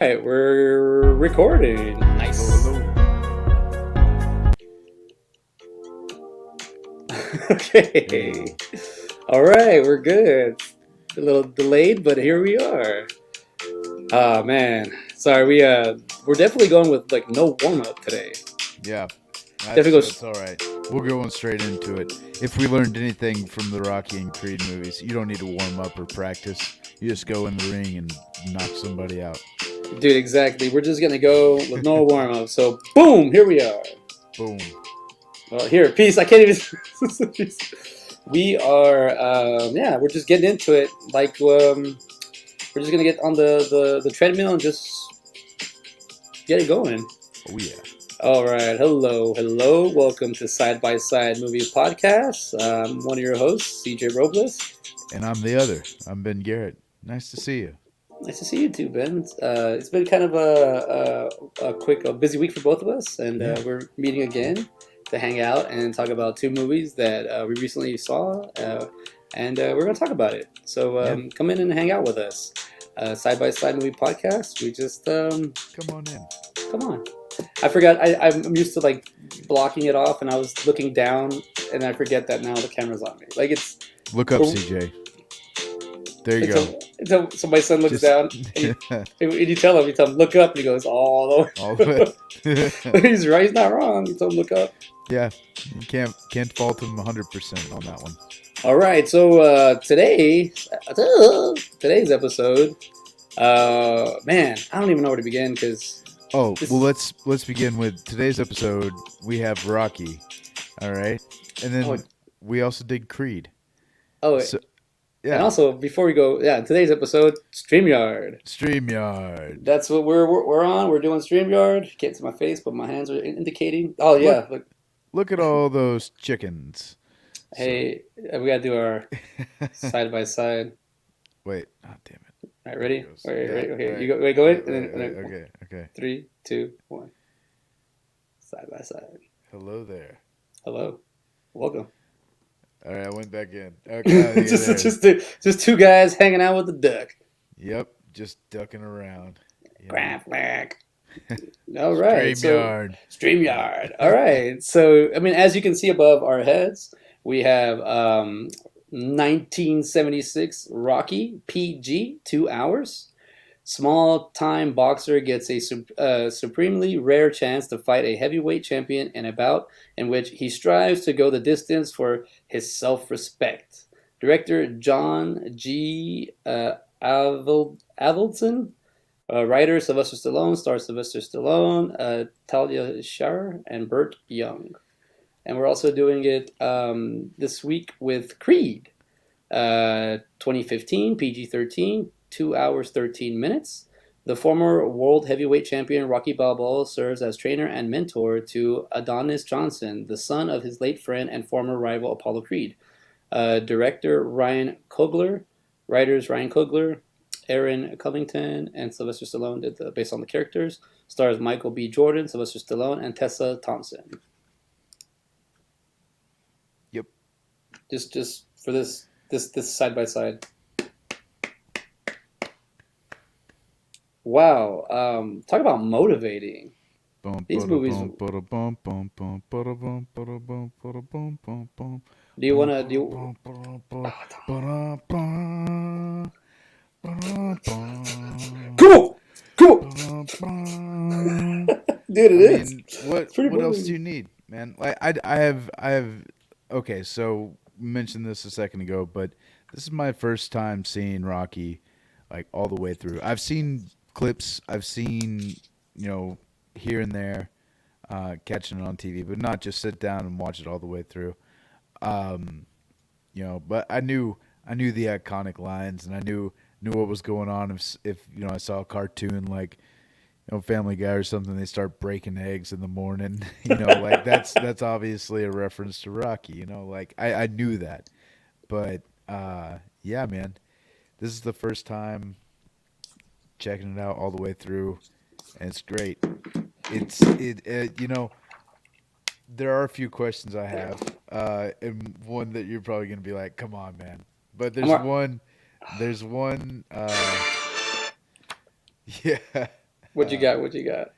Right, we're recording. Nice. Hello, hello. Okay. Hey. All right, we're good. A little delayed, but here we are. Oh man, sorry. We're definitely going with like no warm up today. Yeah, Definitely goes. that's all right. We're going straight into it. If we learned anything from the Rocky and Creed movies, you don't need to warm up or practice. You just go in the ring and knock somebody out. Dude, exactly. We're just gonna go with no warm up. So boom, here we are. Boom. Well, here, peace. I can't even. We are. Yeah, we're just getting into it. We're just gonna get on the treadmill and just get it going. Oh yeah. All right, hello. Welcome to Side by Side Movie Podcast. I'm one of your hosts, CJ Robles. And I'm the other. I'm Ben Garrett. Nice to see you. Nice to see you too, Ben. It's been kind of a busy week for both of us, and Yeah. we're meeting again to hang out and talk about two movies that we recently saw, and we're going to talk about it. So Yeah. come in and hang out with us. Side by Side Movie Podcast. We just Come on in. come on. I forgot. I'm used to like blocking it off, and I was looking down, and I forget that now the camera's on me. Like it's Look up, CJ. There you go. so my son looks Just down, and you tell him look up, and he goes all all the way. the way. He's right. He's not wrong. You told him look up. Yeah. You can't fault him 100% on that one. All right. So today's episode, man, I don't even know where to begin because Oh, this. well, let's begin with today's episode. We have Rocky, all right, and Oh, then we also did Creed. oh, So and yeah, also before we go, yeah, today's episode, Streamyard. Streamyard. That's what we're on. We're doing StreamYard. Can't see my face, but my hands are indicating. Oh Look yeah, look. look at all those chickens. So Hey, we gotta do our side by side. wait, oh damn it, All right, there it ready? goes. Wait, Yeah, ready? all Okay, you right, go. Wait, go wait, in, wait, and wait. then Okay, okay. 3, 2, 1. Side by side. Hello there. Hello, welcome. All right, I went back in. Okay, yeah, just there. just two guys hanging out with the duck. Yep, just ducking around. You know, Quack quack. All right, so Streamyard. StreamYard. All right, so I mean, as you can see above our heads, we have 1976 Rocky PG, 2 hours. Small time boxer gets a supremely rare chance to fight a heavyweight champion in a bout in which he strives to go the distance for his self respect. Director John G. Avildsen. Writer Sylvester Stallone, stars Sylvester Stallone, Talia Shire, and Burt Young. And we're also doing it this week with Creed, 2015, PG 13, 2 hours 13 minutes. The former world heavyweight champion Rocky Balboa serves as trainer and mentor to Adonis Johnson, the son of his late friend and former rival Apollo Creed. Director Ryan Coogler, writers Ryan Coogler, Aaron Covington, and Sylvester Stallone did based on the characters. Stars Michael B. Jordan, Sylvester Stallone, and Tessa Thompson. Yep. Just for this side by side. Wow. Talk about motivating. Bum, These bada, movies. bum, bada, bum, bum, bum, bada, bum, bada, bum, bada, bum, bum, bum. Do you Bum, wanna bada, do? bum, bada, bum, bada, bum, bada, bum, Come on, come on, bada, bum. dude. It I is. mean, It's pretty what else do motivating. you need, man? Like I have. Okay, so we mentioned this a second ago, but this is my first time seeing Rocky, like all the way through. I've seen clips. I've seen, you know, here and there, catching it on TV, but not just sit down and watch it all the way through. Um, but I knew the iconic lines, and I knew what was going on. If I saw a cartoon like Family Guy or something, they start breaking eggs in the morning. Like that's obviously a reference to Rocky. Like I knew that, but yeah, man, this is the first time checking it out all the way through, and it's great. There are a few questions I have, and one that you're probably gonna be like, "Come on, man!" But I'm. there's one. Yeah. What you Uh, got? What you got?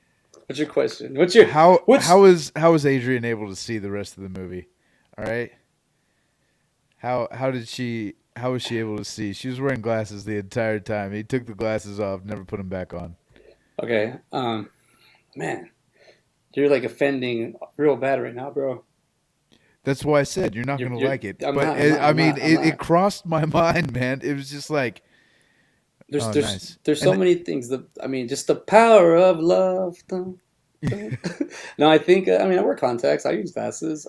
What's your question? What's your how what's how is Adrian able to see the rest of the movie? All right. How was she able to see? She was wearing glasses the entire time. He took the glasses off, never put them back on. okay? Man, you're like offending real bad right now, bro. That's why I said you're not gonna You're. like it. I'm But not. I'm not. I I'm mean, not. I'm it not. crossed my mind, man. It was just like, There's oh, there's nice. there's so And many things that I mean, just the power of love. Dun, dun. No, I think I mean I wear contacts. I use glasses.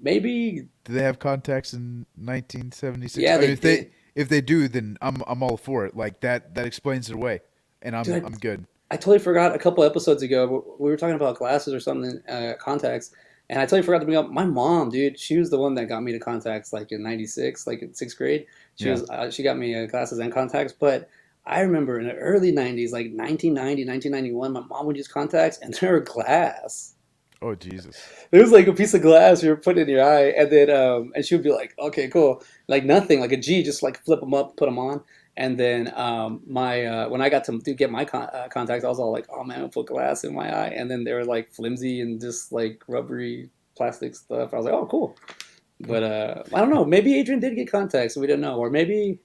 Maybe do they have contacts in 1976? yeah, I mean, they did. if they do, then I'm all for it. Like that explains it away, and Dude, I'm good. I totally forgot a couple episodes ago. We were talking about glasses or something, contacts, and I totally forgot to bring up my mom, dude. She was the one that got me to contacts, like in '96, like in sixth grade. Yeah. She got me glasses and contacts. But I remember in the early '90s, like 1990, 1991, my mom would use contacts, and they were glass. Oh Jesus. It was like a piece of glass you were putting in your eye, and then and she would be like, "Okay, cool," like nothing, like a G, just like flip them up, put them on, and then my when I got to get my contacts, I was all like, "Oh man, I put glass in my eye," and then they were like flimsy and just like rubbery plastic stuff. I was like, "Oh, cool," but I don't know. Maybe Adrian did get contacts and we didn't know, or maybe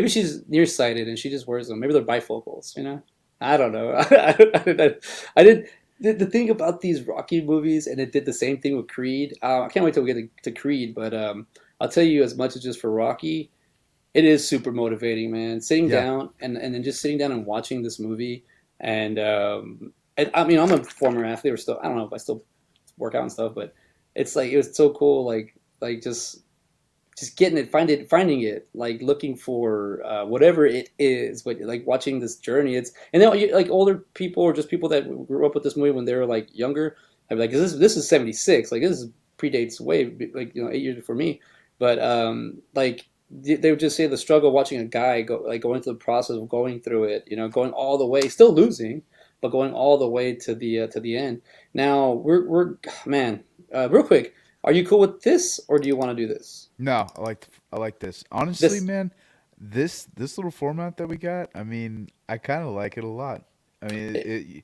she's nearsighted and she just wears them. Maybe they're bifocals, you know. I don't know. I did the thing about these Rocky movies, and it did the same thing with Creed. I can't wait till we get to Creed, but I'll tell you as much as just for Rocky, it is super motivating, man. Sitting Yeah. down and then just sitting down and watching this movie, and I mean, I'm a former athlete, or still, I don't know if I still work out and stuff, but it's like it was so cool, like just getting it, finding it, like looking for whatever it is, but like watching this journey. It's and then like older people or just people that grew up with this movie when they were like younger. I'd be like, this is '76, like this is predates way like 8 years before me, but like they would just say the struggle watching a guy going through the process of going through it, going all the way, still losing, but going all the way to the end. Now we're man, real quick. Are you cool with this, or do you want to do this? No, I like this. Honestly, This man, this little format that we got, I mean, I kind of like it a lot. I mean,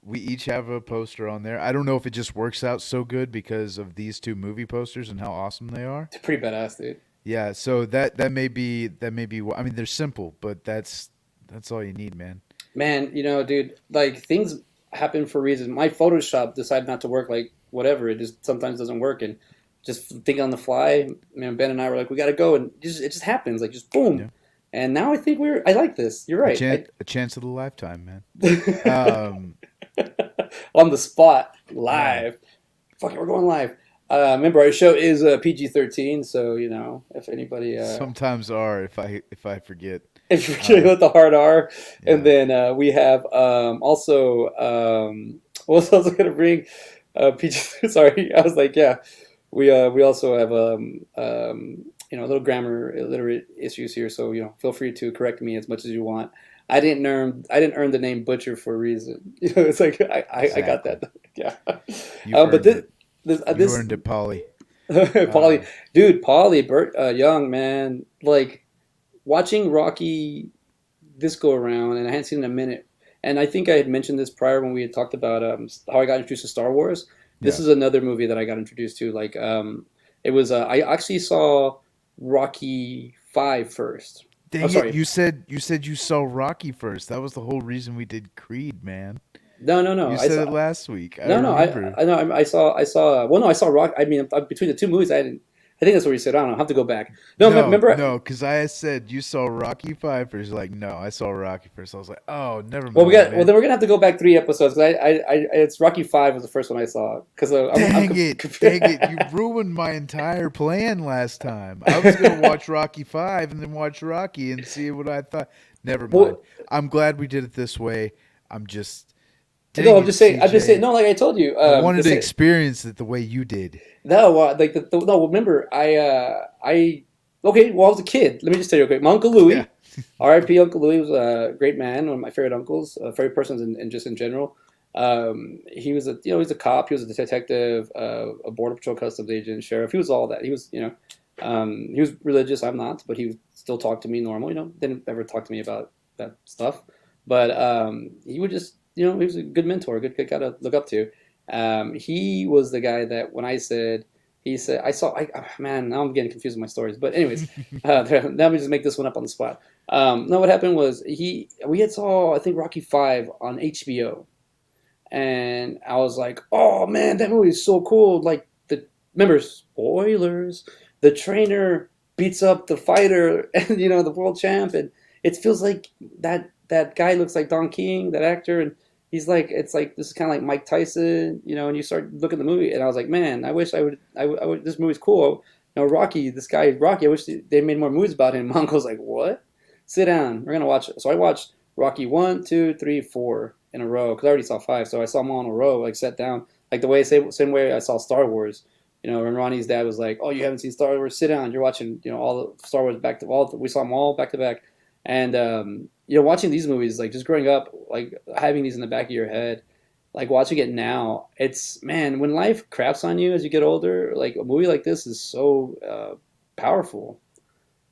we each have a poster on there. I don't know if it just works out so good because of these two movie posters and how awesome they are. It's pretty badass, dude. Yeah, so that may be. I mean, they're simple, but that's all you need, man. Man, dude, like things happen for reasons. My Photoshop decided not to work, like whatever. It just sometimes doesn't work, and just think on the fly. Man, Ben and I were like, we got to go, and it just happens, like just boom. Yeah, And now I think I like this. You're right. a chance of a lifetime, man. I, Um, on the spot, yeah. live. Fuck it, we're going live. Remember, our show is PG-13, so if anybody Sometimes are if I forget. if you're kidding Uh, with the hard R. And yeah. then we have also what was I also gonna bring? PG. Sorry, I was like, yeah. We also have little grammar illiterate issues here, so feel free to correct me as much as you want. I didn't earn the name Butcher for a reason. It's like I got Exactly. that. Yeah. You've But earned it. You this earned it, Polly. Polly, Uh, dude, Polly, Bert Young, man, like watching Rocky this go around, and I hadn't seen it in a minute. And I think I had mentioned this prior when we had talked about how I got introduced to Star Wars. This yeah. is another movie that I got introduced to. Like, it was I actually saw Rocky Five first. Oh, Dang it! sorry, You said you saw Rocky first. That was the whole reason we did Creed, man. no, You I said saw it last week. I no, remember. I know I saw. Well, no, I saw Rock. I mean, between the two movies, I didn't. I think that's what you said. I don't know. I have to go back. No, No, remember. no, because I said you saw Rocky Five first. You're like, no, I saw Rocky first. I was like, oh, never Well, mind, well man. then we're gonna have to go back 3 episodes because it's Rocky Five was the first one I saw because Dang it! You ruined my entire plan last time. I was gonna watch Rocky Five and then watch Rocky and see what I thought. Never mind. well, I'm glad we did it this way. I'm just, no, dang it, I'm just saying, CJ. no, like I told you, I wanted to experience it the way you did. no, like no, remember, okay, well, I was a kid. Let me just tell you, okay, my Uncle Yeah. Louis, R.I.P. Uncle Louis was a great man, one of my favorite uncles, favorite persons, and just in general. He was he's a cop, he was a detective, a border patrol customs agent, sheriff. He was all that. He was, he was religious. I'm not, but he would still talk to me normal. Didn't ever talk to me about that stuff. but he would just, he was a good mentor, good guy to look up to. He was the guy that when I said, he said, man, now I'm getting confused with my stories. But anyways, let me just make this one up on the spot. No, what happened was we had saw, I think, Rocky 5 on HBO, and I was like, "Oh man, that movie is so cool!" Like remember, spoilers. The trainer beats up the fighter, and the world champ, and it feels like that guy looks like Don King, that actor, and he's like, it's like this is kind of like Mike Tyson, and you start looking at the movie, and I was like, man, I wish I would. This movie's cool. Rocky, this guy Rocky. I wish they made more movies about him. My uncle's like, what? Sit down. We're gonna watch it. So I watched Rocky 1, 2, 3, 4 in a row because I already saw 5, so I saw them all in a row. Like sat down, like the way same way I saw Star Wars. When Ronnie's dad was like, "Oh, you haven't seen Star Wars? Sit down. You're watching, all the Star Wars back to all. We saw them all back to back." And watching these movies, like just growing up, like having these in the back of your head, like watching it now, it's man, when life craps on you as you get older, like a movie like this is so powerful.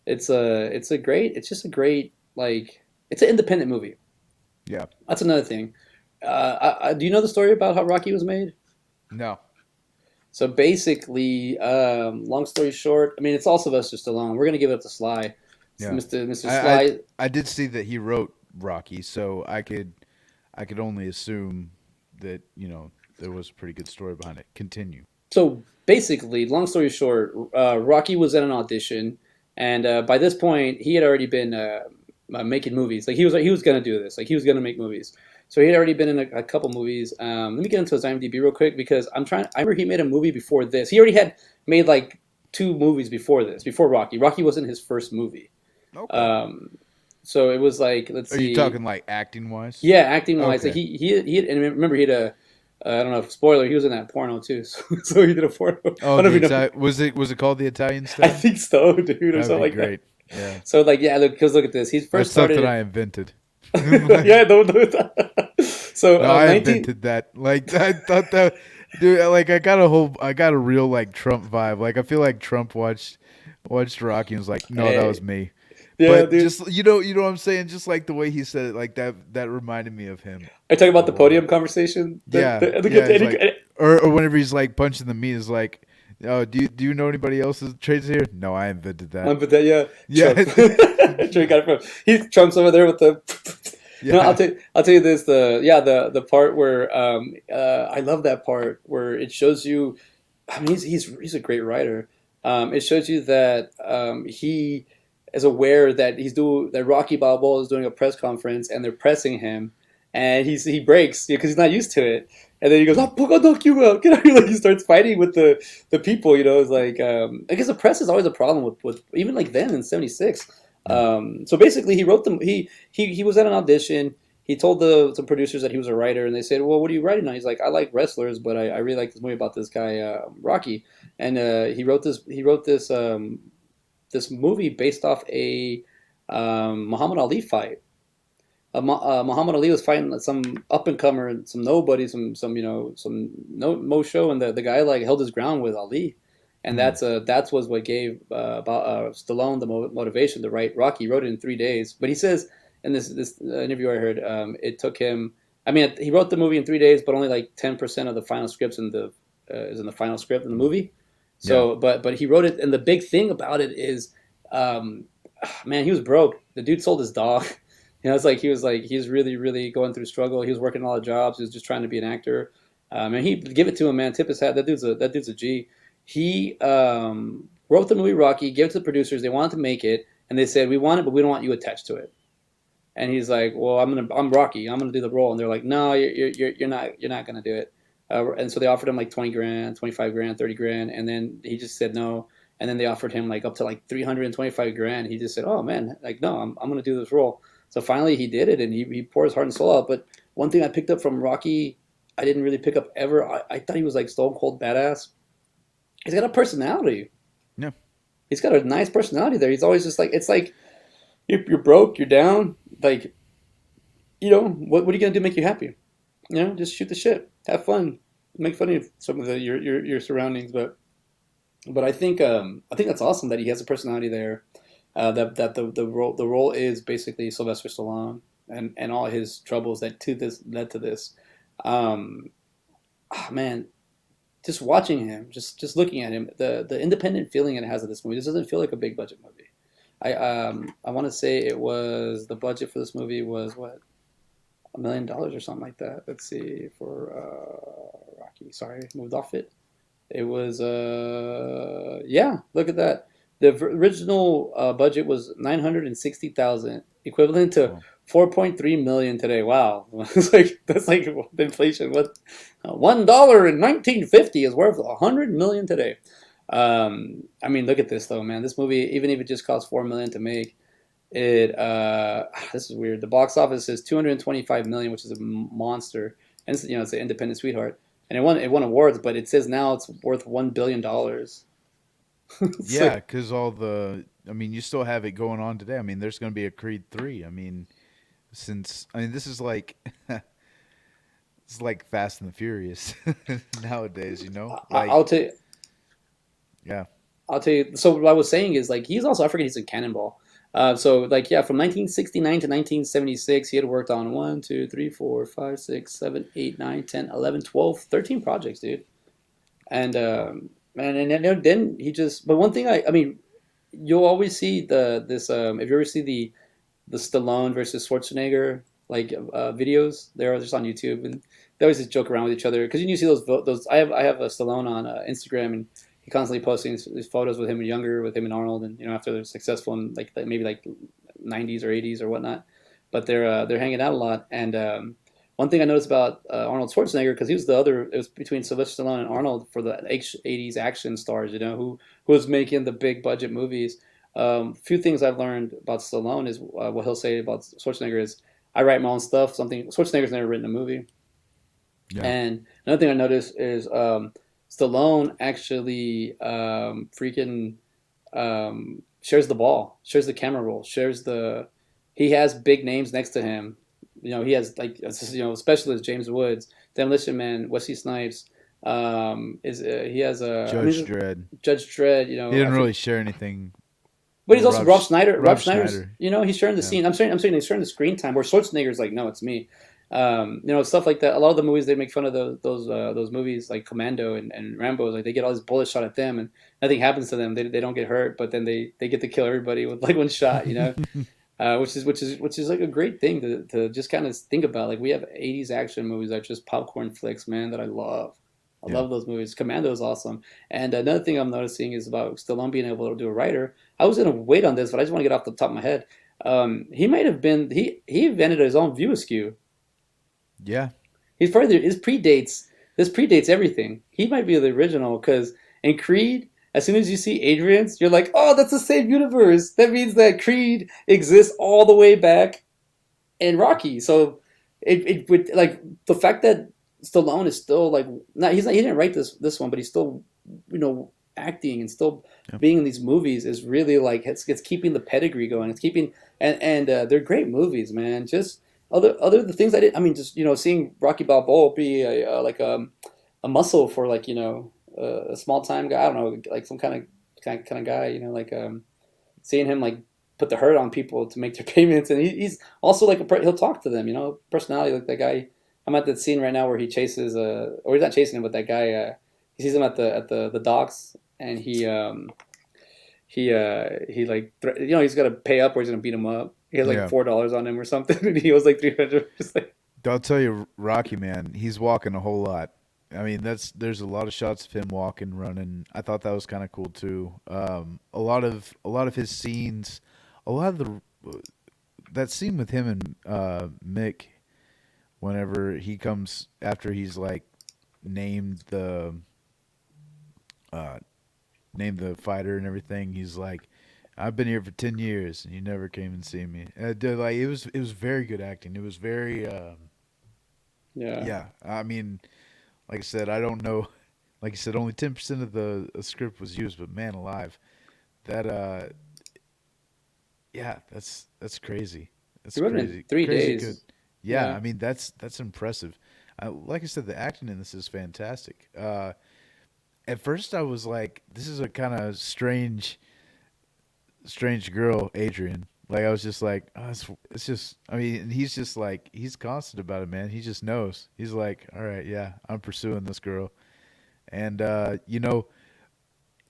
It's just a great like it's an independent movie. Yeah. That's another thing. Do you know the story about how Rocky was made? No. So basically, long story short, I mean, it's all Sylvester Stallone. We're gonna give it up to Sly, Yeah. Mr. I, I Sly. I did see that he wrote Rocky, so I could only assume that there was a pretty good story behind it. Continue. So basically, long story short, Rocky was at an audition, and by this point, he had already been making movies. Like he was gonna do this. Like he was gonna make movies. So he had already been in a couple movies. Let me get into his IMDb real quick because I'm trying. I remember he made a movie before this. He already had made like two movies before this, before Rocky. Rocky wasn't his first movie. Okay. Um, so it was like, let's Are you see. talking like acting wise? Yeah, acting wise, like Okay. he had, and remember he had a I don't know, spoiler, he was in that porno too. So he did a porno. I Oh, don't know the if you know. Italian was it called the Italian I Step? think so, dude, or That would something be like that. great. Yeah. So like, yeah, look, because look at this. He first That's something started I invented. it. Yeah, don't do that. So No, I 19. invented that. Like I thought that, dude. Like I got a real like Trump vibe. Like I feel like Trump watched Rocky and was like, no, that was Hey, me. yeah, But dude. just you know what I'm saying. Just like the way he said it, like that reminded me of him Are you talking about a the lot. podium conversation? Yeah, yeah. It's like, And or whenever he's like punching the meat, is like, oh, do you know anybody else's trades here? No, I invented that. but then, yeah, Yeah, Trump. Trump got it from. Trump's over there with the. No, yeah, I'll tell you this. The part where I love that part where it shows you. I mean, he's a great writer. It shows you that he is aware that that Rocky Balboa is doing a press conference and they're pressing him, and he breaks because he's not used to it. And then he goes, "Oh, I'll knock you out!" Get out here! Like he starts fighting with the people. It's like I guess the press is always a problem with even like then in '76. yeah, So basically, he wrote them. He was at an audition. He told the producers that he was a writer, and they said, "Well, what are you writing on?" He's like, "I like wrestlers, but I really like this movie about this guy Rocky." And he wrote this. This movie based off a Muhammad Ali fight. Muhammad Ali was fighting some up and comer, some nobody, some no show, and the guy like held his ground with Ali, and mm, that's was what gave Stallone the motivation to write Rocky. He wrote it in 3 days, but he says in this interview I heard, it took him. I mean, he wrote the movie in 3 days, but only like 10% of the final scripts in the is in the final script in the movie. yeah. So, but he wrote it, and the big thing about it is, um, man, he was broke. The dude sold his dog. It's like he was really really going through struggle. He was working all the jobs. He was just trying to be an actor. And he give it to him, man. Tip his hat. That dude's a G. He wrote the movie Rocky, gave it to the producers. They wanted to make it, and they said, "We want it, but we don't want you attached to it." And he's like, "Well, I'm Rocky. I'm gonna do the role." And they're like, "No, you're not gonna do it." And so they offered him like 20 grand, 25 grand, 30 grand, and then he just said no. And then they offered him like up to like 325 grand. He just said, "Oh man, like no, I'm gonna do this role." So finally he did it, and he poured his heart and soul out. But one thing I picked up from Rocky, I didn't really pick up ever. I thought he was like stone cold badass. He's got a personality. Yeah. He's got a nice personality there. He's always just like it's like you're broke, you're down, like what are you gonna do to make you happy? Just shoot the shit, have fun, make fun of some of your surroundings. But I think that's awesome that he has a personality there. That the role is basically Sylvester Stallone. and all his troubles that to this led to this. Um, man, just watching him, just looking at him, the independent feeling it has of this movie. This doesn't feel like a big budget movie. I want to say it was the budget for this movie was what $1 million or something like that. Let's see for Rocky. Sorry, moved off it. It was yeah. Look at that. The original budget was 960,000, equivalent to Well, 4.3 million today. Wow, it's like that's like the inflation. What $1 in 1950 is worth 100 million today. I mean, look at this though, man. This movie, even if it just cost 4 million to make, it this is weird. The box office is 225 million, which is a monster, and it's, it's an independent sweetheart, and it won awards, but it says now it's worth $1 billion. It's yeah, like because all the, I mean, you still have it going on today. I mean, there's going to be a Creed 3. I mean, this is like, it's like Fast and the Furious nowadays, I'll tell you, Yeah, I'll tell you. So what I was saying is like he's also I forget he's in Cannonball. So like yeah, from 1969 to 1976, he had worked on 1, 2, 3, 4, 5, 6, 7, 8, 9, 10, 11, 12, 13 projects, dude. And then he just. But one thing I mean, you'll always see the this if you ever see the Stallone versus Schwarzenegger like videos, they're just on YouTube, and they always just joke around with each other because you see those. I have a Stallone on Instagram, and he constantly posting these photos with him younger, with him and Arnold, and after they're successful in like maybe like 90s or 80s or whatnot, but they're hanging out a lot. And one thing I noticed about Arnold Schwarzenegger, because he was the other, it was between Sylvester Stallone and Arnold for the 80s action stars, who was making the big budget movies. Few things I've learned about Stallone is what he'll say about Schwarzenegger is, I write my own stuff. Something Schwarzenegger's never written a movie. yeah, And another thing I noticed is Stallone actually freaking shares the ball, shares the camera roll, shares the. He has big names next to him. He has like specialist James Woods, Demolition Man, Wesley Snipes. Is he has a? I Judge mean, Dredd. Judge Dredd. He I didn't forget. really share anything. But he's Well, also Rob Schneider. Rob Rob Schneider's, Schneider. he's sharing the Yeah, scene. I'm saying he's sharing the screen time. Where Schwarzenegger's like, no, it's me. Stuff like that. A lot of the movies they make fun of those movies like Commando and Rambo. Like they get all these bullets shot at them and nothing happens to them. They don't get hurt, but then they get to kill everybody with like one shot. Which is like a great thing to just kind of think about. Like we have 80s action movies that are just popcorn flicks, man, that I love. I yeah, love those movies. Commando is awesome. And another thing I'm noticing is about Stallone being able to do a writer. I was gonna wait on this, but I just want to get off the top of my head. He might have been he invented his own view askew. yeah. He's further his predates this predates everything. He might be the original because in Creed, as soon as you see Adrian's, you're like, oh, that's the same universe. That means that Creed exists all the way back in Rocky. So it would like the fact that Stallone is still like not he didn't write this one, but he's still acting and still Yeah. being in these movies is really like it's keeping the pedigree going. It's keeping and they're great movies, man. Just other the things I did. I mean, just seeing Rocky Balboa be like a muscle for like a small time guy. I don't know, like some kind of guy. Like seeing him like put the hurt on people to make their payments, and he's also like he'll talk to them. Personality like that guy. I'm at that scene right now where he chases or he's not chasing him, but that guy he sees him at the docks, and he like he's got to pay up or he's gonna beat him up. He has like Yeah. $4 on him or something, and he owes like 300. Just like I'll tell you, Rocky man, he's walking a whole lot. I mean, there's a lot of shots of him walking, running. I thought that was kind of cool too. A lot of his scenes, a lot of the that scene with him and Mick, whenever he comes after he's like named the uh, named the fighter and everything, he's like, "I've been here for 10 years and you never came and see me." Like it was very good acting. It was very. yeah. Yeah, I mean, like I said, I don't know. Like I said, only 10% of the script was used, but man alive, that yeah, that's crazy. That's He wrote it in crazy, three crazy good. days. Yeah, Yeah. I mean that's impressive. Like I said, the acting in this is fantastic. At first, I was like, this is a kind of strange girl, Adrian. Like I was just like, oh, it's just. I mean, and he's just like he's constant about it, man. He just knows. He's like, all right, yeah, I'm pursuing this girl, and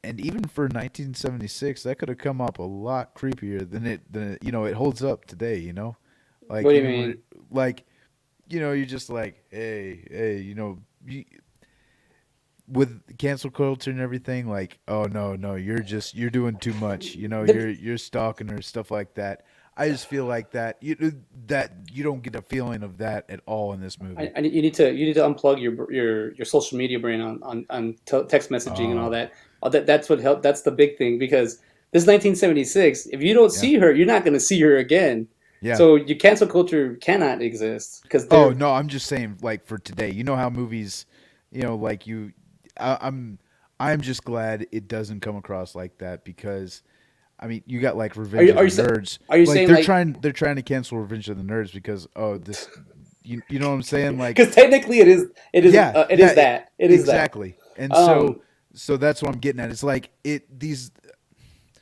and even for 1976, that could have come up a lot creepier than it. It holds up today. What Like do you even when mean? like you're just like, hey, with cancel culture and everything, like, oh no, no, you're doing too much. The, You're stalking her, stuff like that. I just feel like that you don't get a feeling of that at all in this movie. you need to unplug your social media brain on text messaging and all Oh, that. That's what helped. That's the big thing because this 1976. If you don't yeah, see her, you're not going to see her again. yeah. So your cancel culture cannot exist because Oh they're no, I'm just saying, like for today. You know how movies, like I, I'm I'm just glad it doesn't come across like that because I mean, you got like are Revenge you of are the you Nerds. are you Like saying like they're trying to cancel Revenge of the Nerds because this you know what I'm saying? Like because technically yeah, it yeah, is that it is that. exactly. And so Um, so that's what I'm getting at. It's like these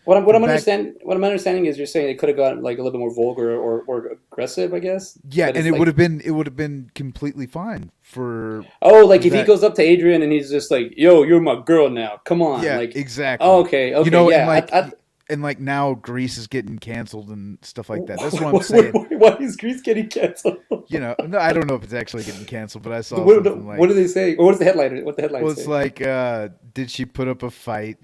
what from back what I'm understanding is you're saying it could have gotten like a little bit more vulgar or aggressive, I guess. yeah, But and it's like it would have been completely fine oh, for like if he that. goes up to Adrian and he's just like, "Yo, you're my girl now. Come on." Yeah, Like, oh, exactly. okay, You okay, know, and yeah. like and like now Grease is getting canceled and stuff like that. That's what I'm saying. Why is Grease getting canceled? No, I don't know if it's actually getting canceled, but I saw something What like, do they say? Or what's the headline? What the headline well, it's say? like, did she put up a fight?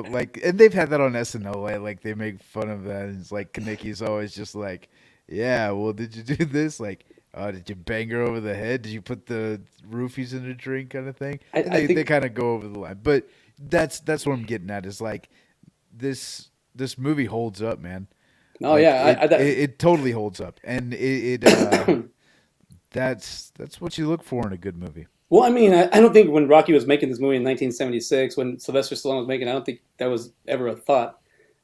Like, and they've had that on SNL. Like they make fun of that. And it's like Kanicki's always just like, yeah, well, did you do this? Like, did you bang her over the head? Did you put the roofies in her drink, kind of thing? And I they think. kind of go over the line. But that's what I'm getting at. Is like this movie holds up, man. Oh Like yeah, it totally holds up, and that's what you look for in a good movie. well, I mean, I don't think when Rocky was making this movie in 1976, when Sylvester Stallone was making, it, I don't think that was ever a thought.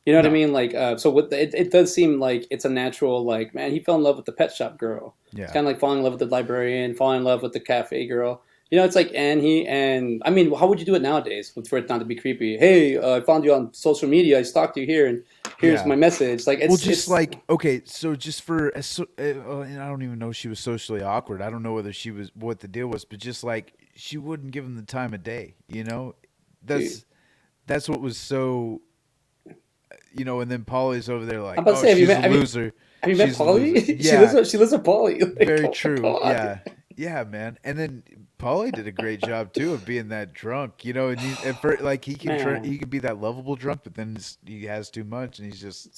You know what I No, mean? Like, so it does seem like it's a natural, like, man, he fell in love with the pet shop girl. It's yeah, kind of like falling in love with the librarian, falling in love with the cafe girl. It's like, and I mean, how would you do it nowadays for it not to be creepy? Hey, I found you on social media. I stalked you here, and here's yeah. my message. Like, Well, just it's like okay, so just for and I don't even know if she was socially awkward. I don't know whether she was what the deal was, but just like she wouldn't give him the time of day. dude. That's that's what was so. And then Polly's over there I'm like, about to oh, say, she's a have loser. you met She's a loser. Polly? Yeah, She lives with Polly. Like, very oh my true. god. Yeah. Yeah, man. And then Paulie did a great job too of being that drunk, and for like Man. he can be that lovable drunk, but then he has too much and he's just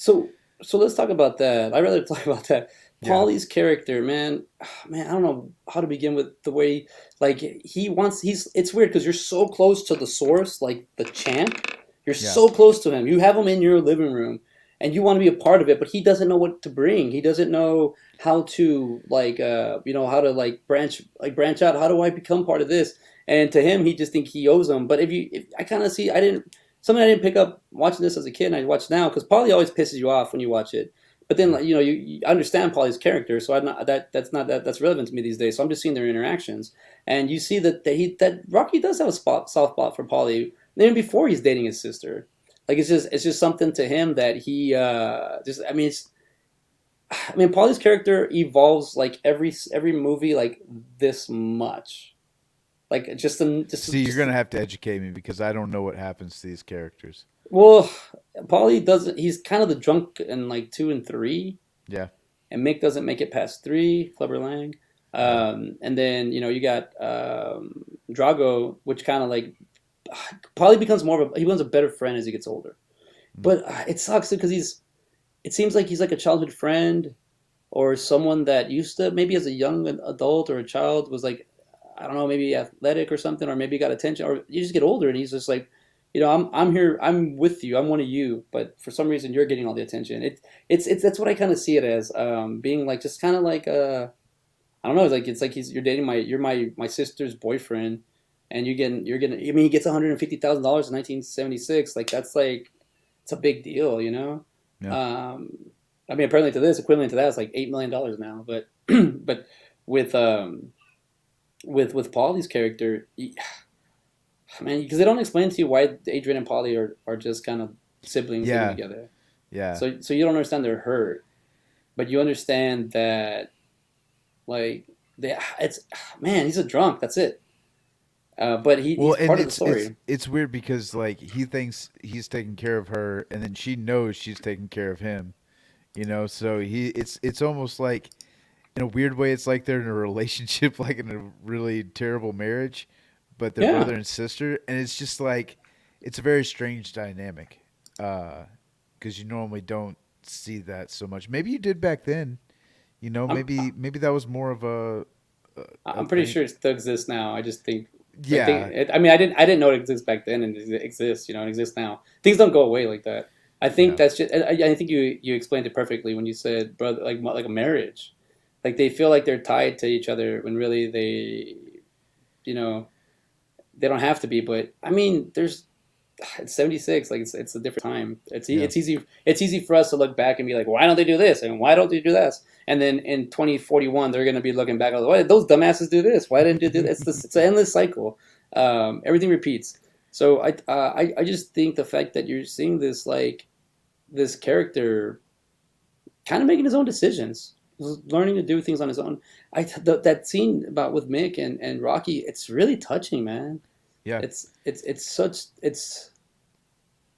So let's talk about that. I'd rather talk about that. yeah. Paulie's character, man, man, I don't know how to begin with the way like he's it's weird because you're so close to the source, like the champ. You're Yeah. so close to him. You have him in your living room and you want to be a part of it, but he doesn't know what to bring. He doesn't know how to like how to branch out. How do I become part of this? And to him he just think he owes them. But if I kind of see I didn't something I didn't pick up watching this as a kid, and I watch now because Paulie always pisses you off when you watch it. But then, Yeah. like, you understand Paulie's character, so I'm not that's not that's relevant to me these days. So I'm just seeing their interactions, and you see that Rocky does have a soft spot for Paulie, even before he's dating his sister. Like it's just something to him that he just I mean Paulie's character evolves like every movie like this much, like See, you're gonna have to educate me because I don't know what happens to these characters. well, Paulie doesn't. He's kind of the drunk in like two and three, Yeah. and Mick doesn't make it past three. Clubber Lang, Yeah. and then you got Drago, which kind of like Paulie becomes he becomes a better friend as he gets older. Mm. But it sucks because it seems like he's like a childhood friend or someone that used to maybe as a young adult or a child was like I don't know maybe athletic or something or maybe got attention or you just get older and he's just like I'm here I'm with you I'm one of you but for some reason you're getting all the attention it's that's what I kind of see it as being like just kind of like I don't know it's like you're dating you're my sister's boyfriend and you're getting I mean he gets $150,000 in 1976 like that's like it's a big deal Yeah. um, I mean, apparently to this, equivalent to that is like $8 million now. But but with with Paulie's character, man, because they don't explain to you why Adrian and Paulie are just kind of siblings living Yeah. together. Yeah. So you don't understand their hurt, but you understand that like it's man, he's a drunk. That's it. But Well, he's and part of the story. it's weird because like he thinks he's taking care of her, and then she knows she's taking care of him. You know, so it's almost like in a weird way, it's like they're in a relationship, like in a really terrible marriage, but they're Yeah, brother and sister, and it's just like it's a very strange dynamic, because you normally don't see that so much. Maybe you did back then. You know, I'm maybe that was more of a I'm pretty thing. sure it still exists now. I just think Yeah, I mean, I didn't know it exists back then, and it exists. You know, it exists now. Things don't go away like that. I think yeah, that's just. I think you explained it perfectly when you said, brother, like a marriage, like they feel like they're tied to each other when really you know, they don't have to be. But I mean, there's it's 76. Like it's a different time. yeah. It's easy for us to look back and be like, why don't they do this and why don't they do this? And then in 2041, they're going to be looking back like, why did those dumbasses do this? Why didn't you do this? It's an endless cycle. Everything repeats. So I just think the fact that you're seeing this like this character kind of making his own decisions, learning to do things on his own. That scene about with Mick and Rocky, it's really touching, man. Yeah. It's such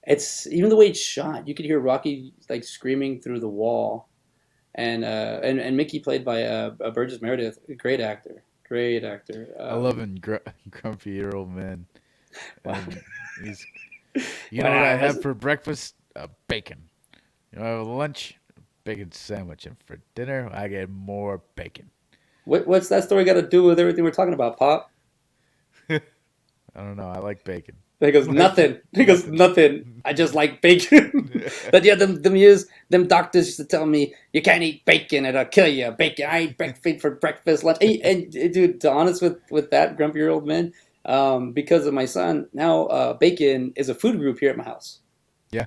it's even the way it's shot. You could hear Rocky like screaming through the wall, and Mickey played by Burgess Meredith, great actor, great actor. I love him, grumpy old man, Wow, and he's. You know but what I have for breakfast? Bacon. You know, I have lunch, bacon sandwich, and for dinner, I get more bacon. what's that story got to do with everything we're talking about, Pop? I don't know. I like bacon. He goes Like nothing. He goes nothing. nothing. I just like bacon. But yeah, them doctors used to tell me you can't eat bacon; it'll kill you. Bacon. I eat breakfast for breakfast, lunch. And dude, to honest with that grumpy old man, because of my son now, bacon is a food group here at my house. Yeah.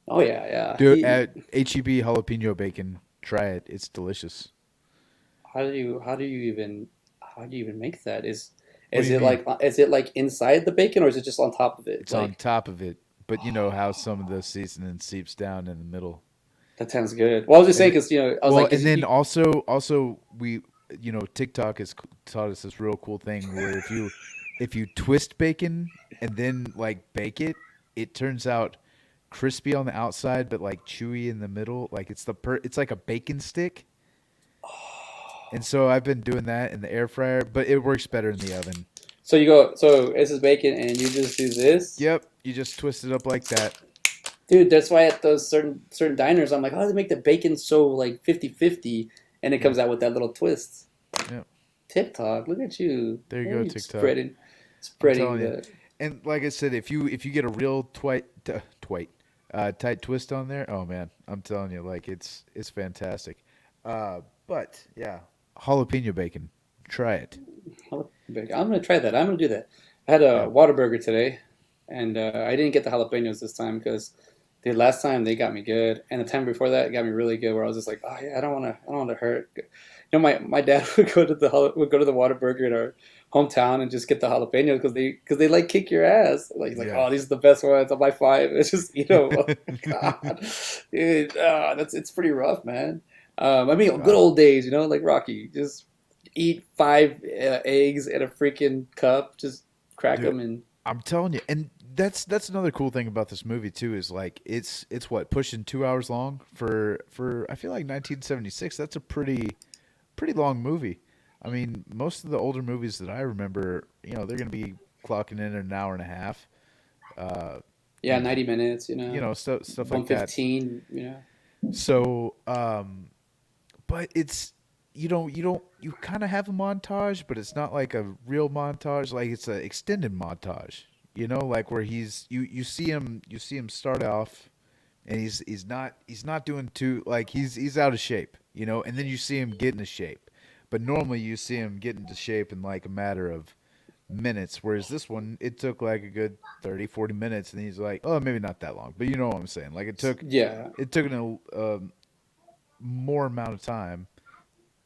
Oh yeah, yeah. Do at HEB jalapeno bacon. Try it. It's delicious. How do you even make that? What do you mean? Is it like inside the bacon or is it just on top of it? It's on Like top of it, but you know how some of the seasoning seeps down in the middle. that sounds good. Well, I was just saying And because I was well, like, and because then also we, TikTok has taught us this real cool thing where if you twist bacon and then like bake it, it turns out crispy on the outside but like chewy in the middle. Like it's like a bacon stick. And so I've been doing that in the air fryer, but it works better in the oven. so you go, so this is bacon, and you just do this, Yep, you just twist it up like that. dude. That's why at those certain diners, I'm like, oh, they make the bacon so like 50-50, and it Yeah, comes out with that little twist. yeah. TikTok, look at you, There you go, hey, TikTok. I'm spreading telling you. the. And like I said, if you get a real tight twist on there, oh man, I'm telling you, like it's fantastic. But yeah, jalapeno bacon, try it. I'm gonna try that. I'm gonna do that. I had a Yeah, Whataburger today, and I didn't get the jalapenos this time because the last time they got me good, and the time before that it got me really good. Where I was just like, oh yeah, I don't want to hurt. You know, my dad would go to the Whataburger in our hometown and just get the jalapenos because they like kick your ass. Like he's like, yeah. oh, these are the best ones on my five. It's just oh my God, dude, that's it's pretty rough, man. I mean, good Uh, old days, like Rocky, just eat five eggs in a freaking cup, just crack Dude, them and I'm telling you, and that's another cool thing about this movie too is like it's what pushing 2 hours long for I feel like 1976. That's a pretty long movie. I mean, most of the older movies that I remember, they're gonna be clocking in at an hour and a half. Uh, yeah, you know, 90 minutes, stuff like that. 115. So, but it's you kind of have a montage, but it's not like a real montage. Like it's an extended montage. Like where you see him start off, and he's not doing too like he's out of shape. And then you see him get into shape, but normally you see him get into shape in like a matter of minutes, whereas this one it took like a good 30, 40 minutes, and he's like, oh, maybe not that long, but you know what I'm saying. Like it took Yeah. it took more amount of time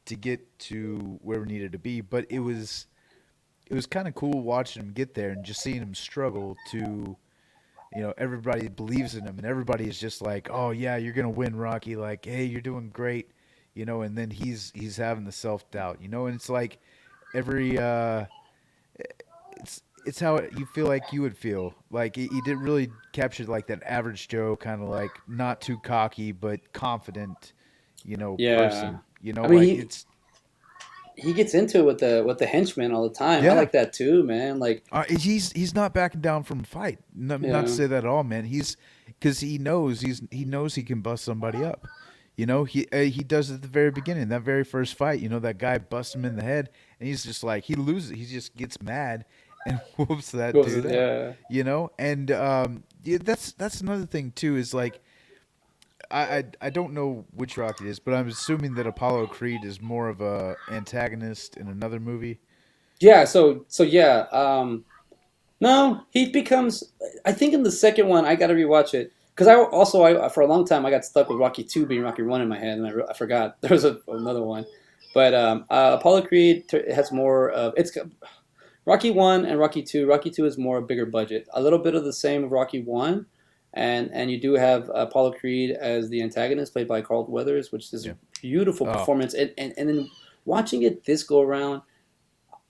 to get to where we needed to be, but it was kind of cool watching him get there and just seeing him struggle to everybody believes in him, and everybody is just like, "Oh yeah, you're gonna win, Rocky." Like, "Hey, you're doing great," and then he's having the self doubt, and it's like every it's how you feel like you would feel. Like he didn't really capture like that average Joe kind of like not too cocky but confident, Yeah. person. I mean, Like it's he gets into it with the henchmen all the time. I yeah. like that too, man. Like, He's not backing down from a fight. Not to yeah, say that at all, man. He's because he knows he can bust somebody up. He does it at the very beginning, that very first fight. That guy busts him in the head, and he's just like he loses. He just gets mad and whoops that goes, dude up. yeah, And yeah, that's another thing too. Is like I don't know which Rocky it is, but I'm assuming that Apollo Creed is more of a antagonist in another movie. yeah. So yeah. No, he becomes. I think in the second one, I got to rewatch it because I for a long time I got stuck with Rocky two being Rocky one in my head, and I forgot there was another one. But Apollo Creed has more of it's Rocky one and Rocky two. Rocky two is more a bigger budget, a little bit of the same of Rocky one, and you do have Apollo Creed as the antagonist, played by Carl Weathers, which is a Yeah. beautiful Oh, performance. And then watching it this go around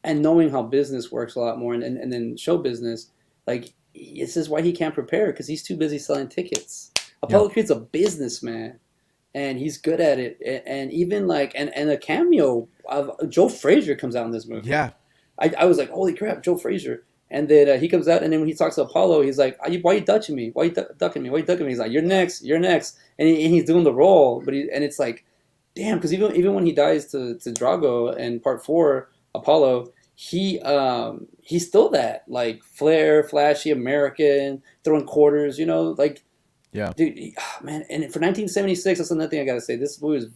and knowing how business works a lot more, and then show business, like this is why he can't prepare because he's too busy selling tickets. yeah. Apollo Creed's a businessman and he's good at it. And even like and a cameo of Joe Frazier comes out in this movie. Yeah. I was like, holy crap, Joe Frazier. And then he comes out, and then when he talks to Apollo, he's like, "Why are you touching me? Why are you ducking me? Why are you ducking me?" He's like, "You're next, you're next," and he's doing the role, and it's like, damn, because even when he dies to Drago in part four, Apollo, he's still that like flair, flashy American, throwing quarters, like Yeah. dude, man. And for 1976, that's another thing I gotta say. This movie is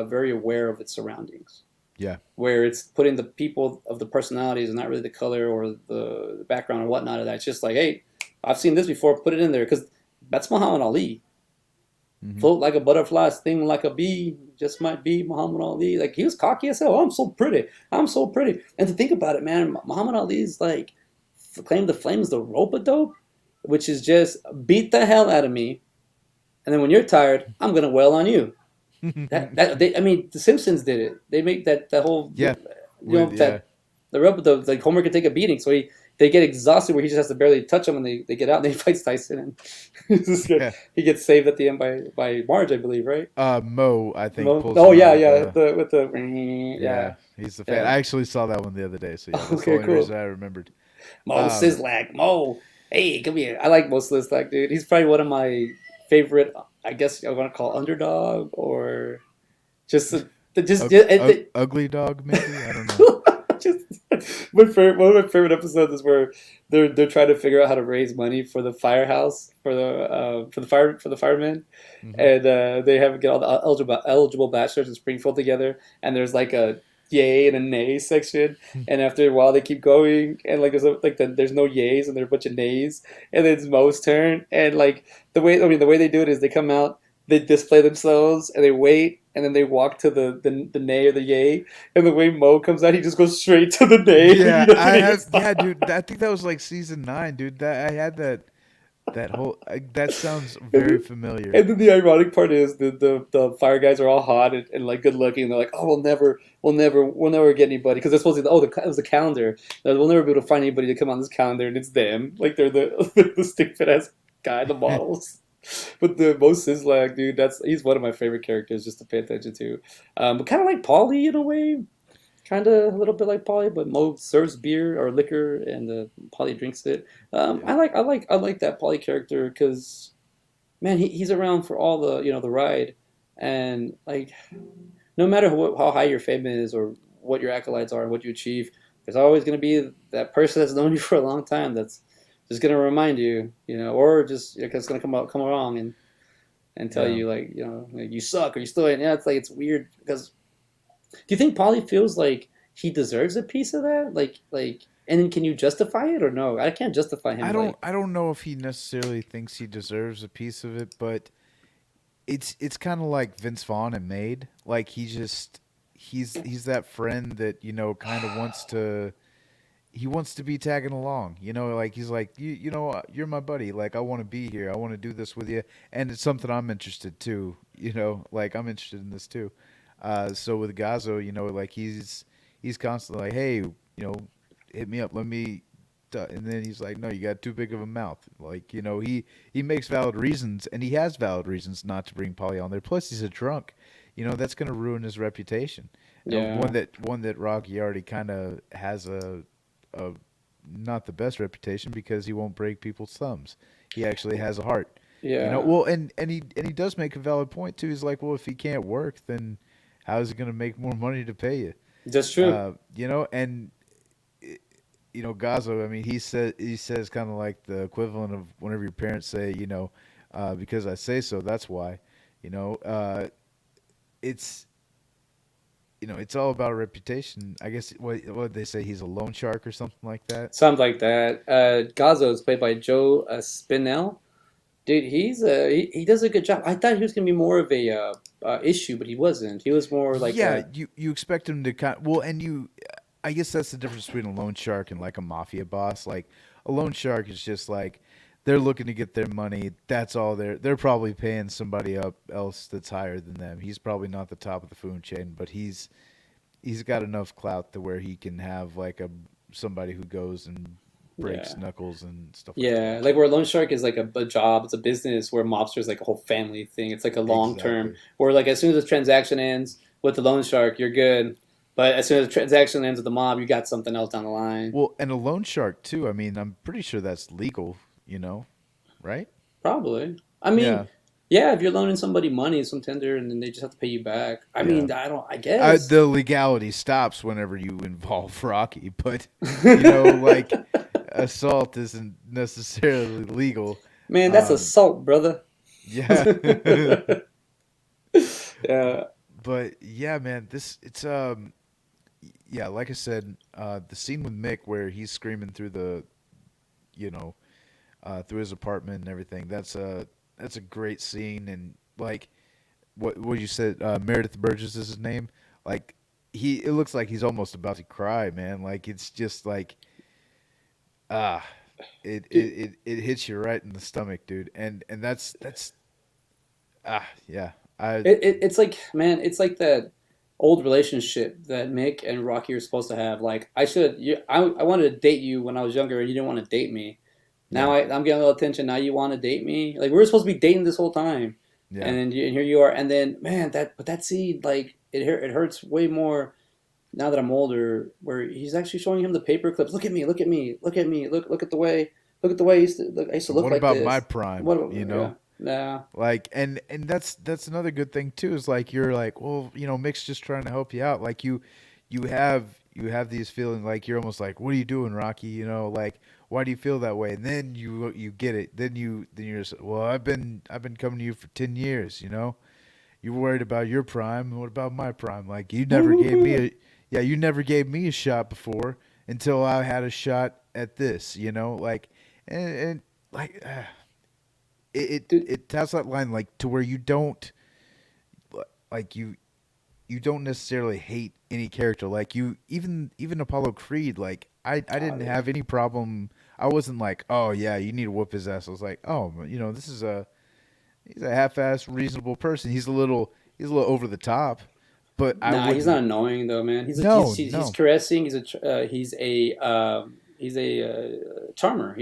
very aware of its surroundings, Yeah. where it's putting the people of the personalities and not really the color or the background or whatnot of that. It's just like, hey, I've seen this before. Put it in there because that's Muhammad Ali. Hmm. Float like a butterfly, sting like a bee. Just might be Muhammad Ali. Like he was cocky as hell. I'm so pretty. I'm so pretty. And to think about it, man, Muhammad Ali's like claim to flame is the rope a dope, which is just beat the hell out of me, and then when you're tired, I'm gonna wail on you. I mean, The Simpsons did it. They make that whole Yeah. With yeah. that the rope the like Homer can take a beating, so they get exhausted where he just has to barely touch them, and they get out and they fights Tyson, and Yeah. he gets saved at the end by Marge, I believe, right? Mo, I think, Mo, pulls oh him out yeah, of yeah, the. with the yeah, Yeah, he's the fan. yeah. I actually saw that one the other day, so yeah, that's the Okay, only reason cool. I remembered. Mo Um, Sislak, Mo. Hey, come here. I like Mo Sislak, dude. He's probably one of my favorite. I guess I want to call underdog or just just ugly dog, maybe. I don't know. just one of my favorite episodes is where they're trying to figure out how to raise money for the firehouse for the firemen, Hmm. and they have to get all the eligible bachelors in Springfield together, and there's like a yay and a nay section, and after a while they keep going, and like there's no yays and there's a bunch of nays, and then it's Mo's turn, and like the way they do it is they come out, they display themselves, and they wait, and then they walk to the nay or the yay, and the way Mo comes out, he just goes straight to the nay. He Yeah, I doesn't even have. Yeah, stop. dude. I think that was like season 9, dude. That I had that whole. That sounds And very then, familiar. and then the ironic part is the fire guys are all hot and like good looking. And they're like, oh, we'll never get anybody because they're supposed to. Oh, it was the calendar. We'll never be able to find anybody to come on this calendar, and it's them. Like they're the stupid ass guy, the models. But the most Sislak dude, he's one of my favorite characters just to pay attention to. But kind of like Paulie in a way, kind of a little bit like Polly, but Mo serves beer or liquor, and Polly drinks it. Yeah. I like that Polly character because man, he's around for all the ride, and like no matter how high your fame is or what your accolades are and what you achieve, there's always going to be that person that's known you for a long time that's just going to remind you, or just it's going to come along and tell Yeah. you like, you suck or you still ain't. Yeah, it's like it's weird because do you think Polly feels like he deserves a piece of that? And then can you justify it or no? I can't justify him. I don't. Like, I don't know if he necessarily thinks he deserves a piece of it, but it's kind of like Vince Vaughn and Made. Like he's that friend that kind of wants to. he wants to be tagging along. Like he's like, you're my buddy. Like I want to be here. I want to do this with you, and it's something I'm interested too. Like I'm interested in this too. So with Gazo, like he's constantly like, hey, hit me up. Let me. And then he's like, no, you got too big of a mouth. Like he makes valid reasons, and he has valid reasons not to bring Polly on there. Plus, he's a drunk. That's going to ruin his reputation. And Yeah, one that Rocky already kind of has a not the best reputation because he won't break people's thumbs. He actually has a heart. yeah, Well, and he does make a valid point too. He's like, well, if he can't work, then how is he going to make more money to pay you? that's true. And Gazo. I mean, he says kind of like the equivalent of whenever your parents say, because I say so. That's why. You know, it's it's all about reputation. I guess what they say, he's a loan shark or something like that. Something like that. Gazzo is played by Joe Spinell. Dude, he does a good job. I thought he was gonna be more of a issue, but he wasn't. He was more like Yeah, a you expect him to well, and I guess that's the difference between a loan shark and like a mafia boss. Like a loan shark is just like they're looking to get their money. That's all they're probably paying somebody up else that's higher than them. He's probably not the top of the food chain, but he's got enough clout to where he can have like a somebody who goes and yeah. breaks knuckles and stuff like Yeah, that. like where Loan Shark is like a job, it's a business. Where Mobster is like a whole family thing. It's like a long term. Exactly. Where like as soon as the transaction ends with the Loan Shark, you're good. But as soon as the transaction ends with the mob, you got something else down the line. Well, and a loan shark too. I mean, I'm pretty sure that's legal, right? Probably. I Yeah. mean, yeah, if you're loaning somebody money, some tender, and then they just have to pay you back. I Yeah. mean, I don't. I guess. The legality stops whenever you involve Rocky, but like assault isn't necessarily legal. Man, that's Um, assault, brother. yeah, Yeah. but yeah, man, yeah, like I said, the scene with Mick where he's screaming through you know, through his apartment and everything. That's a great scene, and like what you said, Meredith Burgess is his name. Like it looks like he's almost about to cry, man. Like it's just like ah, it hits you right in the stomach, dude. And that's yeah. I It's like, man, it's like that old relationship that Mick and Rocky are supposed to have. Like, I wanted to date you when I was younger, and you didn't want to date me. Now Yeah, I'm getting a little attention. Now you want to date me? Like, we were supposed to be dating this whole time, yeah. and and here you are. And then, man, that scene, like, it hurts way more now that I'm older. Where he's actually showing him the paper clips. Look at me, look at me, look at me, look at the way I used to look What like about my this. prime? What? Yeah, You know, yeah, like and that's another good thing too. Is like you're like, well, Mick's just trying to help you out. Like you have these feelings like you're almost like, what are you doing, Rocky? Like why do you feel that way? And then you get it. Then you're just, well, I've been coming to you for 10 years. You were worried about your prime. What about my prime? Like you never gave me a shot before until I had a shot at this. Like and like dude. it has that line like to where you don't like you don't necessarily hate any character. Like you even Apollo Creed, like I Oh didn't yeah. have any problem. I wasn't like, oh yeah, you need to whoop his ass. I was like, oh, this is he's a half-ass reasonable person. He's a little over the top, but I Nah, he's not wouldn't. annoying though, man. No, He's no, caressing. He's a charmer.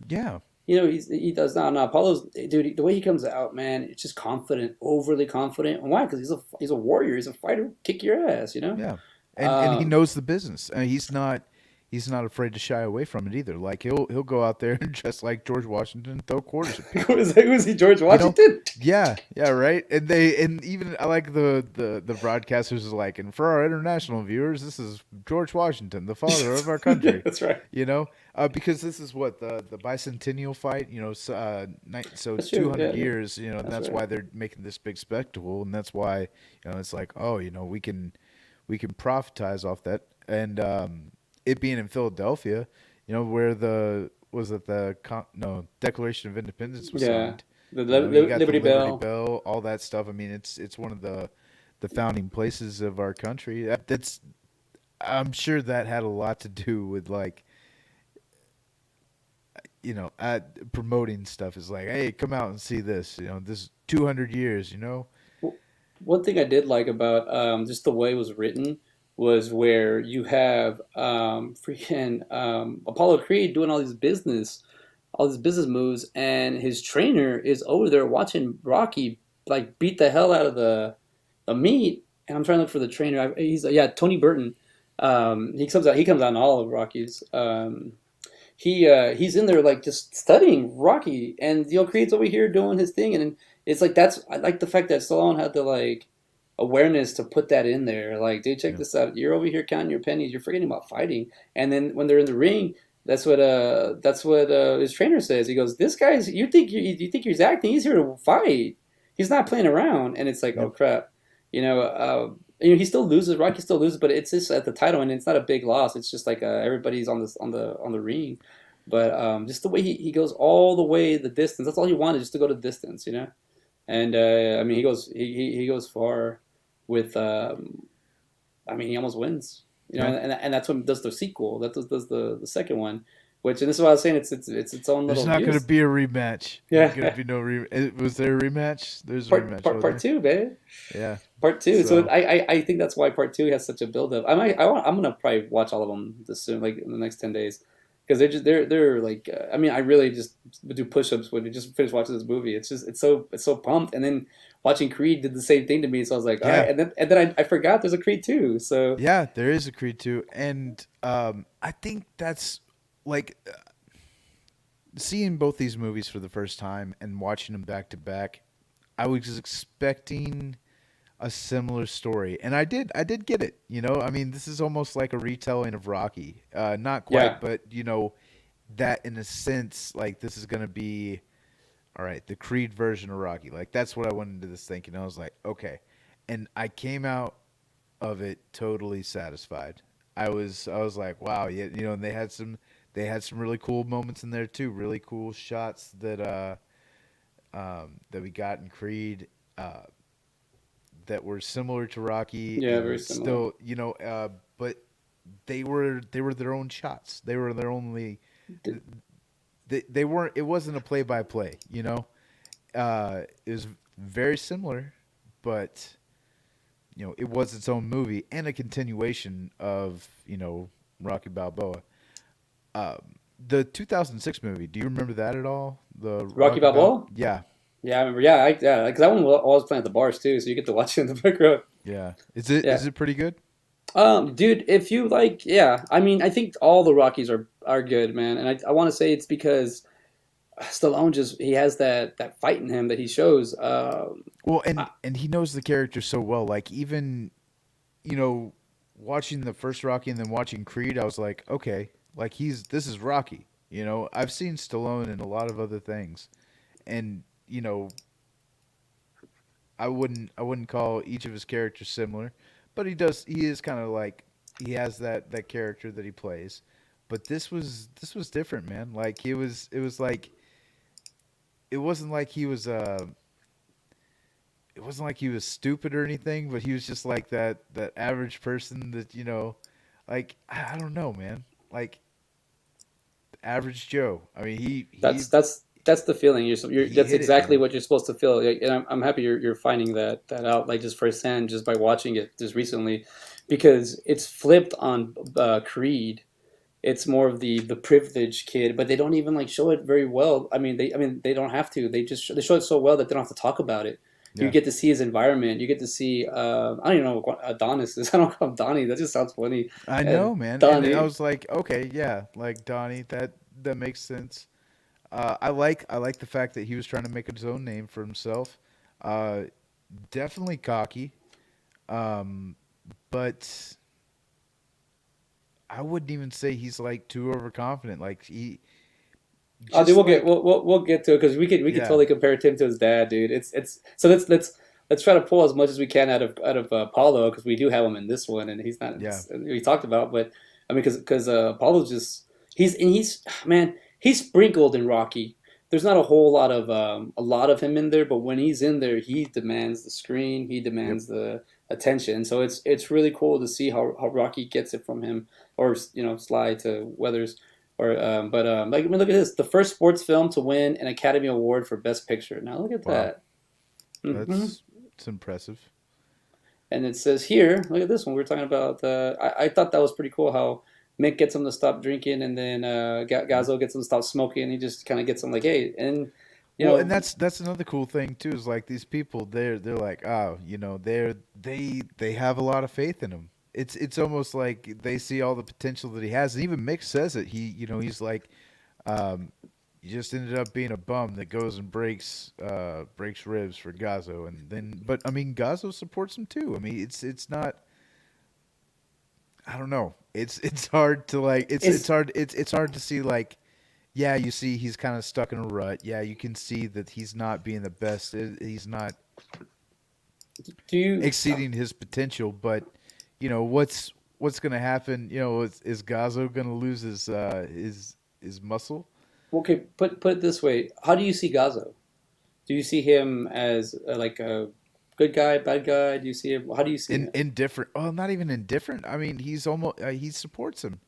yeah, He does not. No, Apollo's dude. The way he comes out, man, it's just confident, overly confident. And why? Because he's a warrior. He's a fighter. Kick your ass. yeah, and he Um, knows the business. And he's not afraid to shy away from it either. Like he'll go out there and just like George Washington and throw quarters at people. who is he? George You know? Washington? Yeah, yeah, right. And even I like the broadcasters is like, and for our international viewers, this is George Washington, the father of our country. That's right. Because this is what the bicentennial fight. So That's true. 200 Yeah, yeah. years. And That's that's right. why they're making this big spectacle, and that's why it's like, oh, we can profitize off that, and it being in Philadelphia, where the Declaration of Independence was Yeah. signed. The You got the Liberty Liberty Bell. Bell, all that stuff. I mean, it's one of the founding places of our country. I'm sure that had a lot to do with like at promoting stuff is like, hey, come out and see this. This 200 years. W- One thing I did like about just the way it was written was where you have freaking Apollo Creed doing all these business moves, and his trainer is over there watching Rocky like beat the hell out of the meat. And I'm trying to look for the trainer. He's yeah, Tony Burton. He comes out in all of Rockies. He's in there like just studying Rocky, and Creed's over here doing his thing, and it's like that's I like the fact that Stallone had the like awareness to put that in there. Like, dude, check Yeah. this out. You're over here counting your pennies. You're forgetting about fighting. And then when they're in the ring, that's what his trainer says. He goes, "This guy's you think he's acting? He's here to fight. He's not playing around." And it's like, oh Yep. crap, he still loses. Rocky still loses, but it's just at the title, and it's not a big loss. It's just like everybody's on this on the ring. But just the way he goes all the way the distance. That's all he wanted, just to go to distance, And I mean, he goes far with. I mean, he almost wins. Yeah. And that's what does the sequel. That does the second one, which and this is what I was saying. It's its own There's little not going to use. be a rematch. There's going to Yeah, be no Was there a rematch? There's a rematch, wasn't part there? two, baby. Yeah. Part two. So So I think that's why part two has such a build up. I'm gonna probably watch all of them this soon, like in the next 10 days, because they're like I mean I really just do push ups when you just finish watching this movie. It's so pumped, and then watching Creed did the same thing to me. So I was like, all right, yeah, and then I forgot there's a Creed two. So yeah, there is a Creed 2, and I think that's like seeing both these movies for the first time and watching them back to back. I was expecting a similar story, and I did get it. I mean, this is almost like a retelling of Rocky. Not quite, yeah, but that in a sense, like this is gonna be all right, the Creed version of Rocky. Like that's what I went into this thinking. I was like, okay, and I came out of it totally satisfied. I was like, wow, yeah, and they had some really cool moments in there too, really cool shots that we got in Creed that were similar to Rocky yeah, very and similar. still, but they were their own shots. They were their only. D- They weren't. It wasn't a play by play. It was very similar, but it was its own movie and a continuation of Rocky Balboa. Um, the 2006 movie. Do you remember that at all? The Rocky Rocky Balboa. Balboa. Yeah, Yeah, I remember. Yeah, because that one was always playing at the bars too, so you get to watch it in the background. yeah. Is it Yeah. is it pretty good? Dude, if you like, yeah, I mean, I think all the Rockies are good, man, and I want to say it's because Stallone just he has that fight in him that he shows. Well, and I, and he knows the character so well. Like even you know, watching the first Rocky and then watching Creed, I was like, okay, like this is Rocky. I've seen Stallone in a lot of other things, and I wouldn't call each of his characters similar, but he is kind of like he has that character that he plays. But this was different, man. Like it was like it wasn't like he was it wasn't like he was stupid or anything, but he was just like that average person that like I don't know, man, like average Joe. I mean, that's the feeling. he That's hit it, exactly man. what you're supposed to feel. Like, and I'm happy you're finding that out like just firsthand just by watching it just recently, because it's flipped on Creed. It's more of the privileged kid, but they don't even like show it very well. I mean they don't have to. They show it so well that they don't have to talk about it. You Yeah, get to see his environment. You get to see I don't even know what Adonis is. I don't call him Donnie. That just sounds funny. I Uh, know, man, and I Donnie. was like, okay, yeah, like Donnie, that makes sense. I like the fact that he was trying to make his own name for himself. Uh, Definitely cocky, um, but I wouldn't even say he's like too overconfident. Like he Oh, dude, just like we'll get to it because we could yeah, totally compare Tim to his dad, dude. It's so let's try to pull as much as we can out of Paulo because we do have him in this one and he's not in yeah, this we talked about, but I mean because Paulo's just he's man he's sprinkled in Rocky. There's not a lot of him in there, but when he's in there, he demands the screen, he yep, demands the attention. So it's really cool to see how Rocky gets it from him or Sly to Weathers. Or like I mean, look at this, the first sports film to win an Academy Award for Best Picture. Now look at Wow, that. Hmm. that's it's impressive. And it says here, look at this one. We were talking about. I thought that was pretty cool. How Mick gets him to stop drinking, and then Yeah. Gazzo gets him to stop smoking. And he just kind of gets him like, hey, and you Well, and know, that's another cool thing too. Is like these people, they're like, oh, they have a lot of faith in him. It's almost like they see all the potential that he has. And even Mick says it. He's like, um, he just ended up being a bum that goes and breaks ribs for Gazzo, and then but I mean Gazzo supports him too. I mean it's not. I don't know. It's hard to like. It's is hard. It's hard to see like. Yeah, you see, he's kind of stuck in a rut. Yeah, you can see that he's not being the best. He's not do you exceeding his potential. But what's going to happen? Is Gazzo going to lose his muscle? okay? Put it this way. How do you see Gazzo? Do you see him as like a good guy, bad guy? Do you see him? How do you see him? Indifferent. Oh, not even indifferent. I mean, he's almost he supports him.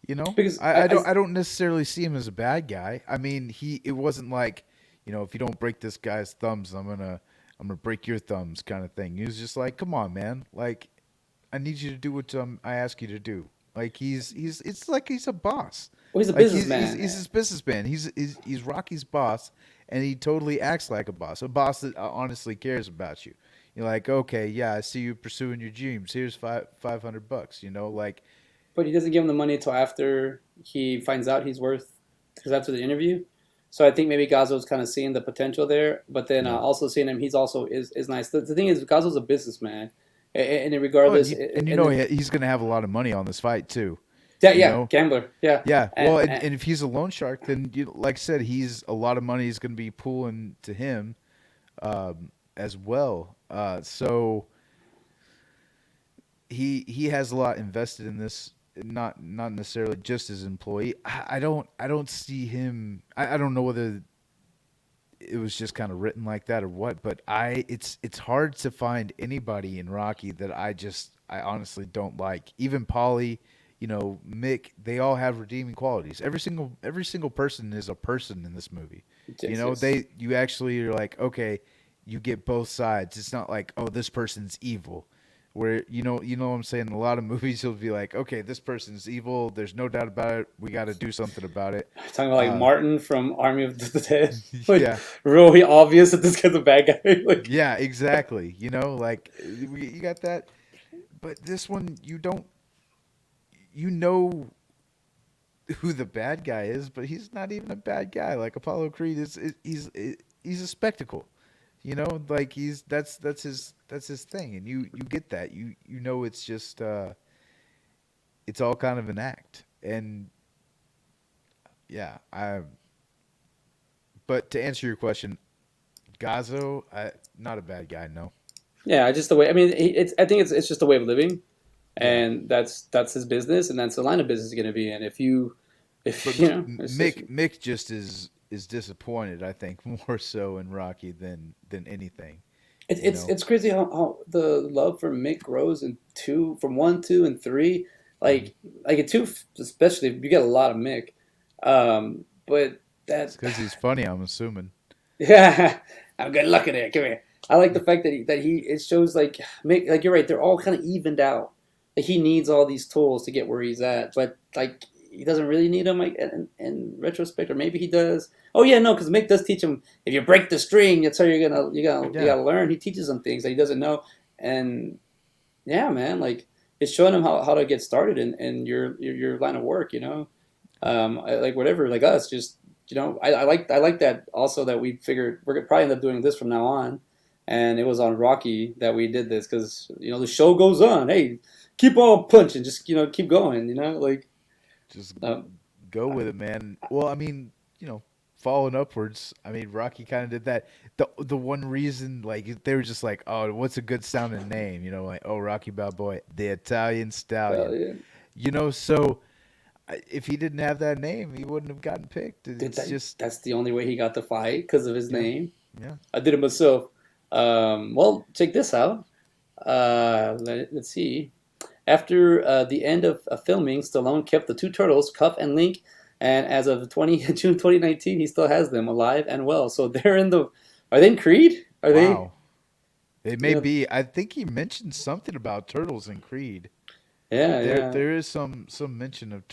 You know, Because I don't necessarily see him as a bad guy. I mean, it wasn't like, if you don't break this guy's thumbs, I'm gonna break your thumbs kind of thing. He was just like, come on, man, like I need you to do what I ask you to do. Like it's like he's a boss. well, he's a Like he's businessman. his businessman. He's Rocky's boss, and he totally acts like a boss that honestly cares about you. You're like, okay, yeah, I see you pursuing your dreams. Here's $500. Like But he doesn't give him the money until after he finds out he's worth, because after the interview. So I think maybe Gazzo's kind of seeing the potential there, but then yeah. also seeing him, he's also is nice. The thing is, Gazzo's a businessman, and Oh, regardless, and and then, he's going to have a lot of money on this fight too. yeah, You yeah, know, gambler, yeah, yeah. Well, and, and and if he's a loan shark, then like I said, he's a lot of money is going to be pooling to him as well. So he has a lot invested in this. Not necessarily just as employee. I don't see him. I don't know whether it was just kind of written like that or what, but it's hard to find anybody in Rocky that I honestly don't like. Even Polly, Mick, they all have redeeming qualities. Every single person is a person in this movie. yes, yes. You actually are like, okay, you get both sides. It's not like, oh, this person's evil. Where what I'm saying. In a lot of movies, you'll be like, okay, this person's evil. There's no doubt about it. We got to do something about it. Talking about like Uh, Martin from Army of the Dead, like yeah, really obvious that this guy's a bad guy. Like, yeah, exactly. Like you got that, but this one you don't. You know who the bad guy is, but he's not even a bad guy. Like Apollo Creed he's a spectacle. Like that's his thing, and you get that. You know it's just it's all kind of an act, and yeah, I. But to answer your question, Gazzo, not a bad guy. No. yeah, just the way. I mean, it's. I think it's just a way of living, Yeah. and that's his business, and that's the line of business he's going to be in. But If you know, it's Mick just is disappointed. I think more so in Rocky than anything. You know. it's crazy how the love for Mick grows in two, from one, two, and three. Mhm. Like in two, especially you get a lot of Mick, but It's that because he's funny. I'm assuming. yeah, I'm good luck in it. Come here. I like the fact that he it shows like Mick, like you're right. They're all kind of evened out. Like he needs all these tools to get where he's at, but like he doesn't really need them. Like in retrospect, or maybe he does. Oh yeah, no, because Mick does teach him. If you break the string, that's how you Yeah. gotta learn. He teaches him things that he doesn't know, and yeah, man, like it's showing him how to get started in your line of work. Like whatever, like us, just I like that also that we figured we're gonna probably end up doing this from now on, and it was on Rocky that we did this because the show goes on. Hey, keep on punching, just keep going. Like Just um, go with it, man. Well, I mean, falling upwards. I mean, Rocky kind of did that. The one reason, like, they were just like, oh, what's a good sounding name? Like, oh, Rocky Balboa, the Italian Stallion. yeah, So if he didn't have that name, he wouldn't have gotten picked. did It's that. just, That's the only way he got the fight because of his yeah, name. yeah. I did it myself. Well, check this out. Let's see. After the end of filming, Stallone kept the two turtles, Cuff and Link, and as of June 2019, he still has them alive and well. So they're in the. Are they in Creed? Are they? Wow. It may Yeah, be. I think he mentioned something about turtles in Creed. yeah, There yeah. there is some mention of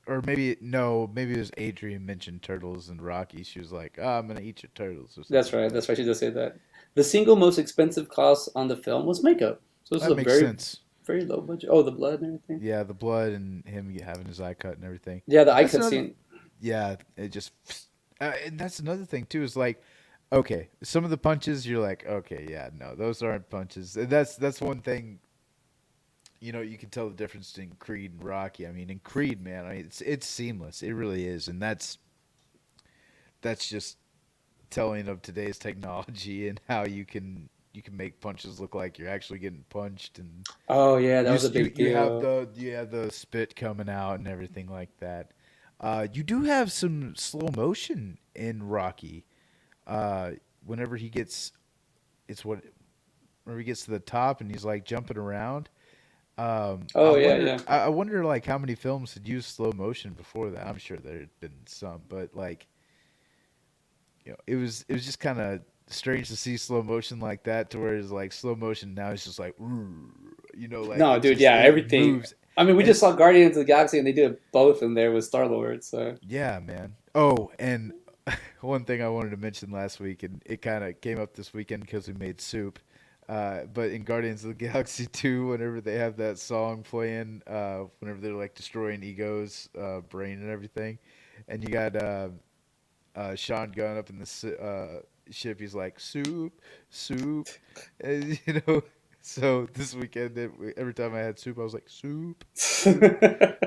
or maybe no, maybe it was Adrian mentioned turtles and Rocky. She was like, "Oh, I'm gonna eat your turtles" or something That's like right. that. That's right. She does say that. The single most expensive cost on the film was makeup. So this is That a makes very, sense. very low budget. Oh, the blood and everything. Yeah, the blood and him having his eye cut and everything. Yeah, the eye That's cut another. scene. Yeah, it just. And that's another thing too. Is like, okay, some of the punches you're like, okay, yeah, no, those aren't punches. And that's one thing. You can tell the difference in Creed and Rocky. I mean, in Creed, man, I mean, it's seamless. It really is, and that's just telling of today's technology and how you can make punches look like you're actually getting punched, and Oh yeah, that you was a s- big deal. you have the spit coming out and everything like that. You do have some slow motion in Rocky. Uh, whenever he gets it's what whenever he gets to the top and he's like jumping around. I Oh yeah, wonder. yeah. I wonder like how many films had used slow motion before that. I'm sure there had been some, but like it was just kind of strange to see slow motion like that, to where it's like slow motion now it's just like, like No, it dude, just yeah, it everything. moves, I mean, we and just saw Guardians of the Galaxy, and they did both in there with Star Lord. So yeah, man. Oh, and one thing I wanted to mention last week, and it kind of came up this weekend because we made soup. But in Guardians of the Galaxy 2, whenever they have that song playing, whenever they're like destroying Ego's brain and everything, and you got Sean Gunn up in the ship, he's like, soup, soup. And, so this weekend, every time I had soup, I was like, soup,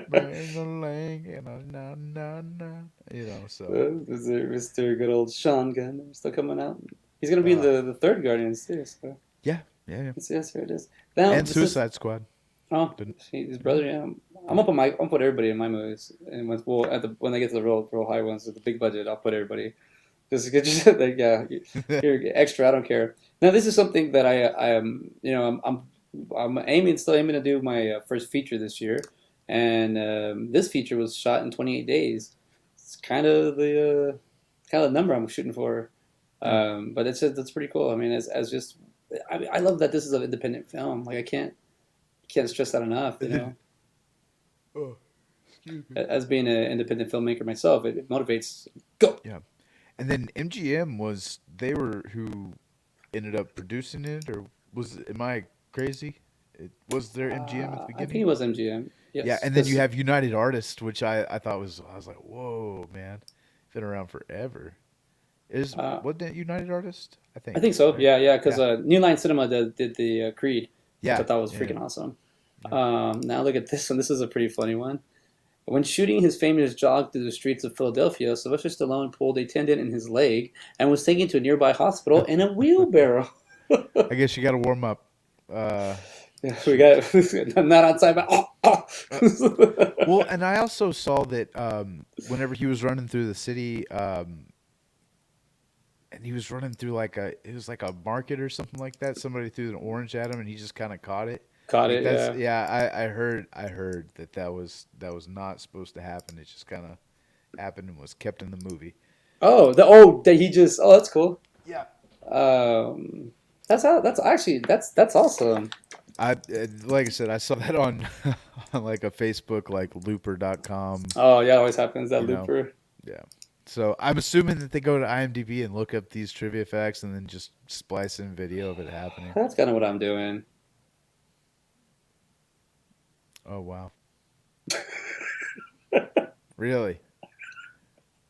bring a ling and a na na na. So. Mr. Good old Sean Gunn still coming out. He's gonna be in Uh, the third Guardians too. So yeah, yeah, yeah. yes, here it is. Now And this is Suicide Squad. oh But his yeah, brother. Yeah, I'm gonna put everybody in my movies, and when they get to the real high ones with the big budget, I'll put everybody. Just like yeah, yeah. here extra. I don't care. Now this is something that I am I'm still aiming to do my first feature this year, and this feature was shot in 28 days. It's kind of the number I'm shooting for, but that's pretty cool. I mean, as just I love that this is an independent film. Like I can't stress that enough. Oh, excuse me. As being an independent filmmaker myself, it motivates. Go. Yeah. And then MGM they were who ended up producing it, or am I crazy? Was there MGM at the I think beginning? it was MGM. Yeah, Yes, and then you because have United Artists, which I thought I was like, whoa, man, been around forever. Wasn't it United Artists? I I think, think so. right? Yeah, yeah. Because Yeah, New Line Cinema did the Creed, which I yeah, thought was yeah, freaking awesome. yeah. Now look at this one. This is a pretty funny one. When shooting his famous jog through the streets of Philadelphia, Sylvester Stallone pulled a tendon in his leg and was taken to a nearby hospital in a wheelbarrow. I guess you got to warm up. Uh, Yeah, we shoot. got not outside, but Uh, well, and I also saw that whenever he was running through the city, and he was running through it was like a market or something like that. Somebody threw an orange at him, and he just kind of caught it. caught Like it. that's Yeah. yeah. I heard that was not supposed to happen. It just kind of happened and was kept in the movie. That he just. Oh, that's cool. Yeah. Um, that's actually that's awesome. Like I said, I saw that on on like a Facebook like looper.com. Oh yeah, it always happens that You know, looper. yeah. So I'm assuming that they go to IMDb and look up these trivia facts and then just splice in video of it happening. That's kind of what I'm doing. Oh wow, really?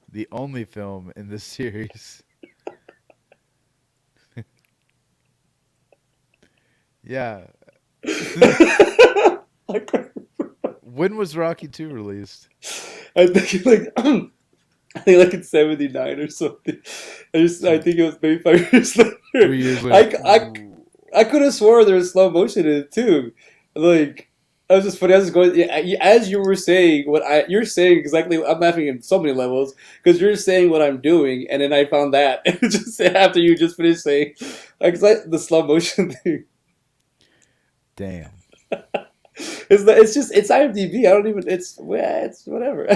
The only film in this series. Yeah. When was Rocky 2 released? I think like I think like in '79 or something. I So think it was maybe 5 years later. 3 years later. I, I, I could have swore there was slow motion in it too. Like I was just funny. I was just going as you were saying you're saying exactly. I'm laughing in so many levels because you're saying what I'm doing, and then I found that just after you just finished saying like the slow motion thing. Damn. it's IMDb. I don't even. It's whatever.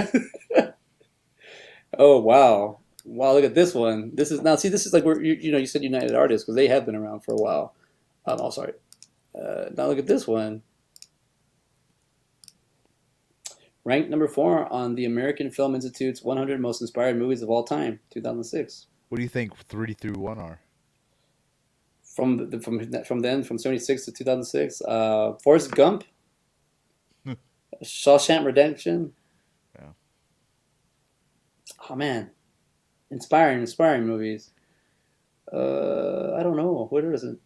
Oh wow, wow! Look at this one. This is now. See, this is like where you said United Artists because they have been around for a while. Oh, sorry. Now look at this one. Ranked number 4 on the American Film Institute's 100 Most Inspired Movies of All Time, 2006. What do you think 3 through 1 are? From 76 to 2006, Forrest Gump, Shawshank Redemption. Yeah. Oh man, inspiring movies. I don't know. What is it?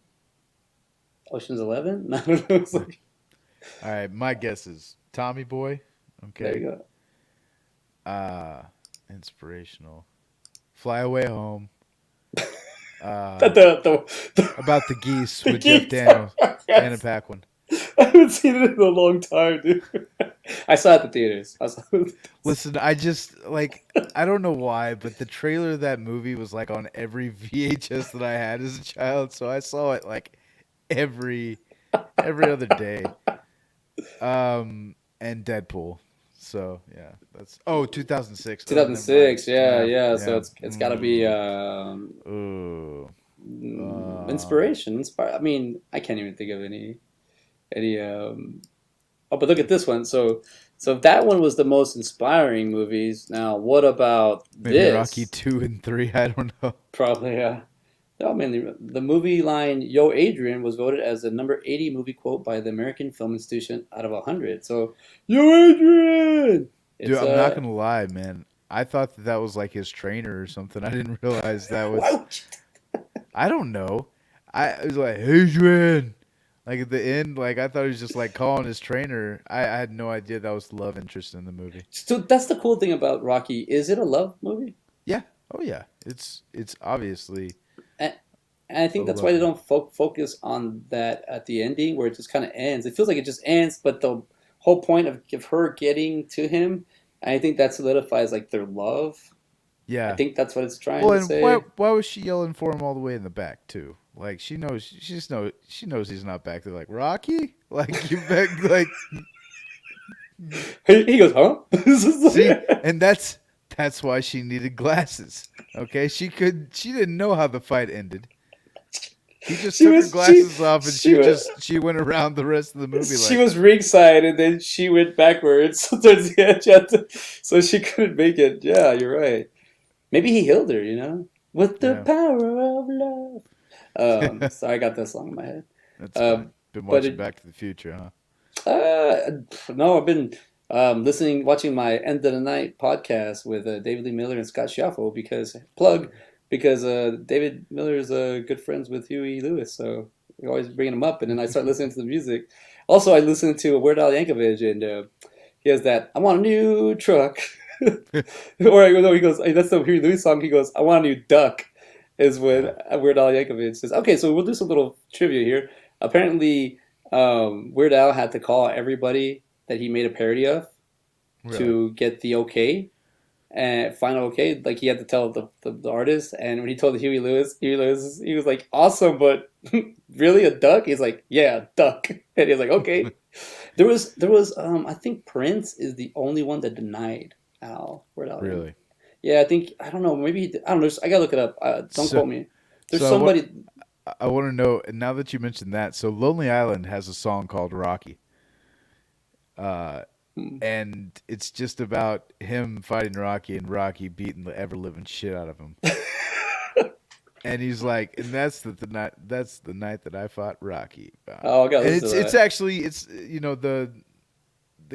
Ocean's 11? I don't know. It's like, All right, my guess is Tommy Boy. there Okay. you go. Inspirational. Fly Away Home. The, the, About the geese the with Jeff geese. Daniels, Anna Yes. Paquin. I haven't seen it in a long time, dude. I saw it at the theaters. Listen, I don't know why, but the trailer of that movie was like on every VHS that I had as a child, so I saw it like every other day. And Deadpool. So yeah, that's 2006. Oh, never mind. 2006, yeah. So Yeah. it's got to be Ooh. inspiration. I mean, I can't even think of any. Oh, but look at this one. So that one was the most inspiring movies. Now, what about Maybe this? Rocky 2 and 3. I don't know. Probably, no, I mean, the movie line "Yo, Adrian" was voted as the number 80 movie quote by the American Film Institute out of 100. So, Yo, Adrian. Dude, It's I'm not gonna lie, man. I thought that was like his trainer or something. I didn't realize that was. Why would I don't know. I was like Adrian, like at the end, like I thought he was just like calling his trainer. I had no idea that was the love interest in the movie. So that's the cool thing about Rocky. Is it a love movie? Yeah. Oh yeah. It's obviously And, and I a think that's why love they movie. don't focus on that at the ending, where it just kind of ends. It feels like it just ends, but the whole point of her getting to him, I think that solidifies like their love. I Yeah. think that's what it's trying Well, to and why say. was she yelling for him all the way in the back too? Like she knows he's not back there. Like Rocky, like you back like He goes, huh? see, and that's why she needed glasses. Okay, she didn't know how the fight ended. He just she took her was she glasses off, and she was she went around the rest of the movie she like, was ringside, and then she went backwards towards the edge, so she couldn't make it. Yeah, you're right. Maybe he healed her, with the yeah, power of love. So I got that song in my head. that's Uh, fine. Been but watching Back to the Future, huh? no, I've been watching my End of the Night podcast with David Lee Miller and Scott Schaffel because David Miller is good friends with Huey Lewis, so we always bringing him up, and then I start listening to the music. Also, I listen to Weird Al Yankovic, and he has that "I want a new truck," or no, he goes, that's the Huey Lewis song. He goes, "I want a new duck," is when Yeah, Weird Al Yankovic says. Okay, so we'll do some little trivia here. Apparently, Weird Al had to call everybody that he made a parody of really. to get the okay and final okay. Like he had to tell the artist, and when he told Huey Lewis, he was like, "Awesome, but really a duck?" He's like, "Yeah, duck," and he was like, "Okay." There was I think Prince is the only one that denied Al Weird Al Yankovic. Really. Yeah, I don't know. Maybe I don't know. I gotta look it up. Don't So quote me. There's so what somebody. I want to know now that you mentioned that. So Lonely Island has a song called Rocky. Uh, Hmm. and it's just about him fighting Rocky and Rocky beating the ever living shit out of him. And he's like, and that's the night that I fought Rocky. Oh, I gotta And listen to it's that. actually the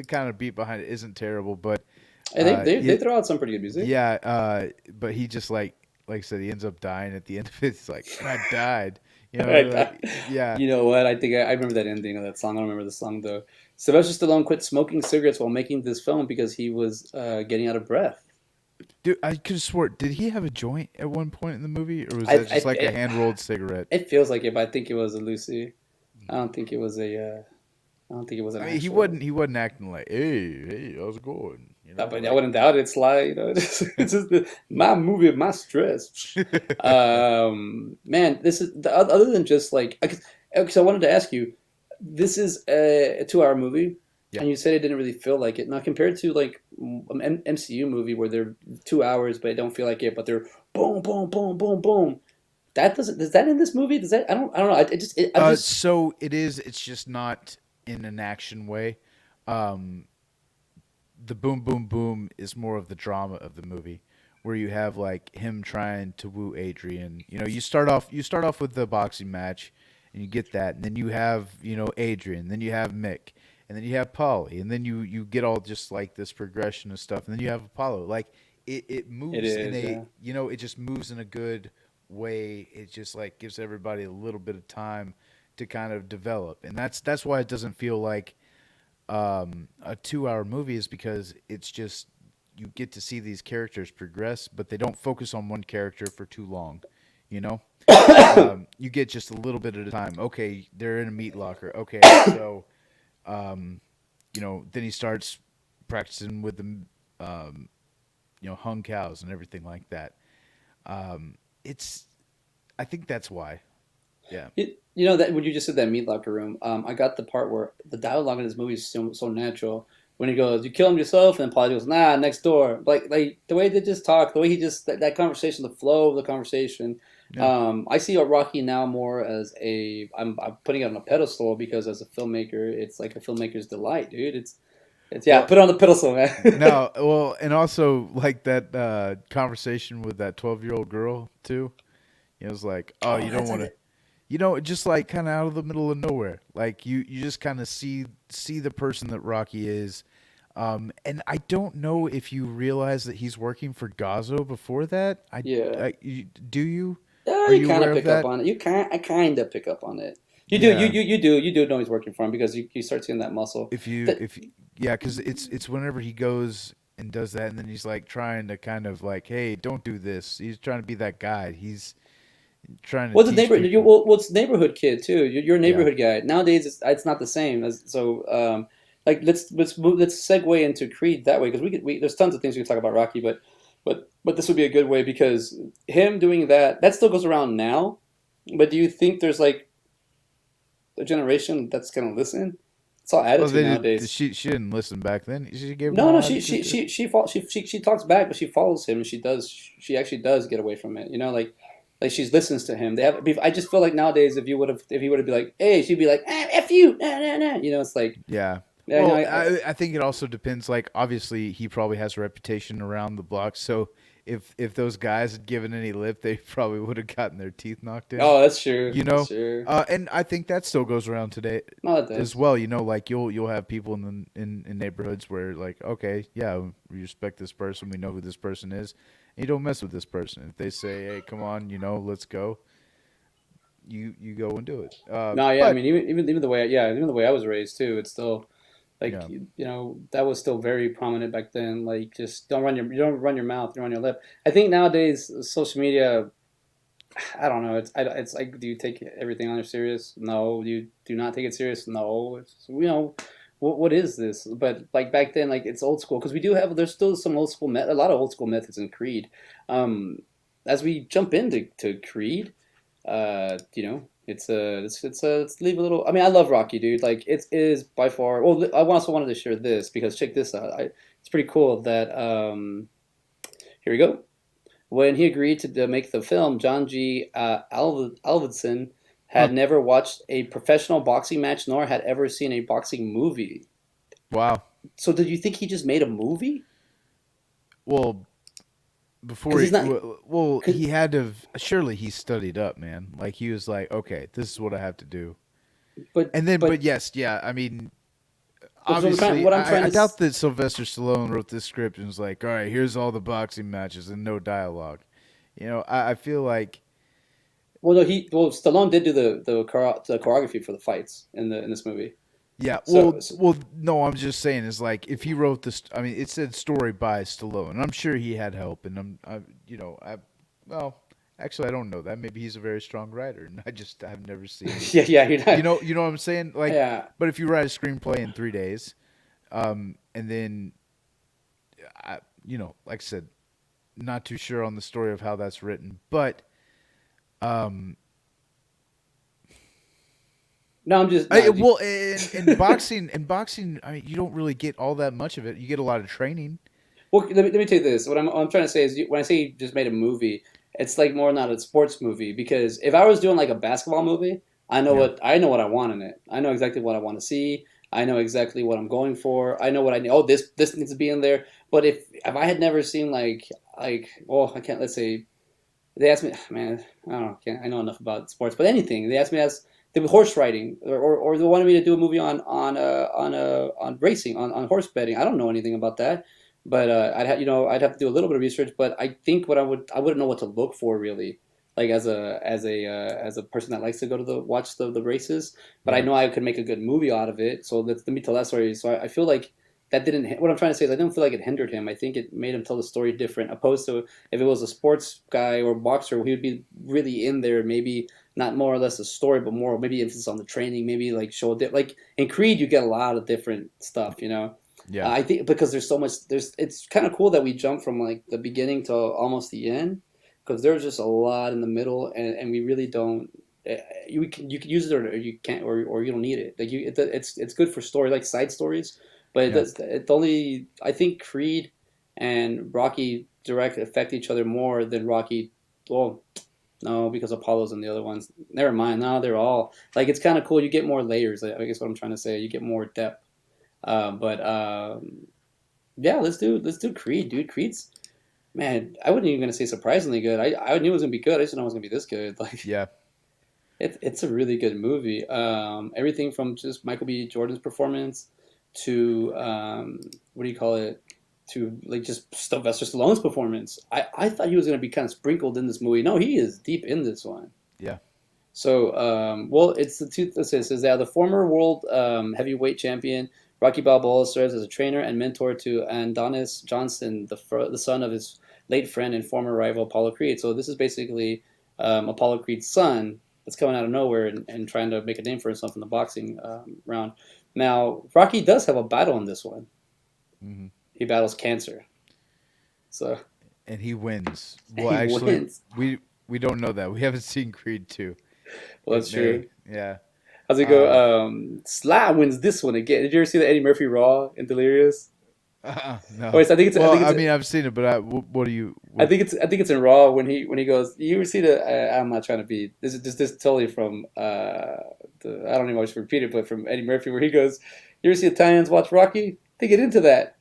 kind of beat behind it isn't terrible, but Hey, they it throw out some pretty good music. yeah, but he just like I said, he ends up dying at the end of it. It's like I died, like yeah, You know what? I think I remember that ending of that song. I don't remember the song though. Sylvester Stallone quit smoking cigarettes while making this film because he was getting out of breath. dude, I could have swore, did he have a joint at one point in the movie, or was I, that I just like a it, hand rolled cigarette? it feels like it, but I think it was a Lucy. I don't think it was a. I don't think it was an I mean, he actual. wasn't he wasn't acting like, hey, how's it going? But I Like wouldn't doubt it. It's like it's just my movie, my stress. Man, this is other than just like. Because I wanted to ask you, this is a 2 hour movie. Yeah. and you said it didn't really feel like it. Now compared to like an MCU movie where they're 2 hours but it don't feel like it, but they're boom, boom, boom, boom, boom. That doesn't. Is that in this movie? Does that? I don't know. I'm just. So it is. It's just not in an action way. Um, the boom boom boom is more of the drama of the movie, where you have like him trying to woo Adrian. You know, you start off with the boxing match, and you get that, and then you have Adrian, then you have Mick, and then you have Polly, and then you get all just like this progression of stuff, and then you have Apollo. Like it It moves in is. a Yeah. it just moves in a good way. It just like gives everybody a little bit of time to kind of develop, and that's why it doesn't feel like a 2 hour movie is because it's just you get to see these characters progress, but they don't focus on one character for too long. You know, you get just a little bit at a time. Okay, they're in a meat locker. Okay, so then he starts practicing with the hung cows and everything like that. It's I think that's why. Yeah. You know that when you just said that meat locker room, I got the part where the dialogue in this movie is so natural. When he goes, "You kill him yourself," and Polly goes, "Nah, next door." Like the way they just talk, the way he just that conversation, the flow of the conversation. Yeah. I see Rocky now more as I'm putting it on a pedestal because as a filmmaker, it's like a filmmaker's delight, dude. It's yeah, Well, put it on the pedestal, man. no, well, and also like that conversation with that 12-year-old girl too. It was like, oh, Oh, you don't that's want to, it. just like kind of out of the middle of nowhere. Like you just kind of see the person that Rocky is. And I don't know if you realize that he's working for Gazzo before that. Yeah. Do you? Yeah, Are you you kind aware of of pick up that? on it. I kind of pick up on it. You do, Yeah. you do know he's working for him because you start seeing that muscle. That If yeah, because it's whenever he goes and does that, and then he's like trying to kind of like, hey, don't do this. He's trying to be that guy. He's trying to well, the teach people. it's neighborhood kid too. You're a Yeah. neighborhood guy nowadays. It's not the same as so. Like let's segue into Creed that way because we there's tons of things we can talk about Rocky, but this would be a good way because him doing that still goes around now. But do you think there's like a generation that's gonna listen? It's all Well, attitude they did. nowadays. She didn't listen back then. She gave him No, no, all attitude too. she talks back, but she follows him, and she actually does get away from it. You know, like she listens to him. They have. I just feel like nowadays, if he would have be like, hey, she'd be like, f you, nah, nah, nah. You know, it's like, Yeah. yeah, Well, I think it also depends. Like, obviously, he probably has a reputation around the block. So if those guys had given any lip, they probably would have gotten their teeth knocked in. oh, that's true, You that's know, true. and I think that still goes around today No, it as does. well. Like you'll have people in neighborhoods where like, okay, yeah, we respect this person. We know who this person is. And you don't mess with this person. If they say, hey, come on, let's go. You go and do it. No, yeah, I mean, But even the way, yeah, even the way I was raised too, it's still like yeah. that was still very prominent back then. Like, just you don't run your mouth, you run your lip. I think nowadays social media I don't know. It's like, do you take everything on serious? No. You do not take it serious? No. What is this? But like back then, like it's old school because there's still some a lot of old school methods in Creed. Um, as we jump into Creed, let's leave a little. I mean, I love Rocky, dude. Like it is by far. Well, I also wanted to share this because check this out. It's pretty cool that here we go. When he agreed to make the film, John G. Alvidson Huh. had never watched a professional boxing match nor had ever seen a boxing movie. Wow. So, did you think he just made a movie? Well, before Because he he's not. well, Cause, he had to surely he studied up, man. Like he was like, okay, this is what I have to do. but And then, but but yes, yeah. I mean, what obviously, I'm trying I to doubt that Sylvester Stallone wrote this script and was like, all right, here's all the boxing matches and no dialogue. I feel like, no, Stallone did do the choreography for the fights in this movie. yeah. So, Well, no. I'm just saying, is like if he wrote this. I mean, it said story by Stallone, and I'm sure he had help. And well, actually, I don't know that. Maybe he's a very strong writer, and I've never seen. yeah, you're not. You know what I'm saying? Like, Yeah, but if you write a screenplay in 3 days, and then, like I said, not too sure on the story of how that's written, but um, No, I'm just I, not. well, in boxing, I mean, you don't really get all that much of it. You get a lot of training. Well, let me tell you this. What I'm trying to say is, when I say you just made a movie, it's like more not a sports movie. Because if I was doing like a basketball movie, Yeah, I know what I want in it. I know exactly what I want to see. I know exactly what I'm going for. I know what I need. Oh, this needs to be in there. But if I had never seen well, I can't. Let's say they asked me, man, I don't know. I know enough about sports, but anything they asked me as the horse riding, or they wanted me to do a movie on racing, on horse betting. I don't know anything about that, but I'd have to do a little bit of research. But I think I wouldn't know what to look for really, like as a person that likes to go to the watch the races. But I yeah, know I could make a good movie out of it. So let me tell that story. So I feel like that didn't. What I'm trying to say is I didn't feel like it hindered him. I think it made him tell the story different, opposed to if it was a sports guy or boxer, he would be really in there. Maybe not more or less a story, but more maybe emphasis on the training. Maybe like like in Creed, you get a lot of different stuff. yeah, I think because there's so much. It's kind of cool that we jump from like the beginning to almost the end, because there's just a lot in the middle, and we really don't. You can use it or you can't or you don't need it. Like it's good for story like side stories, but yeah. it only I think Creed and Rocky direct affect each other more than Rocky. Well, no, because Apollo's and the other ones. Never mind. No, they're all like it's kind of cool. You get more layers. I guess what I'm trying to say. You get more depth. But yeah, let's do Creed, dude. Creed's man. I wasn't even gonna say surprisingly good. I knew it was gonna be good. I just didn't know it was gonna be this good. Like Yeah. it's a really good movie. Everything from just Michael B. Jordan's performance to what do you call it? To like just Sylvester Stallone's performance. I thought he was gonna be kind of sprinkled in this movie. No, he is deep in this one. Yeah. So, well, it's the two. It says that the former world heavyweight champion Rocky Balboa serves as a trainer and mentor to Adonis Johnson, the son of his late friend and former rival Apollo Creed. So this is basically Apollo Creed's son that's coming out of nowhere and trying to make a name for himself in the boxing round. Now, Rocky does have a battle in this one. Hmm. He battles cancer, so And he wins. Well, he actually, wins. we don't know that. We haven't seen Creed 2. Well, It that's true. may. Yeah. How's it go? Um. Sly wins this one again. Did you ever see the Eddie Murphy Raw in Delirious? Oh, No. wait, so I Well, think I it's mean, I've seen it, but what do you? What? I think it's in Raw when he goes. You ever see the? I'm not trying to be. This is totally from. I don't even want to repeat it, but from Eddie Murphy where he goes. You ever see Italians watch Rocky? They get into that.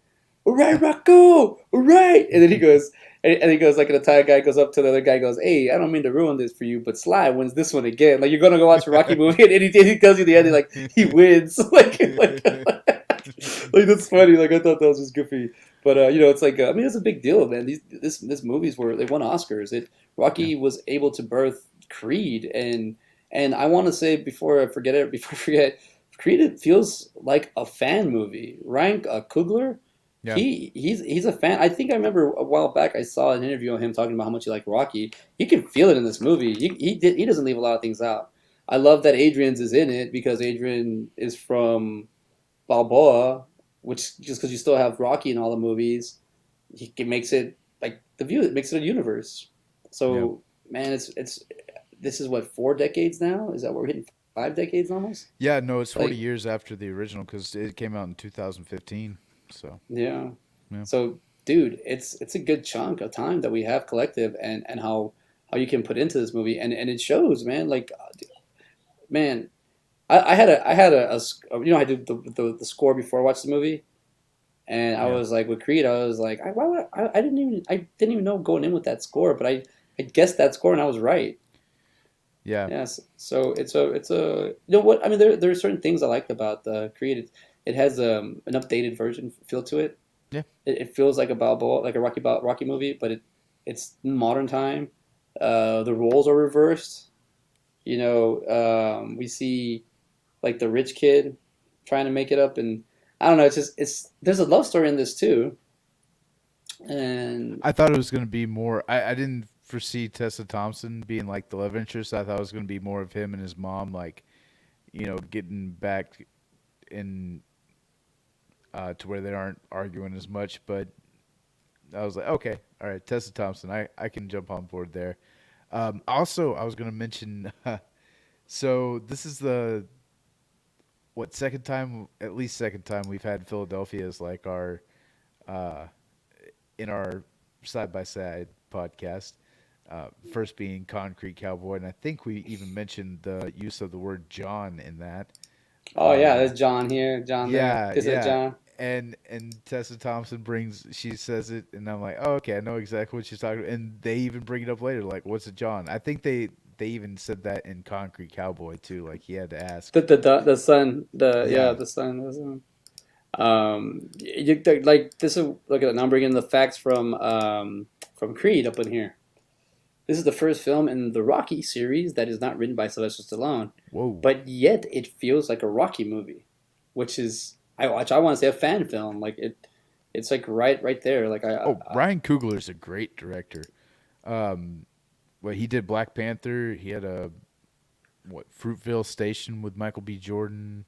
All right, Rocco. All right, and then he goes. And he goes like an Italian guy goes up to the other guy and goes, "Hey, I don't mean to ruin this for you, but Sly wins this one again. Like you're gonna go watch a Rocky movie, and he tells you the ending like he wins. Like that's funny. Like I thought that was just goofy. But it's like I mean, it's a big deal, man. This movies were they won Oscars. Yeah. Rocky was able to birth Creed, and I want to say before I forget it, before I forget, Creed it feels like a fan movie. Ryan Coogler, Yeah. he's a fan. I think I remember a while back I saw an interview of him talking about how much he liked Rocky. You can feel it in this movie. He doesn't leave a lot of things out. I love that Adrian's is in it because Adrian is from Balboa, which just because you still have Rocky in all the movies, it makes it like the view. It makes it a universe. Yeah. So man, it's this is what 4 decades now. Is that what we're hitting 5 decades almost? Yeah. No, it's 40 Like years after the original because it came out in 2015. So yeah. yeah. So dude, it's a good chunk of time that we have collective and how you can put into this movie and it shows, man. Like man, I had I did the score before I watched the movie. And I Yeah. was like with Creed, I was like, why would I didn't even know going in with that score, but I guessed that score and I was right. Yeah. Yes, so it's a you know what I mean. There are certain things I liked about the Creed. It has an updated version feel to it. Yeah. It feels like a Balboa, like a Rocky movie, but it's modern time. The roles are reversed. We see like the rich kid trying to make it up, and I don't know. It's just it's there's a love story in this too, and I thought it was going to be more. I didn't foresee Tessa Thompson being like the love interest. I thought it was going to be more of him and his mom, like, getting back in to where they aren't arguing as much. But I was like, okay, all right, Tessa Thompson, I can jump on board there. Also, I was going to mention, so this is the what second time, at least second time we've had Philadelphia as like our uh, in our side by side podcast. First being Concrete Cowboy, and I think we even mentioned the use of the word John in that. Oh yeah, Um, there's John here, John there. yeah, This is yeah. John. And Tessa Thompson she says it, and I'm like, oh, okay, I know exactly what she's talking about. And they even bring it up later, like, what's a John? I think they even said that in Concrete Cowboy too, like he had to ask. The son, Yeah. the son. Like this is look at it. Now I'm bringing the facts from Creed up in here. This is the first film in the Rocky series that is not written by Sylvester Stallone, Whoa. but yet it feels like a Rocky movie, which is I want to say a fan film. Like it's like right there. Like Oh, Ryan Coogler's a great director. Um, well, he did Black Panther. He had a Fruitvale Station with Michael B. Jordan.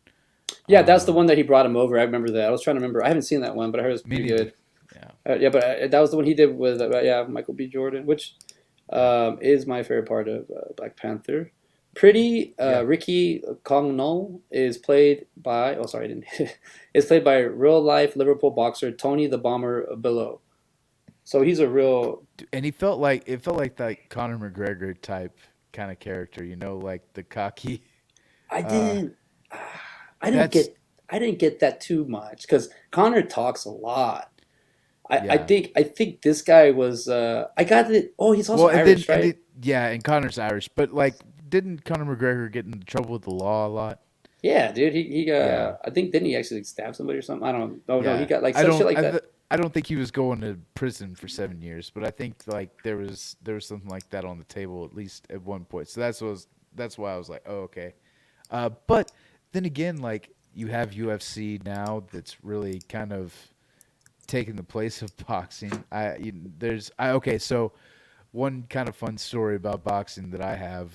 yeah, that's the Um, one that he brought him over. I remember that. I was trying to remember. I haven't seen that one, but I heard it was me pretty neither. good. Yeah, Yeah, but that was the one he did with yeah Michael B. Jordan, which yeah, is my favorite part of Black Panther. Pretty yeah. Ricky Kong No is played by oh sorry I didn't is played by real life Liverpool boxer Tony the Bomber Below. So he's a real And it felt like that Conor McGregor type kind of character, like the cocky. I Uh, didn't I didn't that's get I didn't get that too much because Connor talks a lot. yeah. I think this guy was I got it. Oh, he's Well, also Irish, and right? then yeah, and Connor's Irish, but like, didn't Conor McGregor get into trouble with the law a lot? Yeah, dude. He Yeah, I think didn't he actually like, stab somebody or something? I don't know. No, he yeah. got like some shit like that. I don't think he was going to prison for 7 years, but I think like there was something like that on the table at least at one point. So that's why I was like, oh, okay. But then again, like you have UFC now that's really kind of taking the place of boxing. Okay. So one kind of fun story about boxing that I have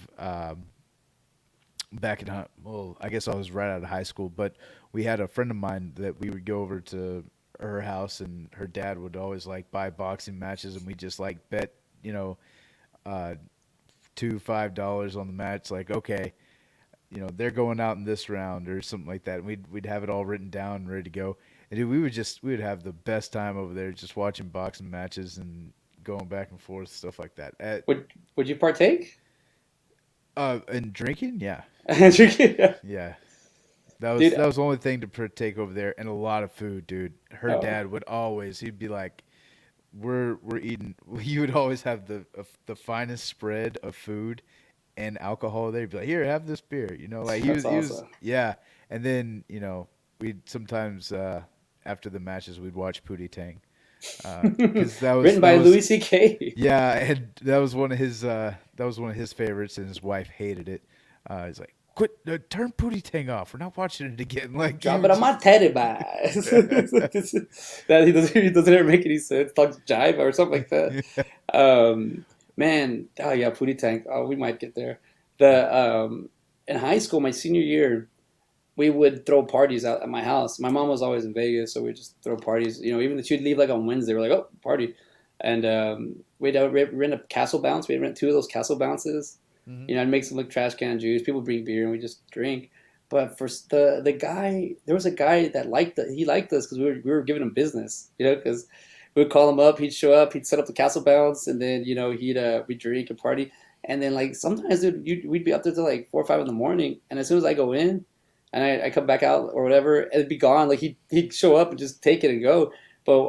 back in well, I guess I was right out of high school, but we had a friend of mine that we would go over to her house, and her dad would always like buy boxing matches, and we just like bet, you know, uh, $5 on the match. Like, okay, they're going out in this round or something like that. And we'd have it all written down, and ready to go. And dude, we would have the best time over there just watching boxing matches and going back and forth, stuff like that. Would you partake? And drinking, yeah, Dude, yeah. That was the only thing to partake over there, and a lot of food, dude. Her oh, dad would always he'd be like, "We're eating." He would always have the finest spread of food and alcohol there. He'd be like, "Here, have this beer." Like that's he was awesome. yeah. And then we'd sometimes after the matches we'd watch Pootie Tang because Written that by was Louis C.K. yeah, and that was one of his favorites, and his wife hated it. He's like, "Quit, turn Pootie Tang off. We're not watching it again." Like Drop you it on my just, teddy bear. That he doesn't ever make any sense. Talks jive or something like that. Man, oh yeah, Pootie Tank. Oh, we might get there. The in high school, my senior year, we would throw parties out at my house. My mom was always in Vegas, so we just throw parties. Even if she'd leave like on Wednesday, we're like, oh, party, and we'd rent a castle bounce. We'd rent two of those castle bounces. Mhm. I'd make some like trash can juice. People bring beer and we just drink. But for the guy, there was a guy that he liked us because we were giving him business. Because we would call him up, he'd show up, he'd set up the castle bounce, and then he'd we'd drink and party. And then like sometimes we'd be up there till like 4 or 5 in the morning. And as soon as I go in, and I come back out or whatever, it'd be gone. Like he'd show up and just take it and go. But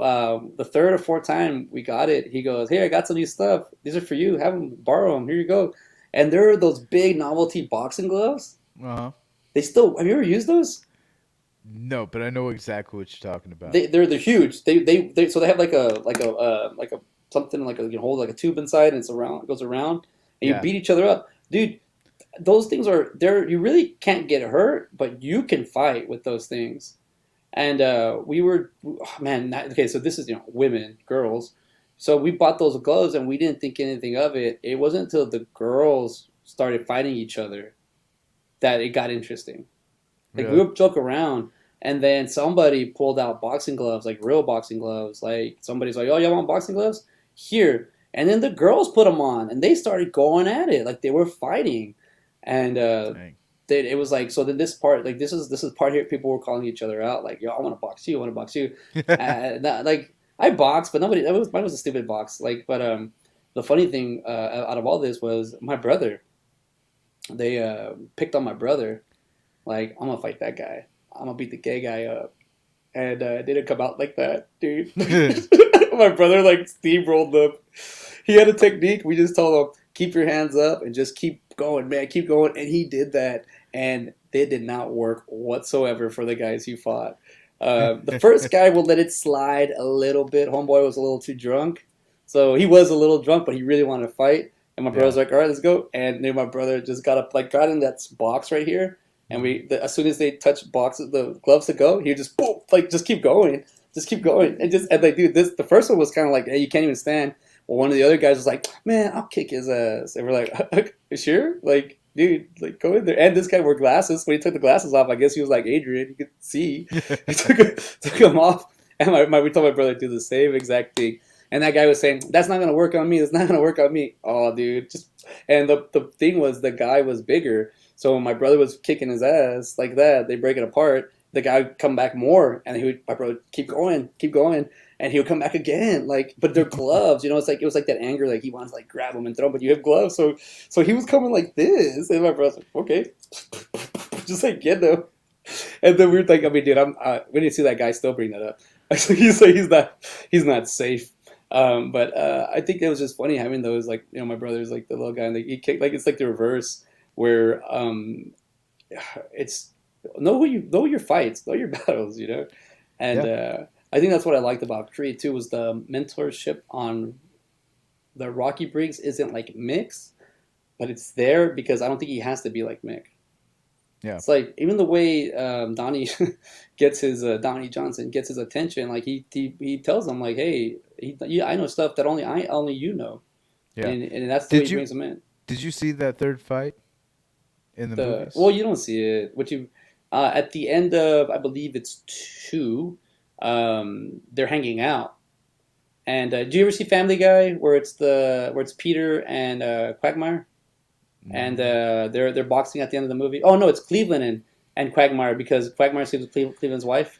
the third or fourth time we got it, he goes, "Hey, I got some new stuff. These are for you. Have them, borrow them. Here you go." And there are those big novelty boxing gloves. Uh-huh. They still have you ever used those? No, but I know exactly what you're talking about. They're huge. So they have like a something like you can hold like a tube inside and it goes around and you Yeah, beat each other up, dude. Those things are there. You really can't get hurt, but you can fight with those things. And we were, oh, man, okay. So this is women, girls. So we bought those gloves and we didn't think anything of it. It wasn't until the girls started fighting each other that it got interesting. Like we really. would joke around, and then somebody pulled out boxing gloves, like real boxing gloves. Like somebody's like, "Oh, y'all want boxing gloves? Here." And then the girls put them on, and they started going at it, like they were fighting. And Dang. it was like so. Then this part, like this is part here. People were calling each other out, like, "Yo, I want to box you. I want to box you." Like I boxed, but nobody. Mine was a stupid box. Like, but the funny thing out of all this was my brother. They picked on my brother. Like, I'm gonna fight that guy. I'm gonna beat the gay guy up. And it didn't come out like that, dude. My brother like steamrolled them. He had a technique. We just told him, keep your hands up and just keep going, man, keep going. And he did that, and it did not work whatsoever for the guys he fought. The first guy will let it slide a little bit. Homeboy was a little too drunk, so he was a little drunk, but he really wanted to fight. And my brother's Yeah. like, "All right, let's go." And then my brother just got up, like got in that box right here, and as soon as they touched boxes, the gloves to go, he would just boom, like just keep going, and like, dude, this the first one was kind of like, hey, you can't even stand. Well, one of the other guys was like, man, I'll kick his ass, and we're like, sure, like, dude, like go in there. And this guy wore glasses. When he took the glasses off, I guess he was like Adrian, you could see. He took them off, and we told my brother to do the same exact thing. And that guy was saying, "That's not gonna work on me. That's not gonna work on me." Oh, dude, just and the thing was, the guy was bigger, so when my brother was kicking his ass like that, they break it apart. The guy would come back more, and my brother would keep going, and he would come back again. Like, but they're gloves, it's like it was like that anger, like he wants to like grab him and throw him, but you have gloves, so he was coming like this, and my brother's like, okay, just like get them. And then we were like, I mean, dude, we didn't see that guy still bring that up. Actually, he's not safe. But I think it was just funny having those, like, my brother's like the little guy, and he kicked, like, it's like the reverse where it's know your fights, know your battles. And Yeah. I think that's what I liked about Creed too, was the mentorship on the Rocky Briggs isn't like Mick's, but it's there because I don't think he has to be like Mick. Yeah. It's like even the way Donnie gets his Donnie Johnson gets his attention. Like he tells him like, "Hey, I know stuff that only you know," Yeah. and that's the way Did he you brings him in. did you see that third fight in the The movies? well, you don't see it. What you at the end of, I believe it's two, they're hanging out. And do you ever see Family Guy where it's Peter and Quagmire? And Mm, they're boxing at the end of the movie. Oh no, it's Cleveland and Quagmire, because Quagmire sleeps with Cleveland's wife.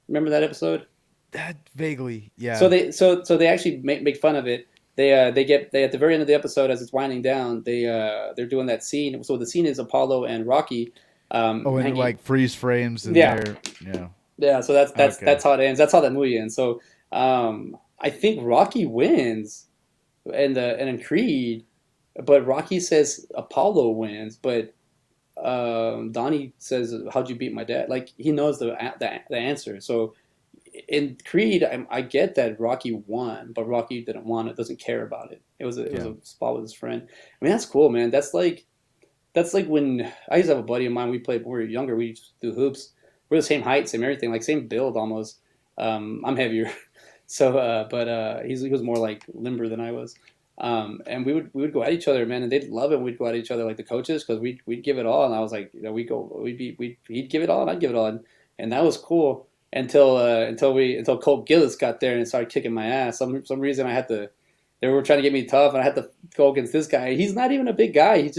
Remember that episode? that vaguely, So yeah. they actually make fun of it. They at the very end of the episode, as it's winding down, they're doing that scene. So the scene is Apollo and Rocky Oh, and hanging. like freeze frames and Yeah, there. Yeah. yeah. So that's that's Okay. that's how it ends. That's how that movie ends. So I think Rocky wins, and in Creed, but Rocky says Apollo wins, but Donnie says, "How'd you beat my dad?" Like he knows the answer. So in Creed, I get that Rocky won, but Rocky didn't want it, doesn't care about it. It was Yeah. a spot with his friend. I mean, that's cool, man. That's like when I used to have a buddy of mine. When we were younger. We used to do hoops. We're the same height, same everything, like same build almost. I'm heavier, so but he was more like limber than I was. And we would go at each other, man, and they'd love it when we'd go at each other, like the coaches, because we'd give it all. And I was like, he'd give it all, and I'd give it all, and that was cool until Colt Gillis got there and started kicking my ass. Some reason I had to. They were trying to get me tough, and I had to go against this guy. He's not even a big guy. He's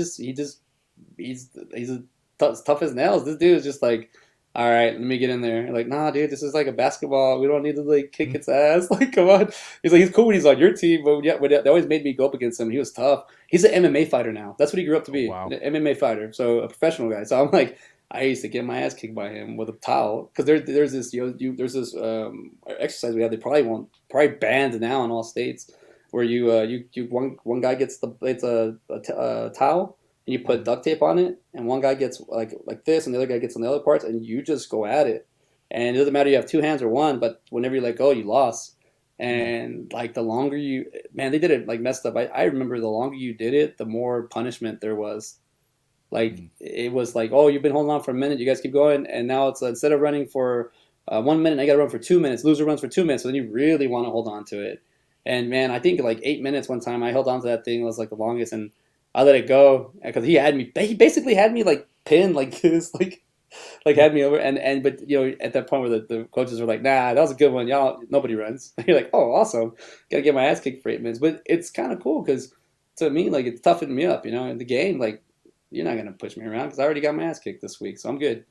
tough as nails. This dude is just like, all right, let me get in there. Like, nah, dude, this is like a basketball. We don't need to like kick its ass. Like, come on. He's cool when he's on your team, but yeah, but they always made me go up against him. He was tough. He's an MMA fighter now. That's what he grew up to Oh, be, wow. an MMA fighter. So a professional guy. So I'm like, I used to get my ass kicked by him with a towel, because there's this there's this exercise we have. They probably banned now in all states, where you one guy gets it's a towel, and you put Mhm. duct tape on it, and one guy gets like this, and the other guy gets on the other parts, and you just go at it. And it doesn't matter if you have two hands or one, but whenever you let go, you lost. Mm, And like the longer you, man, they did it like messed up. I remember the longer you did it, the more punishment there was. Like mm. it was like, oh, you've been holding on for a minute, you guys keep going, and now it's instead of running for 1 minute, I got to run for 2 minutes. Loser runs for 2 minutes, so then you really want to hold on to it. And man, I think like 8 minutes one time I held on to that thing, it was like the longest, and I let it go because he basically had me like pinned like this, like had me over, and but at that point where the coaches were like, nah, that was a good one, y'all, nobody runs. You're like, oh, awesome, gotta get my ass kicked for 8 minutes. But it's kind of cool because to me, like, it's toughened me up, in the game. Like, you're not gonna push me around because I already got my ass kicked this week, so I'm good.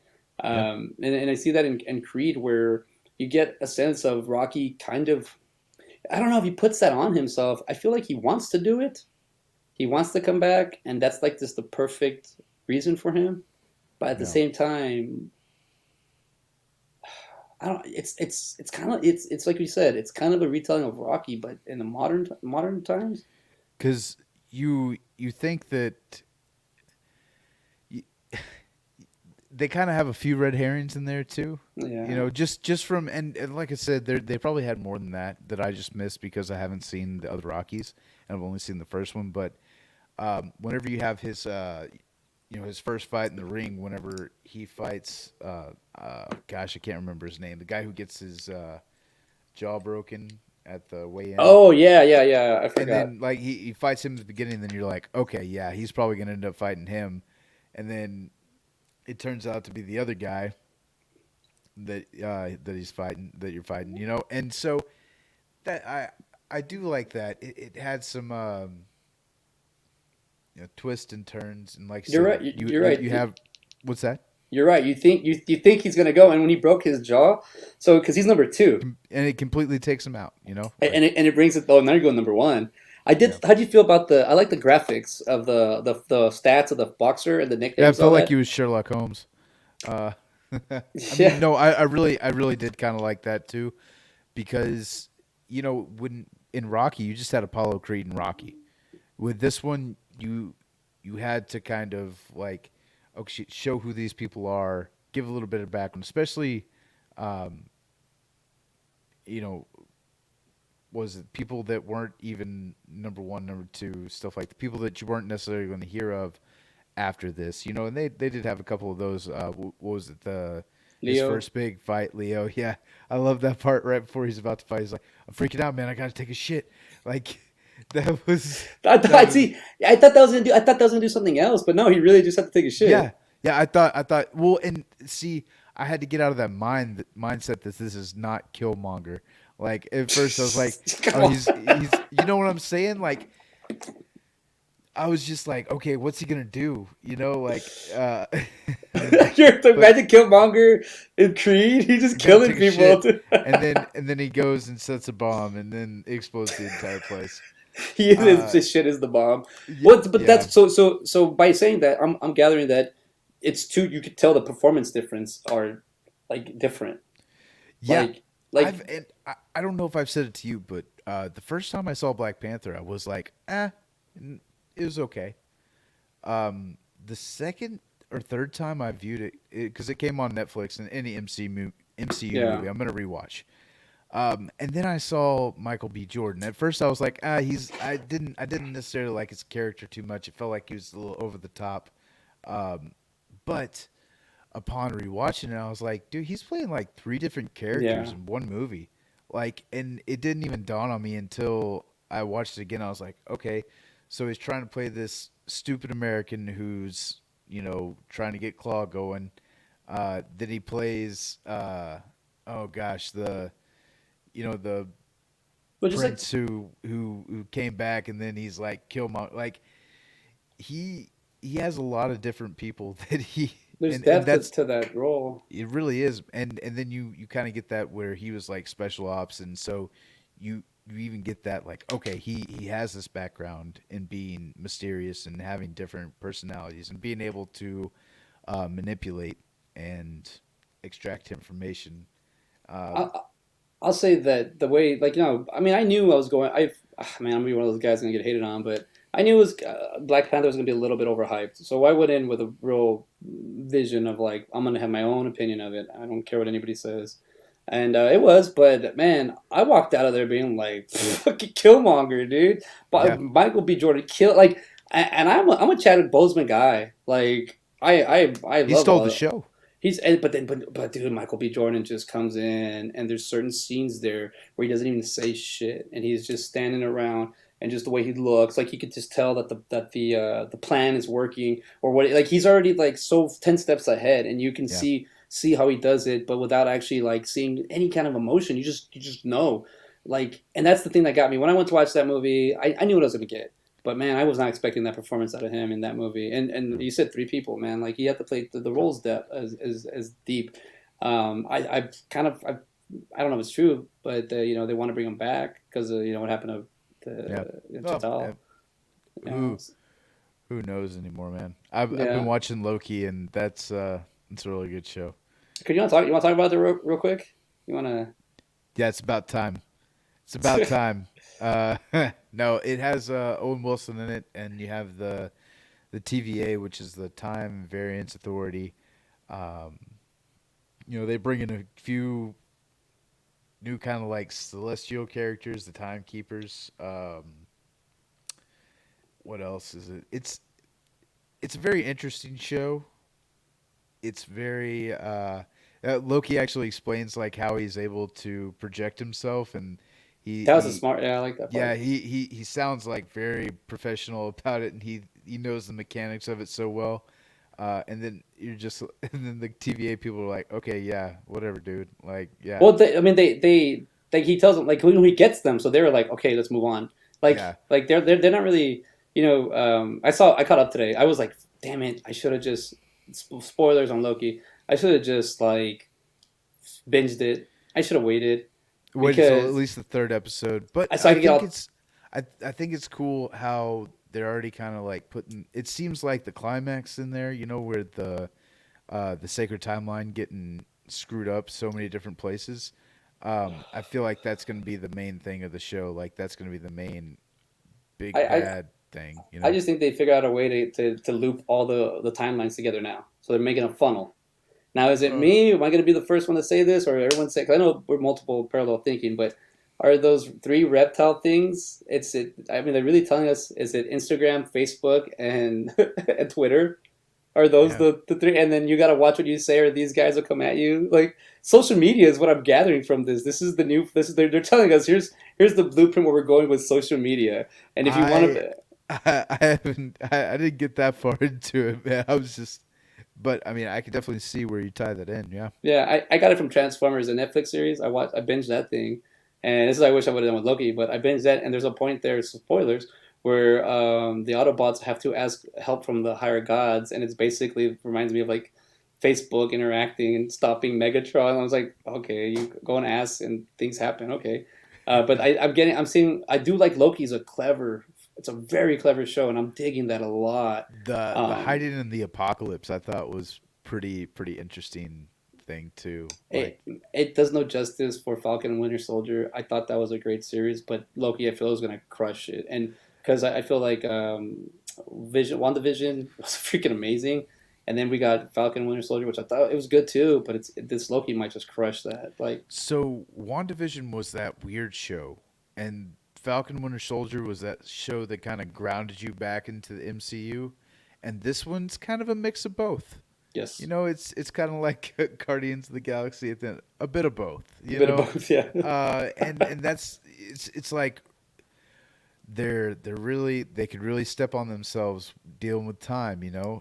Yeah. And I see that in Creed where you get a sense of Rocky kind of. I don't know if he puts that on himself. I feel like he wants to do it. He wants to come back, and that's like just the perfect reason for him. But at the Yeah. same time, I don't. It's kind of it's like you said. It's kind of a retelling of Rocky, but in the modern times. Because you think that y they kind of have a few red herrings in there too. You Yeah, know, just from and like I said, they probably had more than that I just missed because I haven't seen the other Rockies and I've only seen the first one. But whenever you have his his first fight in the ring, whenever he fights gosh, I can't remember his name, the guy who gets his jaw broken at the weigh-in. oh yeah, yeah, yeah. I And forgot. then like he fights him at the beginning, then you're like, okay, yeah, he's probably gonna end up fighting him. And then it turns out to be the other guy that he's fighting, that you're fighting, you know. And so that I do like that. It had some twists and turns, and like I You're said, right. You're right. you have what's that? You're right. You think he's gonna go, and when he broke his jaw, so because he's number two, And it completely takes him out, you know. and Like it brings it. Oh, now you're going number one. I did. yeah, How do you feel about the? I like the graphics of the stats of the boxer and the yeah, it nicknames, all felt like he that. was Sherlock Holmes. Uh, I mean, Yeah, no, I really did kind of like that too, because when in Rocky you just had Apollo Creed and Rocky. With this one, you had to kind of like okay, show who these people are, give a little bit of background, especially um, you know was it people that weren't even number one, number two, stuff like the people that you weren't necessarily going to hear of after this, and they did have a couple of those. What was it? His Leo. first big fight, Leo. Yeah, I love that part right before he's about to fight. He's like, "I'm freaking out, man. I got to take a shit." Like that was that I was see. I thought that was gonna do. I thought that was gonna do something else, but no, he really just had to take a yeah, shit. yeah. I thought. Well, and see, I had to get out of that mindset that this is not Killmonger. Like at first, I was like, Come "Oh, on. he's." You know what I'm saying? Like I was just like, "Okay, what's he gonna do?" Like, You're the but Magic Killmonger in Creed. He's just gotta killing take a people. shit, and then he goes and sets a bomb, and then explodes the entire place. He is Uh, this shit is the bomb. yeah, Well, but yeah, that's so by saying that, I'm gathering that it's two. You could tell the performance difference are like different. yeah. Like like I don't know if I've said it to you, but the first time I saw Black Panther, I was like, it was okay. The second or third time I viewed it, because it came on Netflix and any MCU yeah movie, I'm gonna rewatch. And then I saw Michael B. Jordan. At first, I was like, I didn't necessarily like his character too much. It felt like he was a little over the top. Um, but upon rewatching it, I was like, dude, he's playing like three different characters yeah. in one movie. Like, and it didn't even dawn on me until I watched it again. I was like, okay, so he's trying to play this stupid American who's, trying to get Claw going. Then he plays, oh gosh, the But just like prince who came back, and then he's like Killmonger. Like he has a lot of different people that he there's and depth that's to that role. it really is. And then you kind of get that where he was like special ops, and so you even get that like okay, he has this background in being mysterious and having different personalities and being able to manipulate and extract information. I, um, I'll say that the way, like, I mean, I knew I was going. Man, I'm gonna be one of those guys gonna get hated on, but I knew it was Black Panther was gonna be a little bit overhyped. So I went in with a real vision of like I'm gonna have my own opinion of it. I don't care what anybody says, and it was. But man, I walked out of there being like, fucking Killmonger, dude. But yeah, Michael B. Jordan kill like, and I'm a Chadwick Boseman guy. Like I he love stole the all. show. But dude, Michael B. Jordan just comes in, and there's certain scenes there where he doesn't even say shit, and he's just standing around, and just the way he looks, like he could just tell that the plan is working, or what, like he's already like so 10 steps ahead, and you can Yeah. see how he does it, but without actually like seeing any kind of emotion. You just know, like, and that's the thing that got me when I went to watch that movie. I knew what I was gonna get. But man, I was not expecting that performance out of him in that movie. And you said three people, man. Like he had to play the roles that as deep. I kind of I don't know if it's true, but they want to bring him back because what happened Yeah. to Oh, yeah. Chital. You know, Who who knows anymore, man? I've been yeah. watching Loki, and that's a really good show. Could you want to talk? You want to talk about it real quick? You want to? Yeah, it's about time. It's about time. Uh, no, it has Owen Wilson in it, and you have the TVA, which is the Time Variance Authority. Um, they bring in a few new kind of like celestial characters, the Timekeepers. What else is it? It's a very interesting show. It's very Loki actually explains like how he's able to project himself, and he That was a he smart. Yeah, I like that yeah part. he sounds like very professional about it, and he knows the mechanics of it so well. And then you're just and then the TVA people are like, okay, yeah, whatever, dude. Like, yeah, Well, I mean, they like he tells them like when he gets them, so they're like, okay, let's move on. yeah. Like they're not really, I caught up today. I was like, damn it, I should have just spoilers on Loki. I should have just like binged it. I should have waited Wait until at because least the third episode. But so I could get all. I think it's cool how they're already kind of like putting. It seems like the climax in there, where the sacred timeline getting screwed up so many different places. I feel like that's going to be the main thing of the show. Like that's going to be the main I, big I bad thing. I just think they figured out a way to loop all the timelines together now. So they're making a funnel. Now, is it Oh, me? Am I going to be the first one to say this, or everyone say? 'Cause I know we're multiple parallel thinking, but are those three reptile things? I mean, they're really telling us: is it Instagram, Facebook, and and Twitter? Are those yeah. the three? And then you got to watch what you say, or these guys will come at you. Like social media is what I'm gathering from this. This is the new. This is they're telling us here's the blueprint where we're going with social media. And if you want I to, I haven't I didn't get that far into it, man. I was just, but I mean, I could definitely see where you tie that in. Yeah. yeah, I got it from Transformers, the Netflix series. I binged that thing, and this is I wish I would have done with Loki, but I binged that, and there's a point there, spoilers, where the Autobots have to ask help from the higher gods, and it's basically reminds me of like Facebook interacting and stopping Megatron. And I was like, okay, you go and ask, and things happen. Okay, but I'm seeing, I do like Loki's a clever, it's a very clever show, and I'm digging that a lot. The Um, hiding in the apocalypse I thought was pretty interesting thing too. Like, It it does no justice for Falcon and Winter Soldier. I thought that was a great series, but Loki, I feel, is gonna crush it, and because I feel like WandaVision was freaking amazing, and then we got Falcon and Winter Soldier, which I thought it was good too, but this Loki might just crush that. Like, so WandaVision was that weird show, and Falcon Winter Soldier was that show that kind of grounded you back into the MCU, and this one's kind of a mix of both. yes, It's kind of like Guardians of the Galaxy at the a bit of both. a bit of both, yeah. And that's it's like they could really step on themselves dealing with time.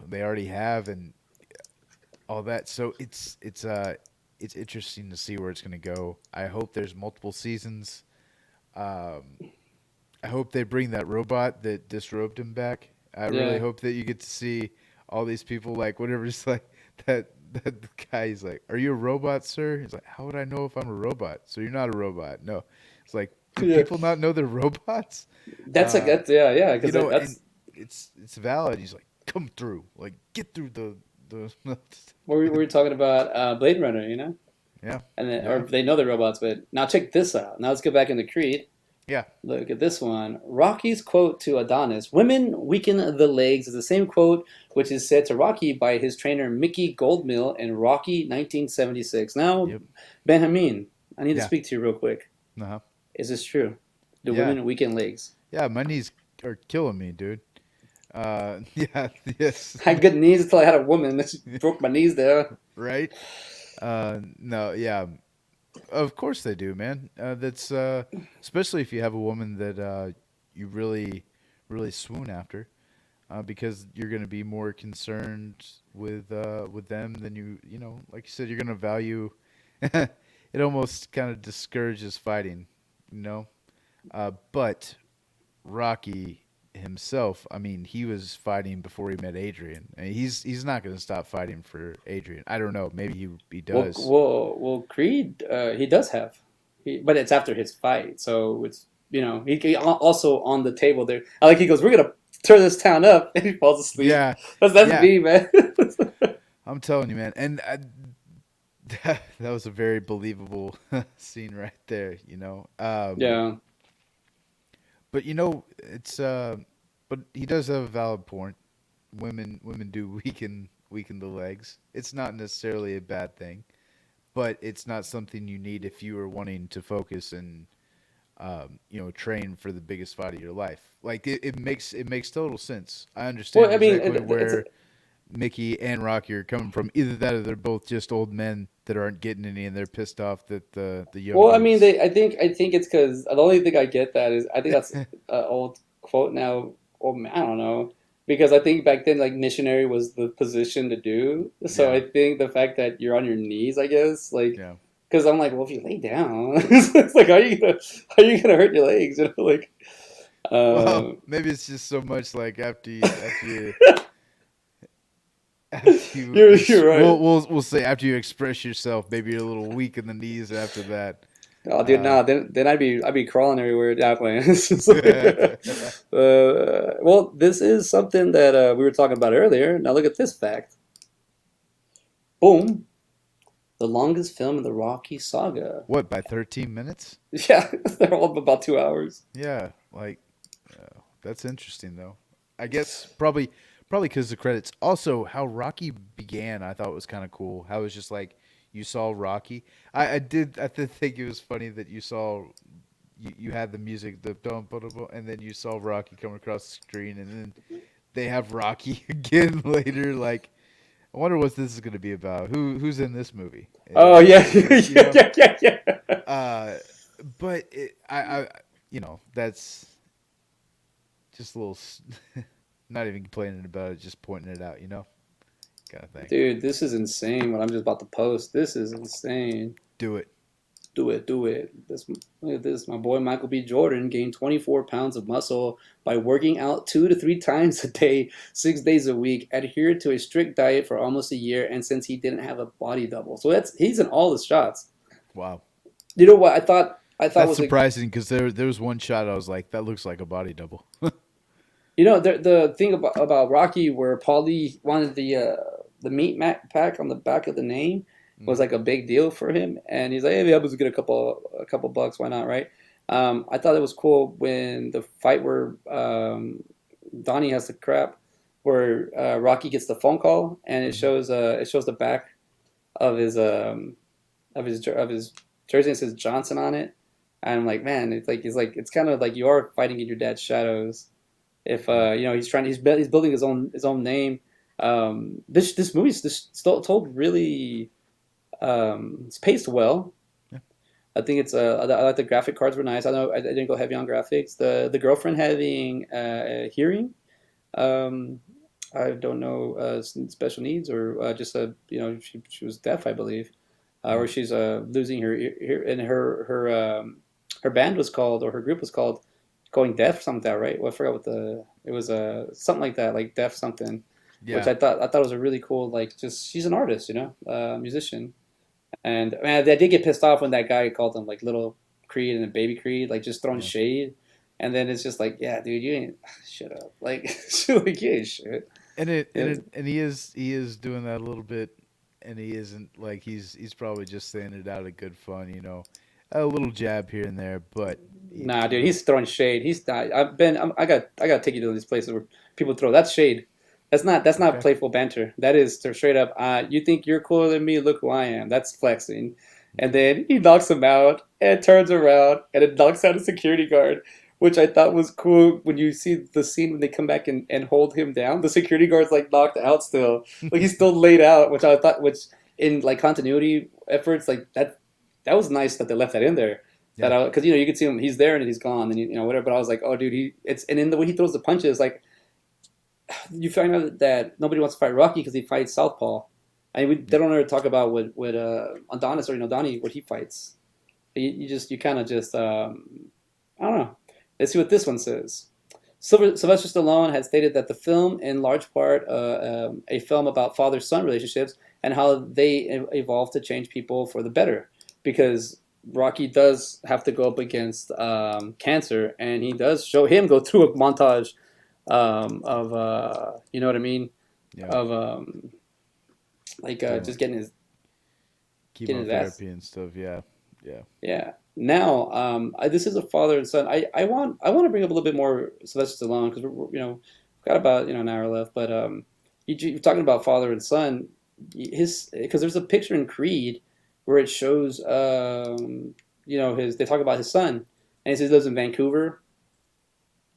They already have and all that. So it's interesting to see where it's going to go. I hope there's multiple seasons. Um, I hope they bring that robot that disrobed him back. I really Yeah. hope that you get to see all these people like whatever. Just like that guy. He's like, "Are you a robot, sir?" He's like, "How would I know if I'm a robot?" So you're not a robot. No. It's like, do Yeah, people not know they're robots? that's like that's yeah, yeah, because And that's it's valid. He's like, "Come through, like get through the." what we were talking about Blade Runner, Yeah, and then or yeah, they know they're robots, but now check this out. Now let's get back into Creed. yeah. Look at this one. Rocky's quote to Adonis: "Women weaken the legs," is the same quote which is said to Rocky by his trainer Mickey Goldmill in Rocky 1976. Now, Yep. Benjamin, I need to Yeah. speak to you real quick. Uh-huh. Is this true? Do Yeah. women weaken legs? Yeah. My knees are killing me, dude. Yeah. Yes. I had good knees until I had a woman. She broke my knees there. Right. No. Yeah. Of course they do, man. That's especially if you have a woman that you really swoon after, because you're going to be more concerned with them than like you said, you're going to value. It almost kind of discourages fighting, you know. But Rocky himself, I mean, he was fighting before he met Adrian, and he's not going to stop fighting for Adrian. I don't know, maybe he does. Creed, he does have, but it's after his fight, so it's he also on the table there. I like he goes, "We're gonna tear this town up," and he falls asleep. Yeah, That's yeah, me, man. I'm telling you, man, and that was a very believable scene right there. Yeah. But it's but he does have a valid point. Women do weaken the legs. It's not necessarily a bad thing, but it's not something you need if you are wanting to focus and train for the biggest fight of your life. Like it makes total sense. I Well, understand I mean, exactly where Mickey and Rocky are coming from. Either that or they're both just old men that aren't getting any and they're pissed off that the young well, I mean, dudes. I think it's because the only thing I get that is I think that's an old quote now. Or I don't know because I think back then like missionary was the position to do. So Yeah. I think the fact that you're on your knees, I guess, like Yeah. because I'm like, well, if you lay down, it's like how are you gonna hurt your legs? Like, Well, uh, maybe it's just so much like after you you're right. we'll say after you express yourself, maybe you're a little weak in the knees after that. Oh, dude, Uh, nah. Then I'd be crawling everywhere definitely. It's just like, well, this is something that we were talking about earlier. Now look at this fact. Boom, the longest film in the Rocky saga. what, by 13 minutes? Yeah, they're all about 2 hours. Yeah, like that's interesting though. I guess probably because the credits. Also, how Rocky began, I thought was kind of cool. How it was just like you saw Rocky. I did think it was funny that you had the music, the dum ba and then you saw Rocky come across the screen, and then they have Rocky again later. Like, I wonder what this is going to be about. Who's in this movie? Oh yeah, You know. yeah. Uh, but that's just a little. Not even complaining about it, just pointing it out. Kind of thing. Dude, this is insane. What I'm just about to post. This is insane. Do it. Do it, do it. Look at this. My boy Michael B. Jordan gained 24 pounds of muscle by working out 2 to 3 times a day, 6 days a week, adhered to a strict diet for almost a year, and since he didn't have a body double. So he's in all the shots. Wow. You know what I thought That's was like, surprising because there was one shot I was like, that looks like a body double. the thing about Rocky where Paulie wanted the meat pack on the back of the name was Mm. like a big deal for him, and he's like, "Hey, maybe I'll just get a couple bucks. Why not, right?" I thought it was cool when the fight where Donnie has the crap, where Rocky gets the phone call, and Mhm. it shows the back of his jersey and it says Johnson on it, and I'm like, man, it's like it's kind of like you are fighting in your dad's shadows. If Yeah. he's building his own name. This movie's just told really it's paced well. Yeah. I think I like the graphic cards were nice. I know I didn't go heavy on graphics. The girlfriend having a hearing. Um, I don't know special needs or just she was deaf, I believe, or Mm. she's losing her and her band was called or her group was called Going Deaf, something like that, right? Well, I forgot what it was something like that, like Deaf something, which Yeah. I thought was a really cool like just she's an artist, musician. And man, I did get pissed off when that guy called him like little Creed and baby Creed, like just throwing Yeah. shade. And then it's just like, yeah, dude, you ain't shut up. Like, like you ain't shit. And he is doing that a little bit, and he isn't like he's probably just saying it out of good fun, a little jab here and there, but Nah, dude, he's throwing shade. He's not. I got to take you to these places where people throw. That's shade. That's not okay. playful banter. That is straight up. You think you're cooler than me? Look who I am. That's flexing. And Okay. then he knocks him out and turns around and it knocks out a security guard, which I thought was cool. When you see the scene when they come back and hold him down, the security guard's like knocked out still, like he's still laid out. Which I thought, which in like continuity efforts, like that was nice that they left that in there. That Yeah. because you could see him, he's there and he's gone, and whatever. But I was like, oh, dude, and in the way he throws the punches, like you find out that nobody wants to fight Rocky because he fights Southpaw, and they Yeah. don't ever talk about what Adonis or Donnie what he fights. You kind of just I don't know. Let's see what this one says. Sylvester Stallone had stated that the film, in large part, a film about father-son relationships and how they evolved to change people for the better. Because Rocky does have to go up against cancer, and he does show him go through a montage of you know what I mean, Yeah. of like Doing just like getting his ass. chemotherapy and stuff. Yeah. Yeah. Yeah. Now, this is a father and son. I want to bring up a little bit more Sylvester Stallone because we've got about an hour left. But you're talking about father and son. His because there's a picture in Creed where it shows his they talk about his son and he says he lives in Vancouver.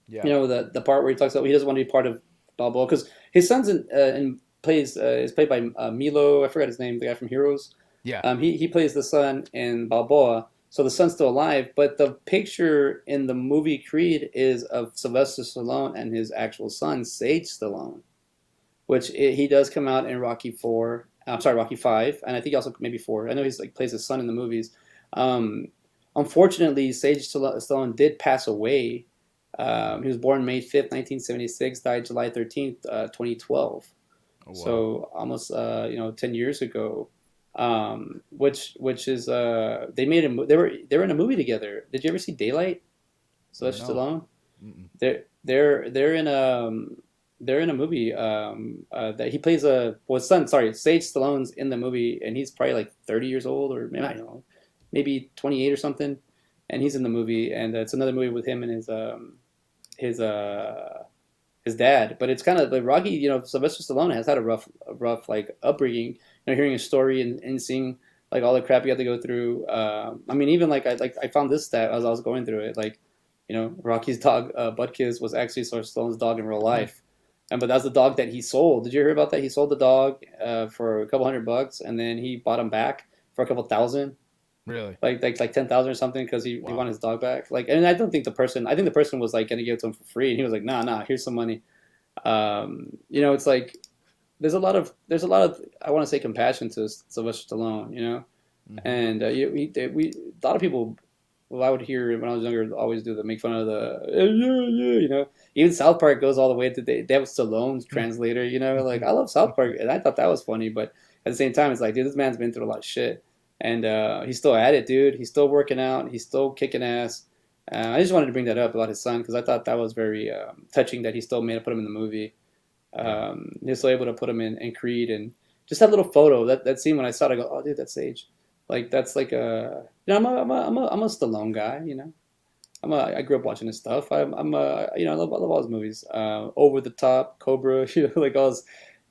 Yeah. The part where he talks about he doesn't want to be part of Balboa because his son's in plays is played by Milo. I forgot his name, the guy from Heroes. Yeah. He plays the son in Balboa, so the son's still alive. But the picture in the movie Creed is of Sylvester Stallone and his actual son Sage Stallone, he does come out in Rocky Four. I'm sorry, Rocky Five, and I think also maybe Four. I know he's like plays his son in the movies. Um, Unfortunately, Sage Stallone did pass away. He was born May 5th, 1976, died July 13th, 2012. Oh wow. So almost 10 years ago. Which is they were in a movie together. Did you ever see Daylight? Sylvester No. Stallone. Mm-mm. They're in a movie that he plays his son. Sorry, Sage Stallone's in the movie, and he's probably like 30 years old, or maybe I don't know, maybe 28 or something, and he's in the movie, and it's another movie with him and his his dad. But it's kind of like Rocky. Sylvester Stallone has had a rough like upbringing. Hearing his story and seeing like all the crap you had to go through. I mean, even I found this stat as I was going through it. Like, Rocky's dog Butkus was actually Sylvester Stallone's dog in real life, and but that's the dog that he sold. Did you hear about that? He sold the dog for a couple $100, and then he bought him back for a couple thousand Really? like 10,000 or something because he Wow. wanted his dog back. Like, and I don't think I think the person was like gonna give it to him for free, and he was like, nah, here's some money. It's like there's a lot of I want to say compassion to Sylvester Stallone, Hmm. and a lot of people. Well, I would hear when I was younger always do the make fun of the yeah. Even South Park goes all the way to they have Stallone's translator. Like I love South Park and I thought that was funny, but at the same time it's like, dude, this man's been through a lot of shit, and he's still at it, dude. He's still working out. He's still kicking ass. I just wanted to bring that up about his son because I thought that was very touching that he still made to put him in the movie. Yeah. He was still able to put him in Creed and just that little photo that scene when I saw it, I go, oh, dude, that's Sage. Like that's like I'm a Stallone guy. I grew up watching his stuff. I love all his movies. Over the Top, Cobra, like all his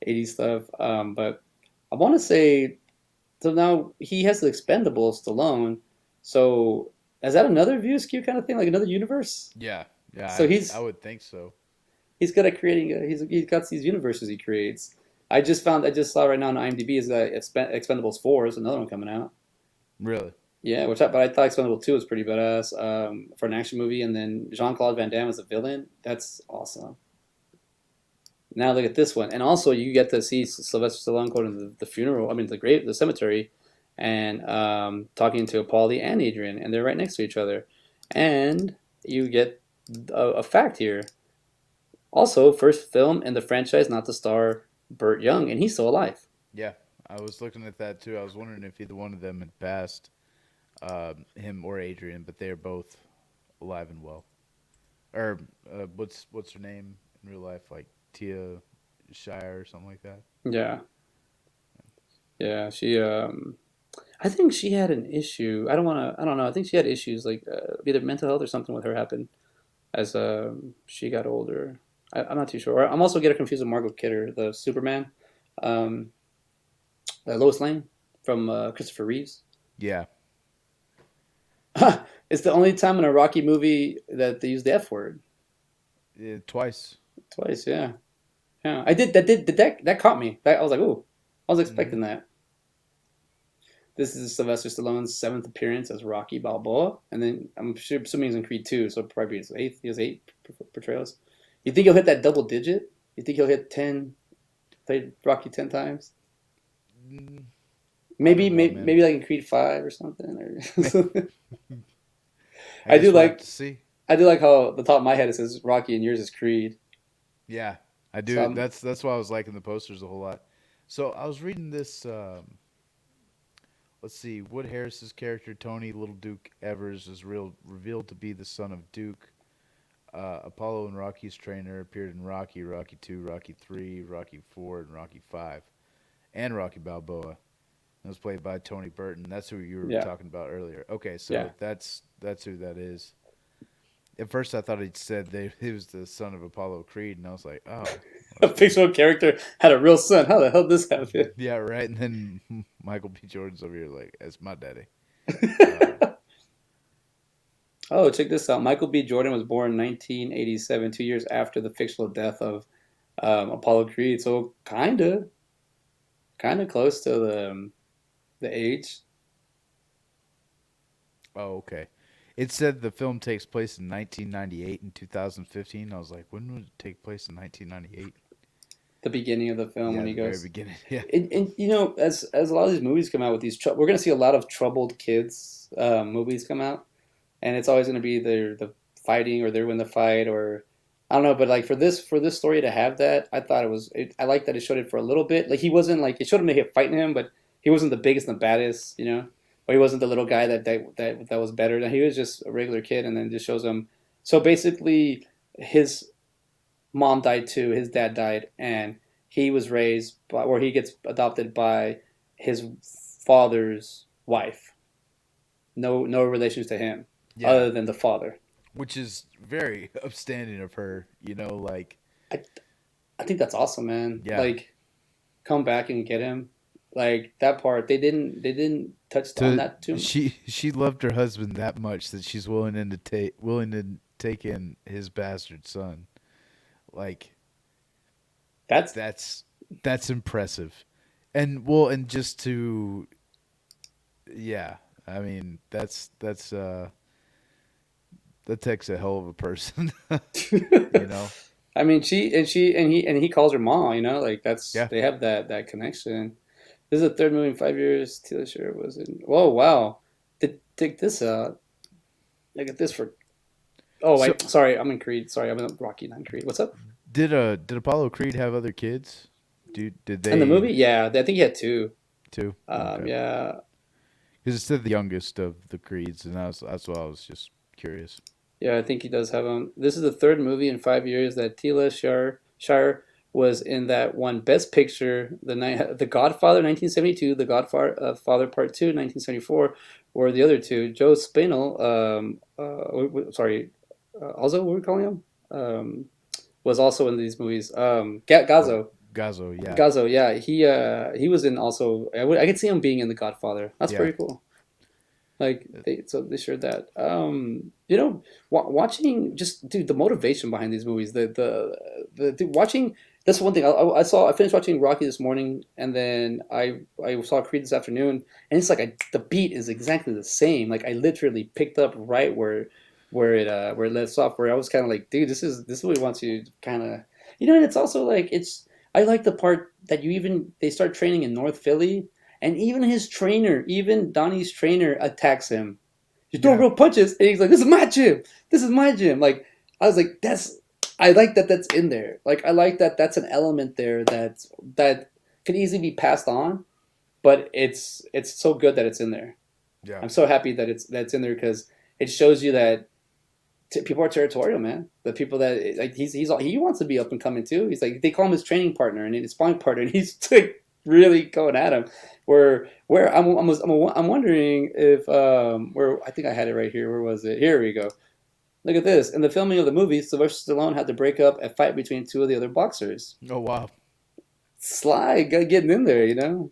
'80s stuff. But I want to say so now he has the Expendables, Stallone. So is that another View Askew kind of thing, like another universe? Yeah. Yeah. So I he's would think so. he's good at creating. He's got these universes he creates. I just saw right now on IMDb is that Expendables 4 is another one coming out. Really? Yeah, but I thought Expendable 2 was pretty badass for an action movie, and then Jean Claude Van Damme as a villain. That's awesome. Now look at this one, and also you get to see Sylvester Stallone go to the funeral. I mean, the cemetery, and talking to Paulie and Adrian, and they're right next to each other, and you get a fact here. Also, first film in the franchise not to star Burt Young, and he's still alive. Yeah. I was looking at that too. I was wondering if either one of them had passed, him or Adrian, but they're both alive and well. Or what's her name in real life? Like Tia Shire or something like that. Yeah, yeah. I think she had an issue. I don't know. I think she had issues like either mental health or something with her happened as she got older. I'm not too sure. I'm also getting confused with Margot Kidder, the Superman, um, Lois Lane from Christopher Reeves. Yeah. It's the only time in a Rocky movie that they use the F word Twice. twice. Yeah, yeah. I did that. That caught me. I was like, ooh, I was Hmm. expecting that. This is Sylvester Stallone's seventh appearance as Rocky Balboa, and then assuming he's in Creed 2, so probably his eighth. He has eight portrayals. You think he'll hit that double digit? You think he'll hit 10, play Rocky 10 times? Mm, I Maybe, don't know, man. maybe like in Creed 5 or something. I I do guess we'll have like, to see. I do like how the top of my head it says Rocky and yours is Creed. Yeah, I So do. I'm That's why I was liking the posters a whole lot. So I was reading this. Let's see. Wood Harris's character Tony Little Duke Evers is revealed to be the son of Duke. Apollo and Rocky's trainer appeared in Rocky, Rocky 2, Rocky 3, Rocky 4, and Rocky 5, and Rocky Balboa. It was played by Tony Burton. That's who you were yeah, talking about earlier. Okay, yeah. so that's who that is. At first, I thought he said he was the son of Apollo Creed, and I was like, oh, A that's weird. fictional character had a real son. How the hell did this happen? Yeah, right. And then Michael B. Jordan's over here like, "That's my daddy." Um, Oh, check this out. Michael B. Jordan was born in 1987, 2 years after the fictional death of Apollo Creed. So kind of close to the age. oh, okay. It said the film takes place in 1998 and 2015. I was like, when would it take place in 1998? The beginning of the film when Yeah, he the very goes. beginning. Yeah. And you know, as a lot of these movies come out with these, we're gonna see a lot of troubled kids movies come out, and it's always gonna be the fighting or they're in the fight or I don't know, but like for this story to have that, I thought I like that it showed it for a little bit. Like he wasn't like it showed him him fighting him, but he wasn't the biggest and the baddest, you know, or he wasn't the little guy that was better. He was just a regular kid, and then just shows him. So basically, his mom died too. His dad died, and he was raised by, or he gets adopted by his father's wife. No relations to him, Yeah, other than the father. which is very upstanding of her. Like, I I think that's awesome, man. yeah, Like, come back and get him. Like that part, they didn't touch on to that too. she loved her husband that much that she's willing to take in his bastard son. Like, That's that's that's impressive. And well, and just to yeah, I mean, that takes a hell of a person, you know. I mean, she and he calls her mom. You know, like that's Yeah. they have that connection. This is the third movie in 5 years. Taylor Shire was in. Whoa, wow! Take this out. Look at this for. Oh So wait, sorry, I'm in Creed. Sorry, I'm in Rocky, not Creed. What's up? did Apollo Creed have other kids? Did In the they movie, yeah, I think he had two. too? Okay. Yeah, Because it said the youngest of the Creeds, and that's why I was just curious. yeah, I think he does have them. This is the third movie in 5 years that Tila Shire was in that one Best Picture, The Godfather 1972, The Godfather Father Part 2 1974, or the other two. Joe Spinell, sorry, also what are we calling him? Was also in these movies. Oh, Gazzo, Gazzo, yeah, Gazzo, yeah, he was in also. I could see him being in The Godfather. That's yeah. pretty cool. Like they shared that. Watching just dude the motivation behind these movies. Dude, watching that's one thing I saw. I finished watching Rocky this morning, and then I saw Creed this afternoon, and it's like the beat is exactly the same. Like I literally picked up right where it left off. Where I was kind of like, dude, this is what he wants you to kind of And it's also like it's. I like the part that they start training in North Philly, and even his trainer, even Donnie's trainer, attacks him. You throw Yeah, real punches, and he's like, "This is my gym. This is my gym." Like I was like, "That's." I like that. That's in there. Like I like that. That's an element there that could easily be passed on, but it's so good that it's in there. yeah. I'm so happy that it's in there because it shows you that people are territorial, man. The people that like he wants to be up and coming too. He's like they call him his training partner and his sparring partner, and he's like really going at him. Where I'm wondering if where I think I had it right here. Where was it? Here we go. Look at this. In the filming of the movie, Sylvester Stallone had to break up a fight between two of the other boxers. Oh wow. Sly getting in there, you know.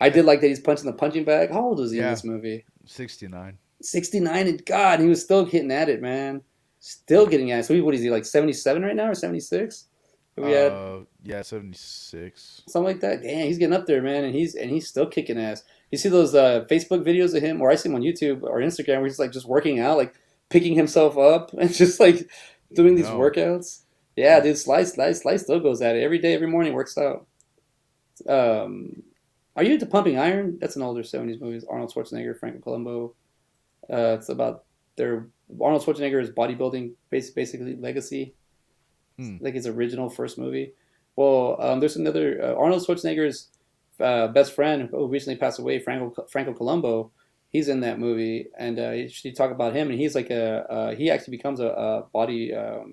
I I, did like that he's punching the punching bag. How old was he in yeah, this movie? 69. 69, and God, he was still getting at it, man. Still getting at it. So what is he, like 77 right now or 76? We had Yeah, 76. something like that. Damn, he's getting up there, man, and he's still kicking ass. You see those Facebook videos of him, or I see him on YouTube or Instagram, where he's like just working out, like picking himself up and just like doing these No. workouts. Yeah, dude, Slice still goes at it every day, every morning, works out. Um, are you into Pumping Iron? That's an older 70s movie. Arnold Schwarzenegger, Frank Columbo. It's about their Arnold Schwarzenegger's bodybuilding basically legacy, Hmm. like his original first movie. Well, there's another Arnold Schwarzenegger's best friend who recently passed away, Franco Columbo. He's in that movie, and you talk about him, and he's like he actually becomes a body, a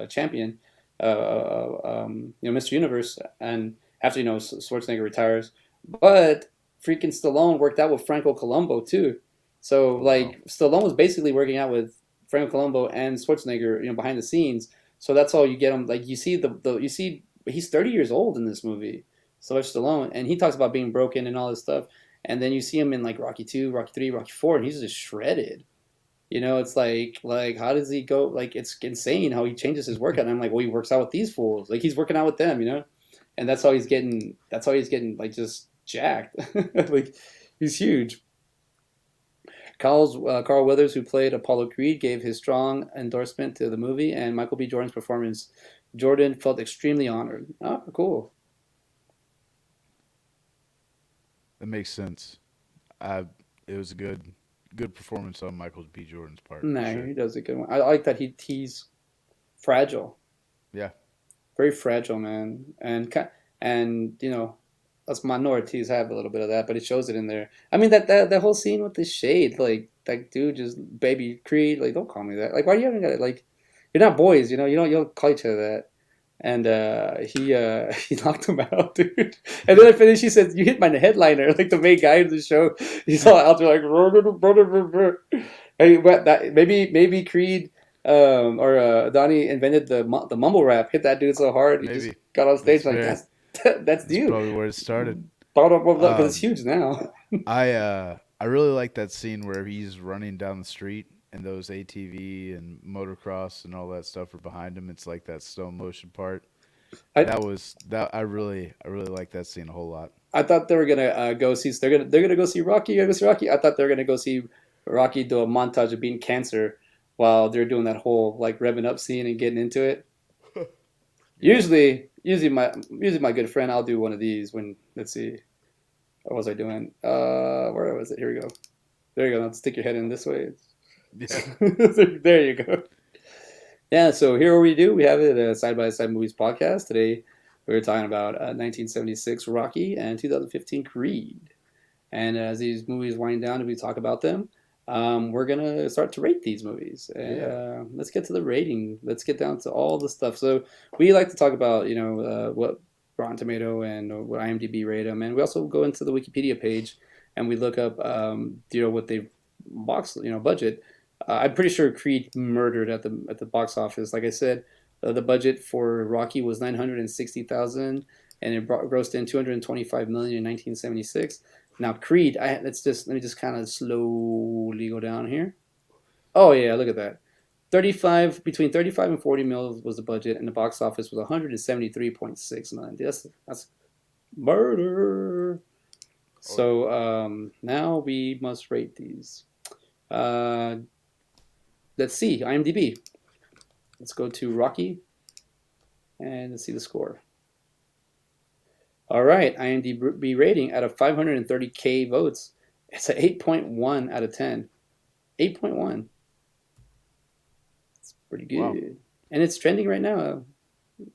champion, Mr. Universe, and after Schwarzenegger retires, but freaking Stallone worked out with Franco Columbo too. So Wow. like Stallone was basically working out with Franco Columbo and Schwarzenegger, behind the scenes. So that's all you get him. Like you see you see he's 30 years old in this movie, Sylvester Stallone, and he talks about being broken and all this stuff. And then you see him in like Rocky 2, Rocky 3, Rocky 4, and he's just shredded. It's like how does he go? Like it's insane how he changes his workout. And I'm like, well, he works out with these fools. Like he's working out with them. And that's how he's getting. That's how he's getting like just jacked. Like he's huge. Carl Weathers, who played Apollo Creed, gave his strong endorsement to the movie and Michael B. Jordan's performance. Jordan felt extremely honored. Oh, cool. That makes sense. I it was a good performance on Michael B. Jordan's part for Nah, sure. he does a good one. I like that he's fragile, Yeah. very fragile, man, and us minorities have a little bit of that, but it shows it in there. I mean that whole scene with the shade, like that dude just baby Creed, like don't call me that. Like why do you even got it? Like you're not boys, you don't call each other that. And he he knocked him out, dude. And then I finished. He said, "You hit my headliner," like the main guy of the show. He's all out there like, hey, but that maybe Creed or Donnie invented the mumble rap. Hit that dude so hard he just Maybe. got on That's stage like fair. that's That's dude. probably where it started. Because it's Um huge now. I really like that scene where he's running down the street and those ATV and motocross and all that stuff are behind him. It's like that slow motion part. I That I really like that scene a whole lot. I thought they were gonna go see. They're gonna go see Rocky. You're gonna go see Rocky. I thought they were gonna go see Rocky do a montage of beating cancer while they're doing that whole like revving up scene and getting into it. Yeah. Usually my good friend, I'll do one of these when let's see, what was I doing? Where was it? Here we go. There you go. Now stick your head in this way. Yeah. There you go. Yeah. So here we do. We have it side by side movies podcast today. We're talking about 1976 Rocky and 2015 Creed. And as these movies wind down and we talk about them, we're gonna start to rate these movies. And Yeah. let's get to the rating. Let's get down to all the stuff. So we like to talk about what Rotten Tomato and what IMDb rate them, and we also go into the Wikipedia page and we look up what they box budget. I'm pretty sure Creed murdered at the box office. Like I said, the budget for Rocky was 960,000, and it grossed in 225 million in 1976. Now Creed, let me just kind of slowly go down here. Oh yeah, look at that. 35 between 35 and 40 mils was the budget, and the box office was 173.6 million. That's murder. Oh yeah. So now we must rate these. Uh, let's see IMDb. Let's go to Rocky and let's see the score. All right, IMDb rating out of 530K votes, it's an 8.1 out of 10. 8.1. It's pretty Wow. good. And it's trending right now,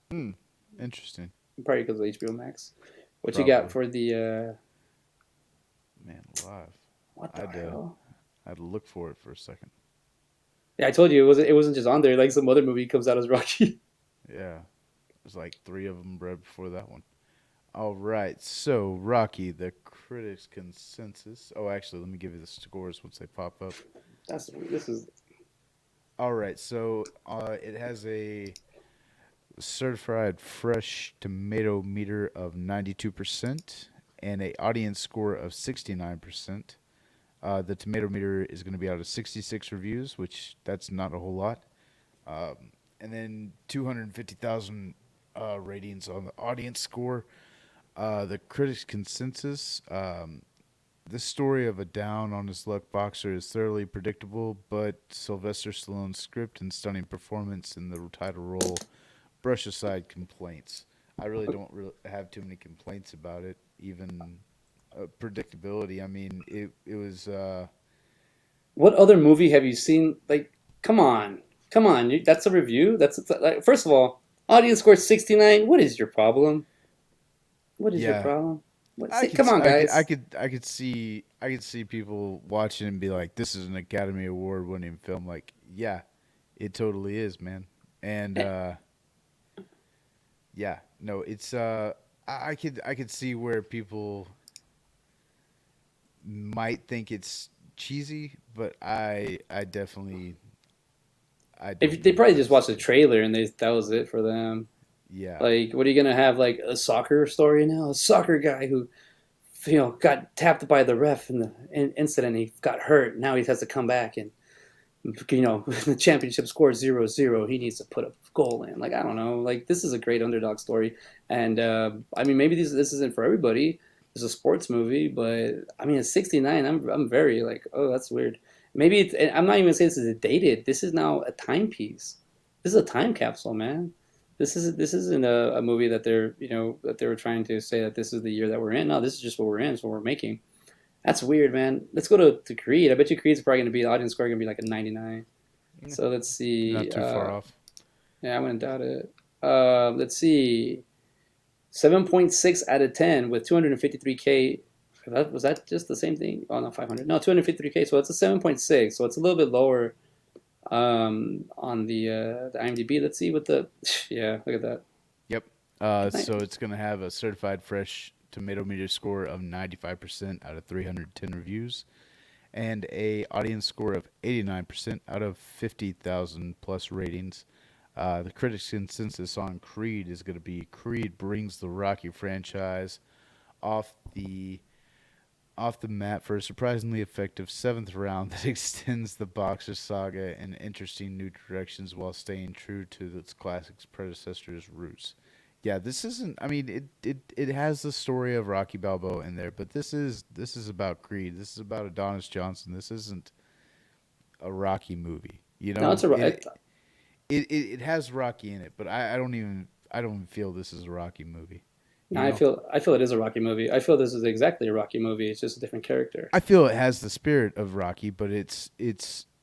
Hmm. Interesting. probably because of HBO Max. What you got Probably. for the Man, alive. what the I'd hell? I'd look for it for a second. Yeah, I told you it wasn't just on there. Like some other movie comes out as Rocky. Yeah. There's like three of them bred before that one. All right. So Rocky, the critics' consensus. Oh, actually, let me give you the scores once they pop up. This is All right. So it has a certified fresh tomato meter of 92% and a audience score of 69%. The tomato meter is going to be out of 66 reviews, which that's not a whole lot. And then 250,000 ratings on the audience score. The critics' consensus. This story of a down on his luck boxer is thoroughly predictable, but Sylvester Stallone's script and stunning performance in the title role brush aside complaints. I really don't have too many complaints about it. Even predictability. I mean, it was What other movie have you seen? Like, come on, come on. That's a review. That's like, first of all, audience score 69. What is your problem? What is your Yeah, problem? What? I Say, could, come on, guys. I could see people watching and be like, "This is an Academy Award winning film." Like, yeah, it totally is, man. And yeah, no, it's I could see where people might think it's cheesy, but I definitely I don't If they think probably just that's watched the the trailer and that was it for them. yeah. Like, what are you gonna have? Like a soccer story now? A soccer guy who got tapped by the ref in the incident. He got hurt. Now he has to come back and the championship score 0-0. He needs to put a goal in. Like, I don't know. Like, this is a great underdog story, and I mean, maybe this isn't for everybody. It's a sports movie, but I mean, it's 69. I'm very like, oh, that's weird. Maybe I'm not even saying this is dated. This is now a timepiece. This is a time capsule, man. This isn't a movie that they were trying to say that this is the year that we're in. No, this is just what we're in. It's what we're making. That's weird, man. Let's go to Creed. I bet you Creed's probably gonna be the audience score gonna be like a 99. Yeah, So let's not see. too far off. Yeah, I wouldn't doubt it. Let's see. 7.6 out of 10 with 253K. Was that just the same thing? Oh no, 500. No, 253K. So it's a 7.6. So it's a little bit lower on the IMDb. Let's see what the yeah. Look at that. Yep. So it's gonna have a certified fresh tomato meter score of 95% out of 310 reviews, and a audience score of 89% out of 50,000 plus ratings. The critics' consensus on Creed is going to be Creed brings the Rocky franchise off the off the mat for a surprisingly effective seventh round that extends the boxer saga in interesting new directions while staying true to its classic's predecessor's roots. Yeah, this isn't. I mean, it has the story of Rocky Balboa in there, but this is about Creed. This is about Adonis Johnson. This isn't a Rocky movie. You No, know, it's a. It, it has Rocky in it, but I don't even feel this is a Rocky movie. no, You know, I feel it is a Rocky movie. I feel this is exactly a Rocky movie. It's just a different character. I feel it has the spirit of Rocky, but it's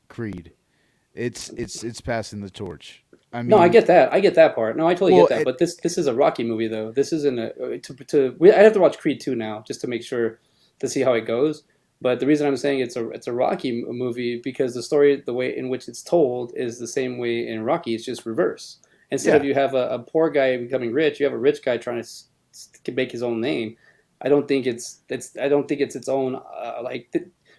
Creed. It's passing the torch. I No, I mean, get that. I get that part. No, I totally well, get that. But this is a Rocky movie though. This isn't a I have to watch Creed 2 now just to make sure to see how it goes. But the reason I'm saying it's a Rocky movie because the story, the way in which it's told, is the same way in Rocky. It's just reverse. Instead of yeah. you have a poor guy becoming rich, you have a rich guy trying to make his own name. I don't think it's its own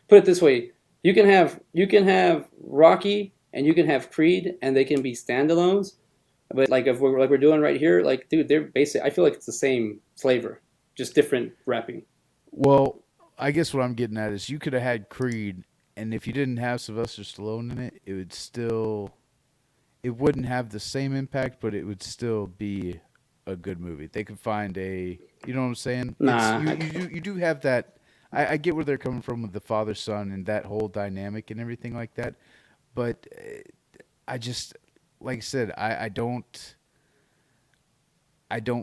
put it this way. You can have Rocky and you can have Creed and they can be standalones. But like if we're doing right here, like dude, they're basic. I feel like it's the same flavor, just different wrapping. Well, I guess what I'm getting at is you could have had Creed, and if you didn't have Sylvester Stallone in it, it wouldn't have the same impact, but it would still be a good movie. They could find you know what I'm saying? It's Nah, you do have that. I get where they're coming from with the father son and that whole dynamic and everything like that, but I just like I said, I don't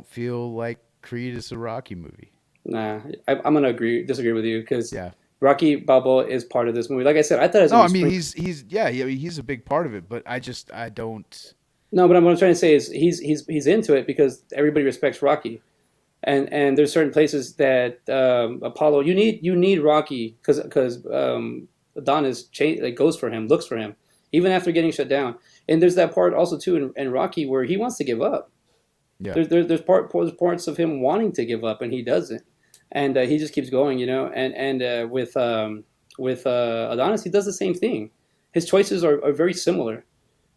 feel like Creed is a Rocky movie. nah. I'm gonna disagree with you because Yeah. Rocky Balboa is part of this movie. Like I said, I thought it was No, gonna I be mean spring. he's yeah, he's a big part of it, but I don't. No, but what I'm trying to say is he's into it because everybody respects Rocky. And there's certain places that Apollo you need Rocky because Adonis like goes for him, looks for him, even after getting shut down. And there's that part also too in Rocky where he wants to give up. Yeah. There's parts of him wanting to give up and he doesn't, and he just keeps going, and with Adonis he does the same thing. His choices are very similar,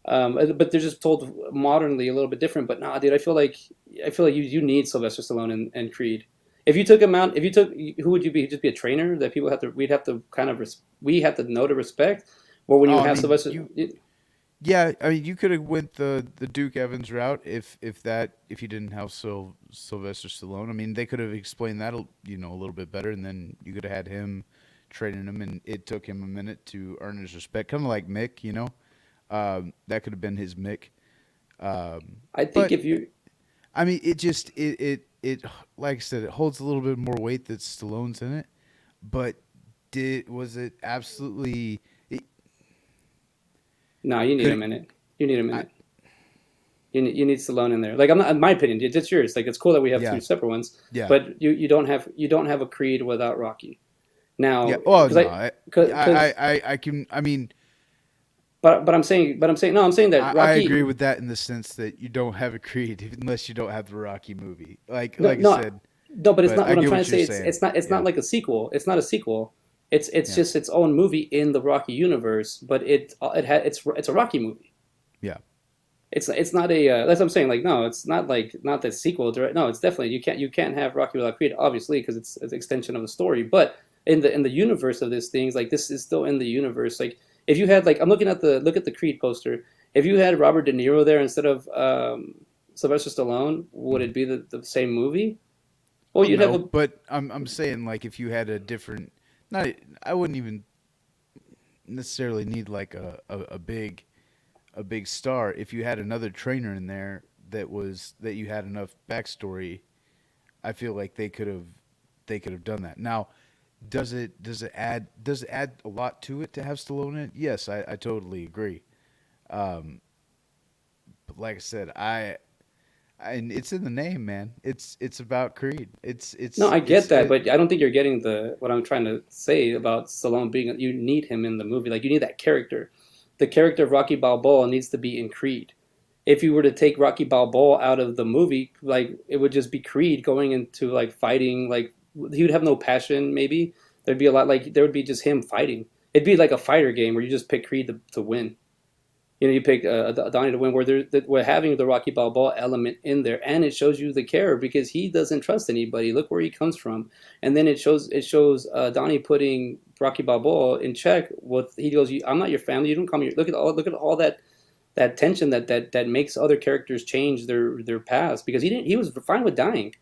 but they're just told modernly a little bit different. But nah, dude, I feel like you need Sylvester Stallone and Creed. If you took him out, if you took who would you be? He'd just be a trainer that people have to. We'd have to kind of we have to know to respect. Or when you Oh, I have mean Sylvester, yeah, I mean you could have went the Duke Evans route if you didn't have Sylvester Stallone. I mean they could have explained that a little bit better, and then you could have had him training him, and it took him a minute to earn his respect, kind of like Mick. That could have been his Mick. I think But if you I mean, it just it like I said, it holds a little bit more weight that Stallone's in it. But did was it absolutely? No, you need Could a it, minute. You need a I, minute. You need Stallone in there. Like I'm not, in my opinion, it's yours. Like it's cool that we have two yeah, separate ones, yeah, but you don't have a Creed without Rocky. yeah. Now, Oh because no, I, because I can. I mean, but I'm saying no, I'm saying that I agree Rocky. with that in the sense that you don't have a Creed unless you don't have the Rocky movie. No, Like I no, said, no, but it's but not I what I'm get trying what to you're say. It's saying. it's not it's not Yeah, like a sequel. It's not a sequel. It's yeah, just its own movie in the Rocky universe, but it's a Rocky movie. yeah. It's not a that's what I'm saying. Like no, it's not like not the sequel direct. No, it's definitely you can't have Rocky without Creed, obviously, because it's an extension of the story. But in the universe of this things, like this is still in the universe. Like if you had like I'm looking at the look at the Creed poster. If you had Robert De Niro there instead of Sylvester Stallone, would Mhm. it be the same movie? Well, Well, you'd have no, a but I'm saying like if you had a different, not I wouldn't even necessarily need like a big star. If you had another trainer in there that you had enough backstory, I feel like they could have done that. Now, does it add a lot to it to have Stallone in it? Yes, I totally agree. Um, but like I said, and it's in the name, man. It's about Creed. No, I get It's that, it. but I don't think you're getting the what I'm trying to say about Stallone being. You need him in the movie. Like you need that character. The character of Rocky Balboa needs to be in Creed. If you were to take Rocky Balboa out of the movie, like it would just be Creed going into like fighting. Like he would have no passion. Maybe there'd be a lot. Like there would be just him fighting. It'd be like a fighter game where you just pick Creed to win. You pick Donnie to win, where we're having the Rocky Balboa element in there, and it shows you the care because he doesn't trust anybody. Look where he comes from, and then it shows Donnie putting Rocky Balboa in check. With he goes, "I'm not your family. You don't come here." Look at all that tension that makes other characters change their past because he was fine with dying.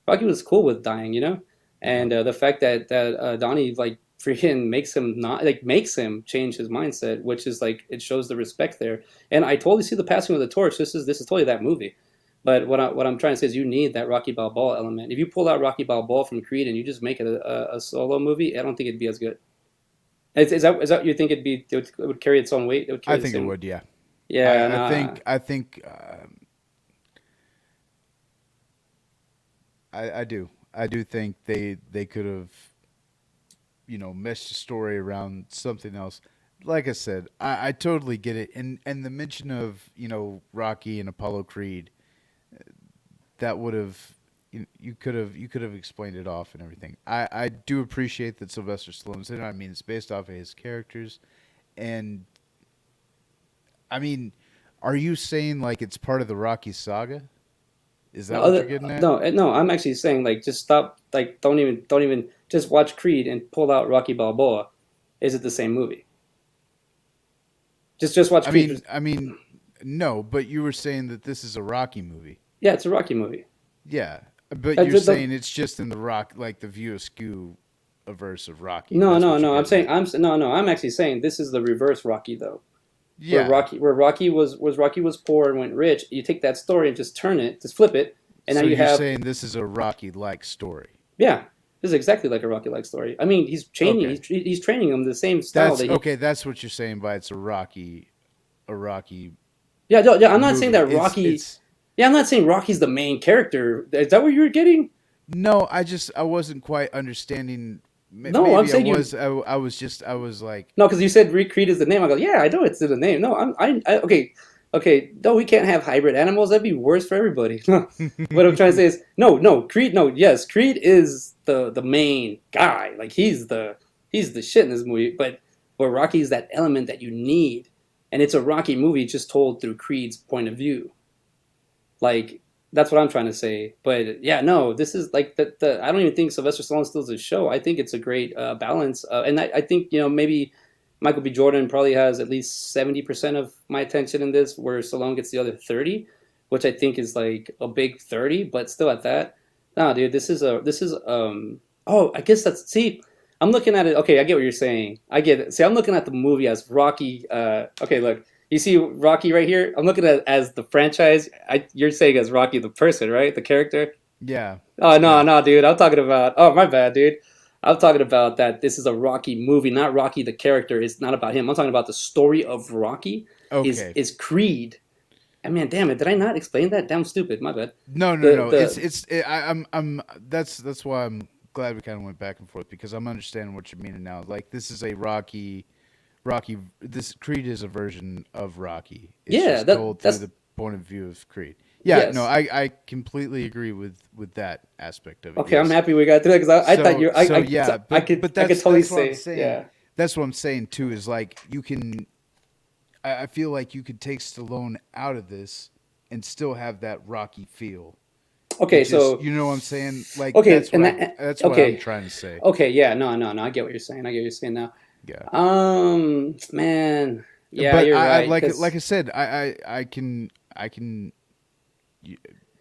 Rocky was cool with dying, Yeah. and the fact that Donnie like freaking makes him change his mindset, which is like it shows the respect there. And I totally see the passing of the torch. This is totally that movie. But what I'm trying to say is you need that Rocky Balboa element. If you pull out Rocky Balboa from Creed and you just make it a solo movie, I don't think it'd be as good. Is that you think it would carry its own weight? It would I carry the think it same. would. Yeah. Yeah, nah. I think I do. I do think they could have meshed the story around something else. Like I said, I totally get it, and the mention of Rocky and Apollo Creed, that would have you could have explained it off and everything. I do appreciate that Sylvester Stallone's in it. I mean, it's based off of his characters, and I mean, are you saying like it's part of the Rocky saga? Is No, that what you're getting at? no. I'm actually saying like just stop. Like don't even just watch Creed and pull out Rocky Balboa. Is it the same movie? Just watch Creed. I mean, no, but you were saying that this is a Rocky movie. Yeah, it's a Rocky movie. Yeah, but Uh, you're the, the, saying it's just in the Rock, like the View Askew averse of Rocky. no, That's no, what you're no. I'm getting saying at. no. I'm actually saying this is the reverse Rocky though, where Yeah. Rocky was poor and went rich. You take that story and just turn it, just flip it, and now So you you're have saying this is a Rocky-like story. yeah. This is exactly like a Rocky-like story. I mean, he's training. Okay. He's training him the same style That's that he. okay. That's what you're saying by it's a Rocky Yeah, no, yeah. I'm not saying movie. that Rocky. It's Yeah, I'm not saying Rocky's the main character. Is that what you were getting? no. I wasn't quite understanding. No, I'm Maybe I saying was. you. I was just. I was like, No, because you said Creed is the name. I go, yeah, I know it's the name. No, okay, okay. No, we can't have hybrid animals. That'd be worse for everybody. What I'm trying to say is, no, no, Creed. No, yes, Creed is the main guy. Like he's the shit in this movie. But Rocky is that element that you need, and it's a Rocky movie just told through Creed's point of view. Like that's what I'm trying to say. But yeah, no, this is like the I don't even think Sylvester Stallone steals his show. I think it's a great balance, and I think maybe Michael B. Jordan probably has at least 70% of my attention in this, where Stallone gets the other 30, which I think is like a big 30, but still at that. No, dude, this is. Oh, I guess that's see. I'm looking at it. Okay, I get what you're saying. I get it. See, I'm looking at the movie as Rocky. Okay, look, you see Rocky right here? I'm looking at it as the franchise. You're saying as Rocky the person, right? The character. yeah, Oh no, yeah. no, dude. I'm talking about. Oh, my bad, dude. I'm talking about that. This is a Rocky movie, not Rocky the character. It's not about him. I'm talking about the story of Rocky. Okay. is Creed. I mean, damn it, did I not explain that? Damn stupid, my bad. No, no, The no. the I'm. That's why I'm glad we kind of went back and forth because I'm understanding what you're meaning now. Like this is a Rocky. This Creed is a version of Rocky. It's yeah, just told through that's the point of view of Creed. Yeah, no, yes. I completely agree with that aspect of it. Okay, I'm Yes. happy we got through that because I thought you So yeah, but I could that's totally what I'm say saying. yeah. That's what I'm saying too. Is like you can. I feel like you could take Stallone out of this and still have that Rocky feel. It Okay, just, so you know what I'm saying? Like okay, and that that's what I'm okay, trying to say. okay, yeah, no, I get what you're saying. I get what you're saying now. Yeah. Man, yeah, But you're I right. like Because I said, I can you,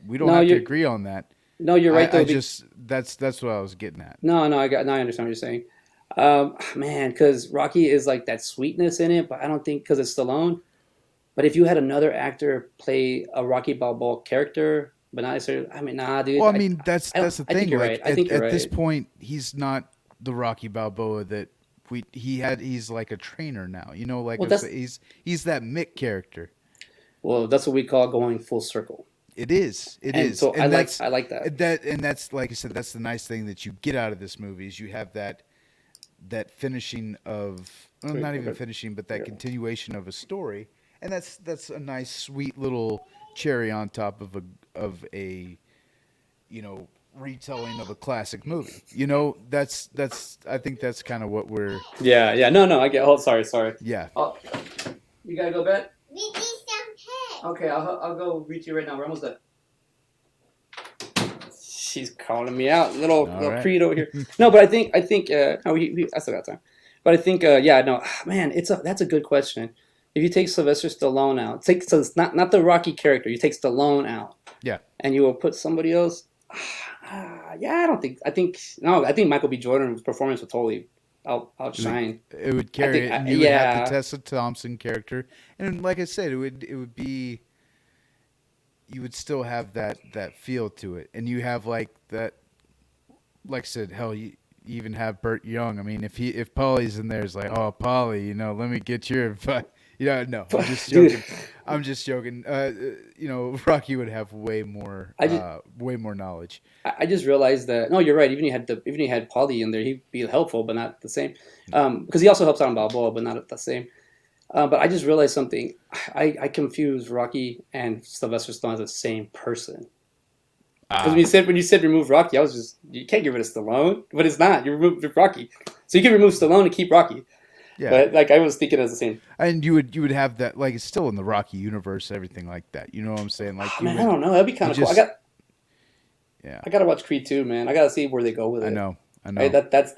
we don't no, have to you're agree on that. no, you're right I though. just that's what I was getting at. No, no, I understand what you're saying. Man, because Rocky is like that sweetness in it, but I don't think because it's Stallone. But if you had another actor play a Rocky Balboa character, but not necessarily, I mean, nah, Well, dude, I mean, that's the I think thing. you're right. Like I think you're at this right. point, he's not the Rocky Balboa that he's like a trainer now. You know, like Well, he's that Mick character. that's what we call going full circle. It And is, so and that's I like that. that's like I said, that's the nice thing that you get out of this movie is you have that finishing of well, Wait, not even okay. finishing, but that Yeah. continuation of a story, and that's a nice, sweet little cherry on top of a you know retelling of a classic movie. You know, that's I think that's kind of what we're Yeah, yeah. No, no, I get. Oh, sorry. yeah. Oh, you gotta go bed. Okay, I'll go reach you right now. We're almost done. She's calling me out, All little right. Creed over here. No, but I think no, I still got time. But I think yeah, no, man, that's a good question. If you take Sylvester Stallone out, take so it's not the Rocky character. You take Stallone out, Yeah. and you will put somebody else. Yeah, I don't think. I think no. I think Michael B. Jordan's performance would totally outshine. It would I carry think it, and you would have the yeah, Tessa Thompson character, and like I said, it would be you would still have that feel to it, and you have like that. Like I said, hell, you even have Burt Young. I mean, if Polly's in there, it's like, oh, Polly, let me get your advice. No, I'm just dude. joking. I'm just joking. Rocky would have I just way more knowledge. I just realized that no, you're right. Even you had Paulie in there, he'd be helpful, but not the same. Because he also helps out in Balboa, but not the same. But I just realized something. I confuse Rocky and Sylvester Stallone as the same person. Because Ah, when you said remove Rocky, I was just you can't get rid of Stallone, but it's not. You remove Rocky, so you can remove Stallone and keep Rocky. yeah. But like I was thinking as the same. And you would have that like it's still in the Rocky universe, everything like that. You know what I'm saying? Like Oh, man, I don't know. That'd be you kind of cool. just yeah. I gotta watch Creed 2, man. I gotta see where they go with I it. know, I Right? know. That's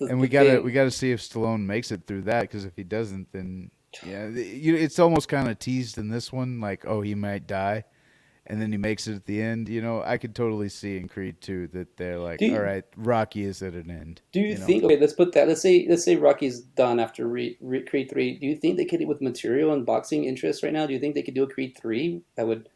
And the thing. we gotta see if Stallone makes it through that because if he doesn't, then yeah, it's almost kind of teased in this one, like oh he might die, and then he makes it at the end. I could totally see in Creed 2 that they're like, all Do right, Rocky is at an end. Do you think? Okay, let's put that. Let's say Rocky's done after Creed 3. Do you think they could with material and boxing interest right now? Do you think they could do a Creed 3 that would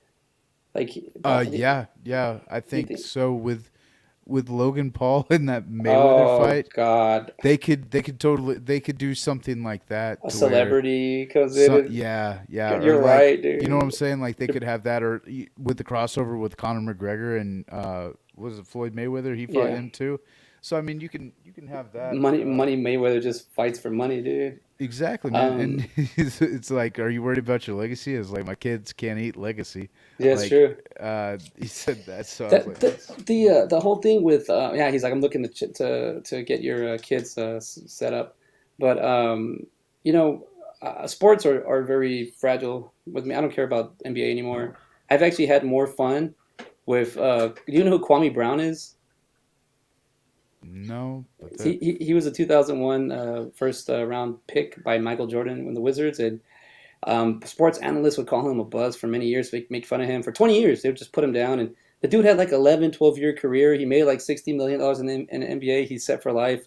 like? Do Yeah, yeah, I you think think? so. With Logan Paul in that Mayweather Oh fight, God, they could totally they could do something like that a to where celebrity comes in. so And, yeah, or you're like right, you know what I'm dude. saying? Like they could have that, or with the crossover with Conor McGregor and was it Floyd Mayweather? He fought Yeah, him too. So I mean, you can have that money. Mayweather just fights for money, dude. exactly, man. Um, And it's like, are you worried about your legacy? It's like my kids can't eat legacy. yeah, it's Like true. he said that, so I was That like, that's the whole thing with yeah, he's like I'm looking to get your kids set up, but you know, sports are very fragile with me. I don't care about NBA anymore. I've actually had more fun with. Do you know who Kwame Brown is? no, but He was a 2001 first round pick by Michael Jordan when the Wizards, and sports analysts would call him a buzz for many years, make fun of him. For 20 years, they would just put him down. And the dude had like 11, 12-year career. He made like $60 million in the NBA. He's set for life.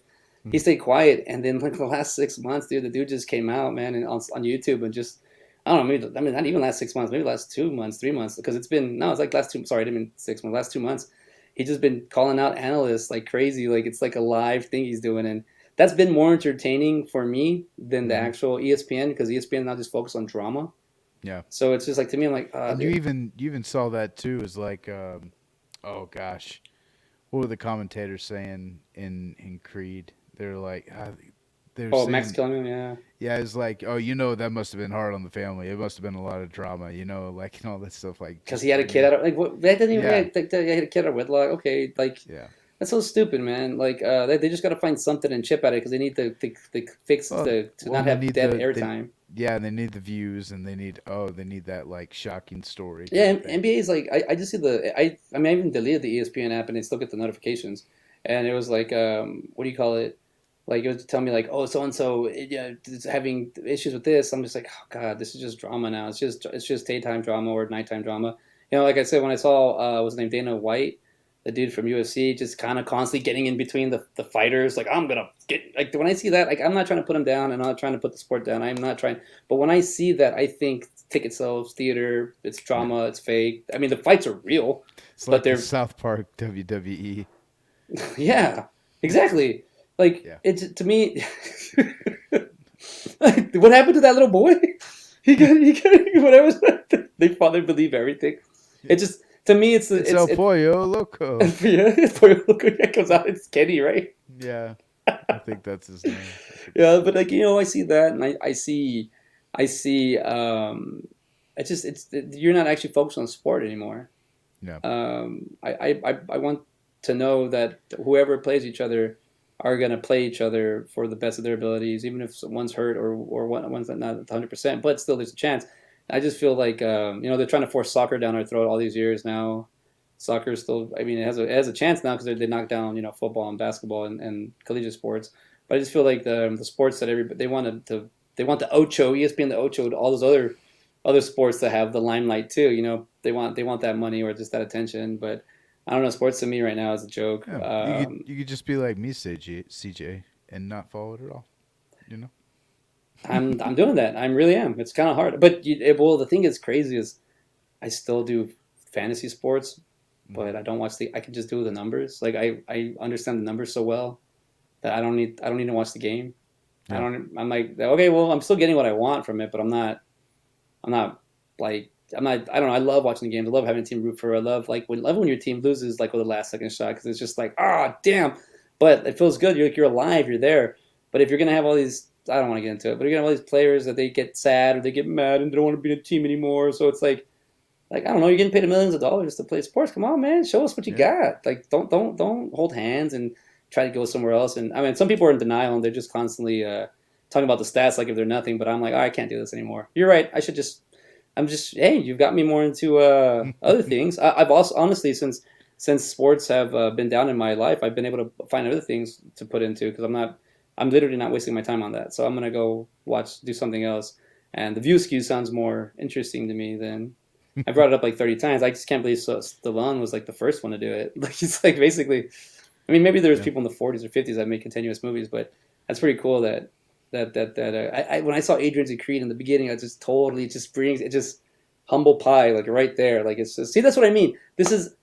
He stayed quiet. And then like the last 6 months, dude, the dude just came out, man, and on YouTube and just, I don't know, maybe, I mean, not even last 6 months, maybe last 2 months, 3 months, because it's been, no, it's like last two, sorry, I didn't mean 6 months, last 2 months. He just been calling out analysts like crazy. Like it's like a live thing he's doing. And that's been more entertaining for me than the mm-hmm. actual ESPN because ESPN now just focus on drama. Yeah. So it's just like to me, I'm like, And dude. you even saw that too. Is like, oh gosh, what were the commentators saying in Creed? They're like, they're Oh, Max saying, killing him, yeah. yeah, it's like, oh, you know, that must have been hard on the family. It must have been a lot of drama, you know, like and all that stuff. Like, Because just he had a kid out of like what that didn't even yeah, like, he had a kid out of wedlock. Okay, like yeah. that's so stupid, man. Like they just got to find something and chip at it because they need the fix Well, to well, not and they have need dead airtime. yeah, and they need the views, and they need that like shocking story Yeah, type thing. NBA is like I just see I mean I even deleted the ESPN app and I still get the notifications, and it was like what do you call it? Like it was tell me like oh so and so yeah is having issues with this. I'm just like oh god this is just drama now. It's just daytime drama or nighttime drama. You know like I said when I saw what's his name Dana White, the dude from UFC, just kind of constantly getting in between the fighters. Like I'm gonna get like when I see that like I'm not trying to put him down and I'm not trying to put the sport down. I'm not trying but when I see that, I think ticket sales, theater, it's Yeah, drama, it's fake. I mean, the fights are real, it's but like the they're South Park WWE. yeah, exactly. Like Yeah, it's to me, what happened to that little boy? He got whatever. They father believe everything. It just to me, it's El Pollo Loco. yeah. It comes out. It's Kenny, right? Yeah, I think that's his name. I could be Yeah, wrong. but like I see that, and I see. It's just you're not actually focused on sport anymore. Yeah, I want to know that whoever plays each other are going to play each other for the best of their abilities, even if one's hurt or one's not 100%, but still there's a chance. I just feel like they're trying to force soccer down our throat all these years now. Soccer is still, I mean, it has a chance now because they knocked down football and basketball and collegiate sports. But I just feel like the sports that everybody they want the Ocho, ESPN, the Ocho, all those other sports that have the limelight too. They want that money or just that attention. But I don't know. Sports to me right now is a joke. yeah. You could just be like me, CJ, and not follow it at all. You know. I'm doing that. I really am. It's kind of hard. But well, the thing is crazy is I still do fantasy sports, Mhm. but I don't watch the. I can just do the numbers. Like I understand the numbers so well that I don't need to watch the game. I Yeah. don't. I'm like okay, well, I'm still getting what I want from it, but I'm not like I'm not. I don't know. I love watching the games. I love having a team root for. I love when your team loses like with the last second shot because it's just like ah damn. But it feels good. You're alive. You're there. But if you're gonna have all these, I don't want to get into it. But you're gonna have all these players that they get sad or they get mad and they don't want to be in a team anymore. So it's like I don't know. You're getting paid millions of dollars to play sports. Come on, man. Show us what you Yeah. got. Like don't hold hands and try to go somewhere else. And I mean, some people are in denial and they're just constantly talking about the stats like if they're nothing. But I'm like, oh, I can't do this anymore. You're right. I should just I'm just hey, you've got me more into other things. I've also honestly since sports have been down in my life, I've been able to find other things to put into because I'm literally not wasting my time on that. So I'm gonna go do something else. And the View Skew sounds more interesting to me than I brought it up like 30 times. I just can't believe Stallone was like the first one to do it. Like he's like basically, I mean maybe there was Yeah. people in the 40s or 50s that made continuous movies, but that's pretty cool when I saw Adrian Z Creed in the beginning, I just totally just brings it just humble pie like right there. Like it's just see that's what I mean. This is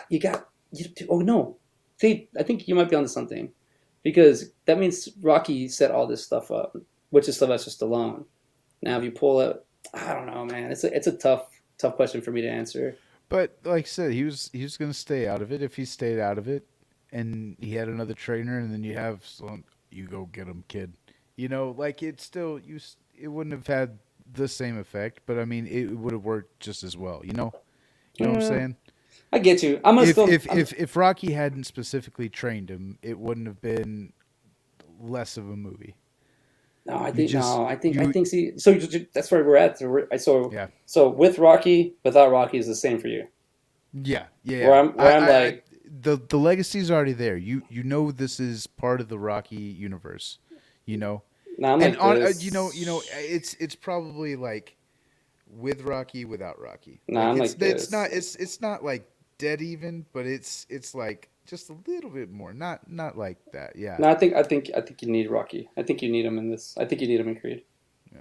you got you. Oh no, see I think you might be onto something because that means Rocky set all this stuff up, which is Sylvester Stallone. Now if you pull it, I don't know, man. It's a tough question for me to answer. But like I said, he was gonna stay out of it. If he stayed out of it, and he had another trainer, and then you have some, you go get him, kid. You know, like it still it wouldn't have had the same effect, but I mean, it would have worked just as well. You know what I'm Yeah, saying? I get you. I'm gonna still. If Rocky hadn't specifically trained him, it wouldn't have been less of a movie. No, I You think just no, I you think see. So that's where we're at. yeah So with Rocky, without Rocky is the same for you. yeah. Where I'm like, The legacy's already there. You know this is part of the Rocky universe. You know, no, I'm and like on this. it's probably like with Rocky without Rocky. No, Like I'm like this. it's not like dead even, but it's like just a little bit more. Not like that. Yeah. No, I think you need Rocky. I think you need him in this. I think you need him in Creed. Yeah.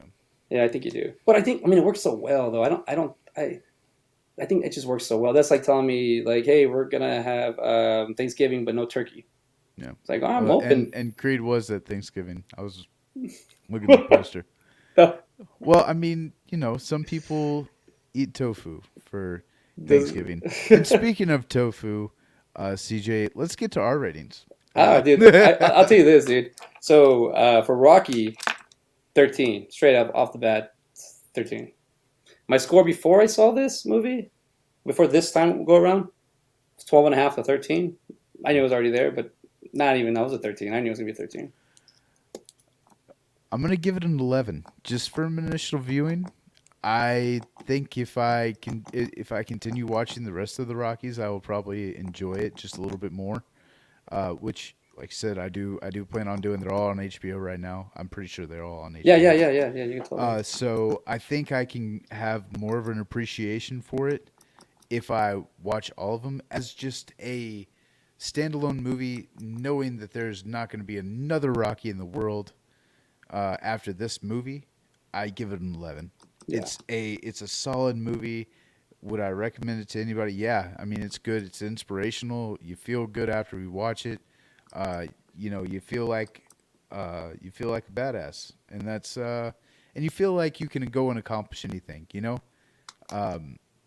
Yeah, I think you do. But I mean it works so well though. I think it just works so well. That's like telling me like, hey, we're gonna have Thanksgiving but no turkey. Yeah. It's like, oh, I'm open. And Creed was at Thanksgiving. I was looking at the poster. Well, I mean, some people eat tofu for This, Thanksgiving. And speaking of tofu, CJ, let's get to our ratings. dude, I'll tell you this, dude. So for Rocky, 13, straight up off the bat, 13. My score before I saw this movie, before this time go around, was 12 and a half to 13. I knew it was already there, but not even that was a 13. I knew it was gonna be 13. I'm gonna give it an 11, just from initial viewing. I think if I continue watching the rest of the Rockies, I will probably enjoy it just a little bit more. Which, like I said, I do plan on doing. They're all on HBO right now. I'm pretty sure they're all on Yeah, yeah, HBO. yeah, yeah, yeah. You can totally. So I think I can have more of an appreciation for it if I watch all of them as just a standalone movie, knowing that there's not going to be another Rocky in the world after this movie. I give it an 11. Yeah. It's a solid movie. Would I recommend it to anybody? Yeah, I mean it's good. It's inspirational. You feel good after we watch it. Uh, you feel like a badass, and and you feel like you can go and accomplish anything.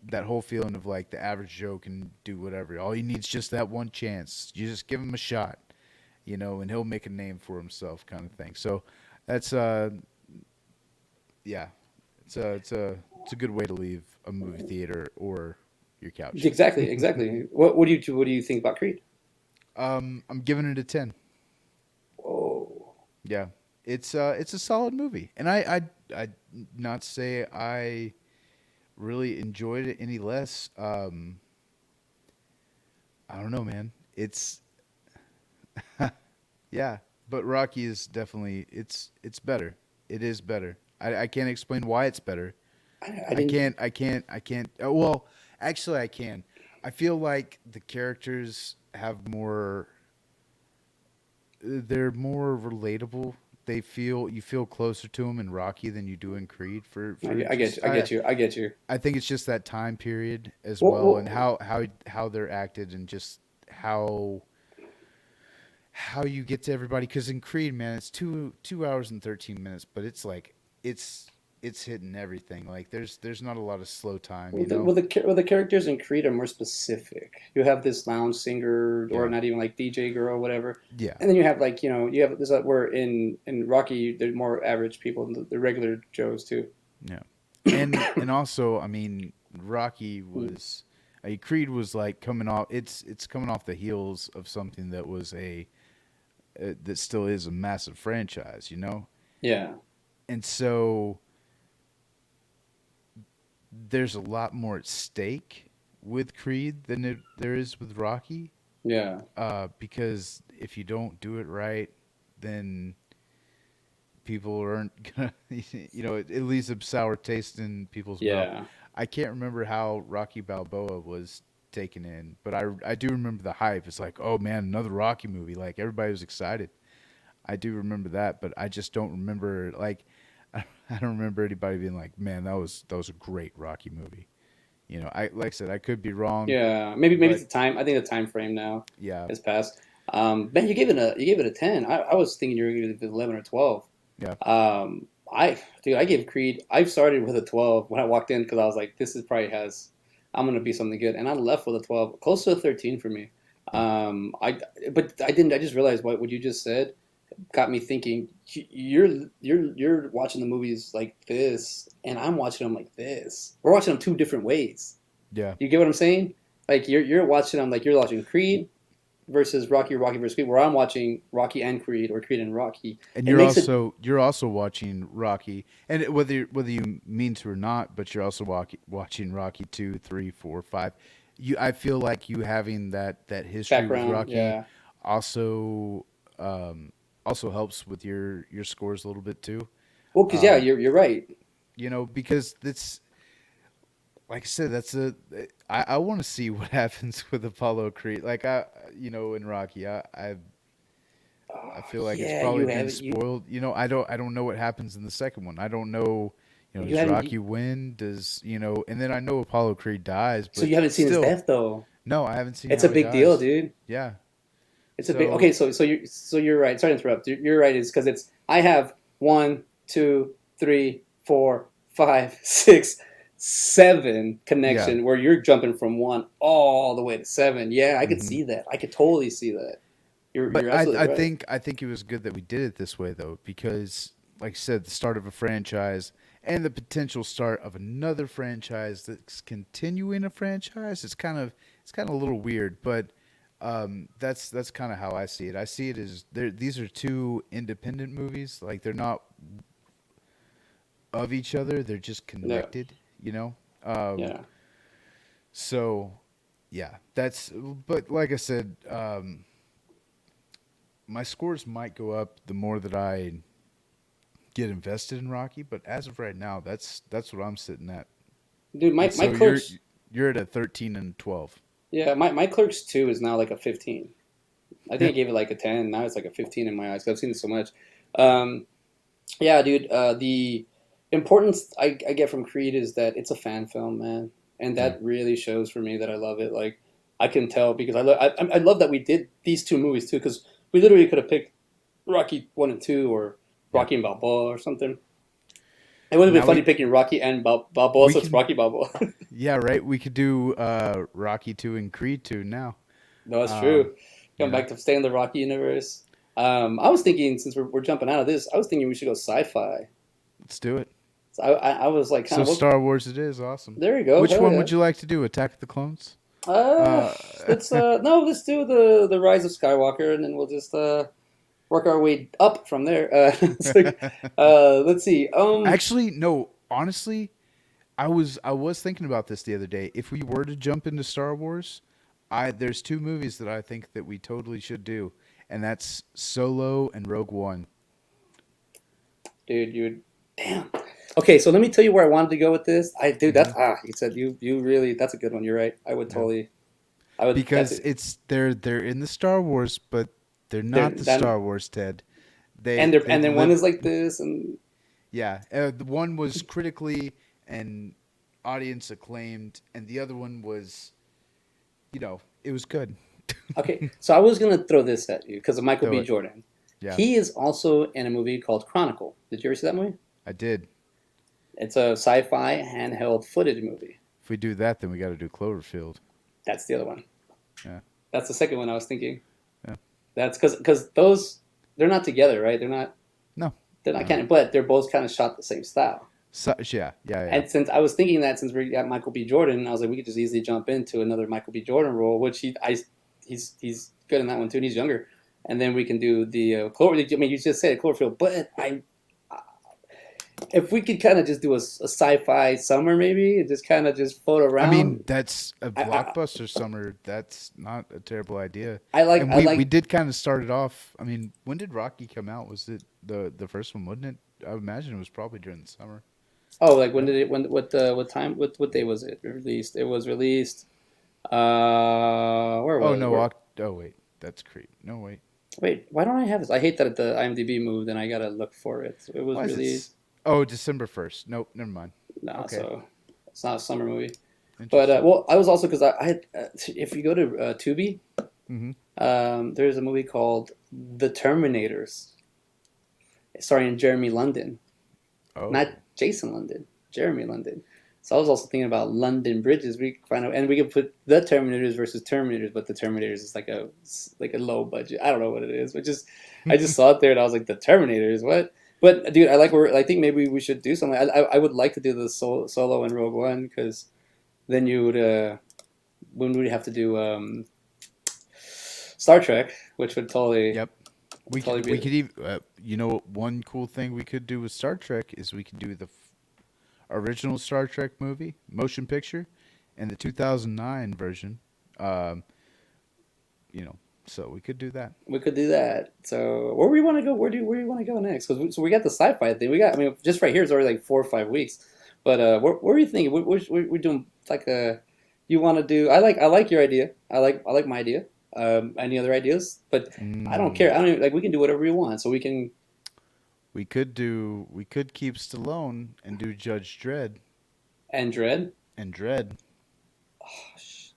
That whole feeling of like the average Joe can do whatever. All he needs is just that one chance. You just give him a shot, and he'll make a name for himself, kind of thing. So that's yeah, it's a good way to leave a movie theater or your couch. Exactly, exactly. What do you think about Creed? I'm giving it a 10. Oh, Yeah, it's a solid movie, and I not to say I really enjoyed it any less. I don't know, man. It's yeah, but Rocky is definitely it's better. It is better. I can't explain why it's better. I didn't. I can't. Well, actually, I can. I feel like the characters have more. They're more relatable. You feel closer to them in Rocky than you do in Creed. For I get you. just I get you. I get you. I think it's just that time period as What, well, and what, how they're acted, and just how you get to everybody. Because in Creed, man, it's 2 hours and 13 minutes, but it's like it's it's hitting everything. Like there's not a lot of slow time, Well, you know? the characters in Creed are more specific. You have this lounge singer, or Yeah, not even like DJ girl, whatever, yeah, and then you have like you have this where in Rocky they're more average people, the regular Joes too. yeah. And also, I mean, Rocky was, Creed was like coming off. It's coming off the heels of something that was that still is a massive franchise, you know? Yeah, And so there's a lot more at stake with Creed than there is with Rocky. yeah, Because if you don't do it right, then people aren't gonna, it leaves a sour taste in people's mouth. yeah. I can't remember how Rocky Balboa was taken in, but I do remember the hype. It's like, oh man, another Rocky movie. Like everybody was excited. I do remember that, but I just don't remember like I don't remember anybody being like, man, that was a great Rocky movie. I like I said, I could be wrong, Yeah, maybe it's but the time. I think the time frame now yeah, has passed. Ben, you gave it a 10. I was thinking you were giving it 11 or 12. yeah, I gave Creed. I started with a 12 when I walked in because I was like, this is probably has. I'm gonna be something good, and I left with a 12, close to a 13 for me. yeah. I but I didn't. I just realized what you just said got me thinking. You're watching the movies like this, and I'm watching them like this. We're watching them two different ways. Yeah. You get what I'm saying? Like you're watching them like you're watching Creed versus Rocky or Rocky versus Creed, where I'm watching Rocky and Creed or Creed and Rocky. And It makes it you're also watching Rocky, and whether you mean to or not, but you're also watching Rocky 2, 3, 4, 5. I feel like you having that history with background. Rocky Yeah. also um, also helps with your scores a little bit too. Well, because yeah, Um, you're right. because it's like I said, I want to see what happens with Apollo Creed. Like in Rocky, I Oh, feel like it's yeah, probably you been haven't spoiled. I don't know what happens in the second one. I don't know, you does haven't Rocky win? And then I know Apollo Creed dies, so but you haven't seen his still, death though. no, I haven't seen It's a how he big deal, dies. dude. Yeah. It's a big. Okay, So, so you're right. Sorry to interrupt. You're right. It's because it's I have one, two, three, four, 5, 6, 7 Yeah. connection where you're jumping from 1 all the way to 7. Yeah, I could Hmm. see that. I could totally see that. But You're absolutely right. I think it was good that we did it this way though, because like I said, the start of a franchise and the potential start of another franchise that's continuing a franchise. It's kind of a little weird, but that's kind of how I see it. I see it as these are two independent movies. Like they're not of each other. They're just Yeah, connected. You know. Um, yeah. so yeah, that's. But like I said, my scores might go up the more that I get invested in Rocky, but as of right now, that's what I'm sitting at. Dude, And my so clerks, you're at a 13 and 12. yeah, my clerks 2 is now like a 15. I think I Yeah. gave it like a 10. Now it's like a 15 in my eyes 'cause I've seen it so much. Um, yeah, dude. The importance I get from Creed is that it's a fan film, man, and Yeah. that really shows for me that I love it. Like I can tell because I love that we did these two movies too because we literally could have picked Rocky 1 and 2 or Yeah. Rocky and Balboa or something. It would have been Now funny picking Rocky and Balboa, we so it's can Rocky Balboa. yeah, right. We could do Rocky 2 and Creed 2 now. No, that's Um, true. you Come know. back to stay in the Rocky universe. I was thinking since we're jumping out of this, I was thinking we should go sci-fi. Let's do it. So I was like kind So of what? Star Wars it is. Awesome. There you go. Which Hell one yeah. would you like to do? Attack of the Clones? Uh, Uh let's no, let's do the Rise of Skywalker, and then we'll just work our way up from there. It's like, let's see. Actually, no, honestly, I was thinking about this the other day. If we were to jump into Star Wars, I there's two movies that I think that we totally should do, and that's Solo and Rogue One. dude, you damn. Okay, so let me tell you where I wanted to go with this. Dude, Hmm. you said you really that's a good one. You're right. I would Yeah. totally. I would. That's Because it. it's they're in the Star Wars, but they're There not the that Star Wars, Ted. They and then one live is like this, and yeah. The one was critically and audience acclaimed, and the other one was, it was good. okay. So I was gonna throw this at you because of Michael Throw B. it. Jordan. Yeah, He is also in a movie called Chronicle. Did you ever see that movie? I did. It's a sci-fi handheld footage movie. If we do that, then we got to do Cloverfield. That's the other one. Yeah, That's the second one I was thinking. yeah. That's because those they're not together, right? No, They're not no. kind of, but they're both kind of shot the same style. So, yeah, yeah, yeah. And since I was thinking that since we got Michael B. Jordan, I was like, we could just easily jump into another Michael B. Jordan role, which he's good in that one too, and he's younger. And then we can do the Clover. I mean, you just said Cloverfield, but if we could kind of just do a sci-fi summer maybe, and just kind of just float I mean, around. that's a I, I blockbuster summer. That's not a terrible idea. I like And I we like did kind of start it off. I mean, when did Rocky come out? Was it the first one, wasn't it? I would imagine it was probably during the summer. oh like when No? did it when what time what day was it released? It was released. Where Oh was no, where? oh wait, that's Creed. No wait. Wait, why don't I have this? I hate that the IMDb moved and I gotta look for it. It was Why is it? released. Oh, December 1st. Nope, never mind. No, Okay, so it's not a summer movie. But interesting. well, I was also because I had if you go to Tubi, Mm-hmm. there's a movie called The Terminators, starring Jeremy London, not Oh, Jason London, Jeremy London. So I was also thinking about London bridges. We could find out, and we could put the Terminators versus Terminators, but the Terminators is like a low budget. I don't know what it is, but just I just saw it there and I was like, the Terminators, what? But dude, I think maybe we should do something. I would like to do the Solo and Rogue One because then you would when would we have to do Star Trek, which would yep. totally We be could even. One cool thing we could do with Star Trek is we could do the original Star Trek movie, motion picture, and the 2009 version. Um, so we could do that. we could do that. So where we want to go? Where do you want to go next? So we got the sci-fi thing. We got. I mean, just right here is already like 4 or 5 weeks. But where are you thinking? We're doing like a. You want to do? I like your idea. I like my idea. Any other ideas? But I don't Mm, care. I don't even, like. We can do whatever we want. So we can we could keep Stallone and do Judge Dredd and Dread. and Dredd.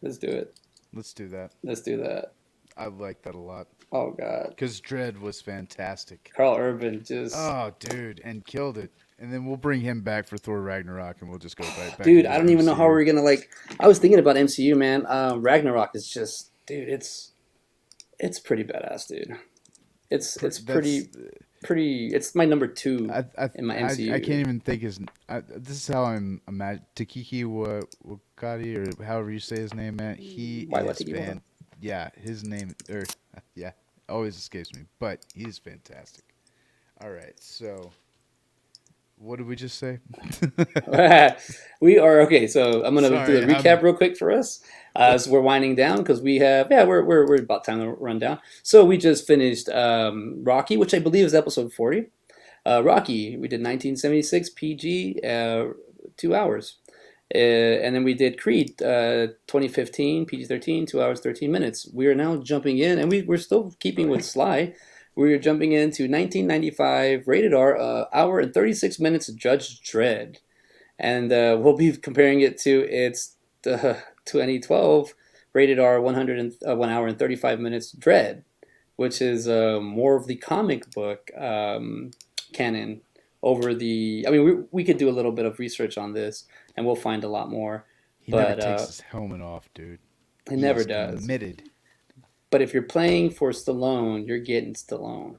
Let's do it. Let's do that. Let's do that. I like that a lot Oh God, because Dredd was fantastic. Carl Urban just. Oh, dude, and killed it. And then we'll bring him back for Thor Ragnarok, and we'll just go back Dude, into I the don't even know how MCU. we're gonna like. I was thinking about MCU, man. Ragnarok is just, dude. It's pretty badass, dude. It's That's pretty. It's my number two in my I MCU. can't even think his. This is how I'm imagine Takiki Wakati or however you say his name, man. He Why is Watiki Wara? Yeah, his name or yeah, always escapes me, but he's fantastic. All right, so what did we just say? We are okay. So I'm gonna do Sorry, the recap real quick for us. So we're winding down because we have we're about time to run down. So we just finished Rocky, which I believe is episode 40. Rocky, we did 1976 PG, 2 hours. And then we did Creed 2015 PG-13, 2 hours 13 minutes. We are now jumping in, and we're still keeping with Sly. We're jumping into 1995 rated R, hour and 36 minutes of Judge Dredd, and we'll be comparing it to its 2012 rated R 1 hour and 35 minutes Dredd, which is more of the comic book canon over the. I mean, we could do a little bit of research on this, and we'll find a lot more. He never But takes his helmet off, dude. it He never is does. committed. But if you're playing for Stallone, you're getting Stallone.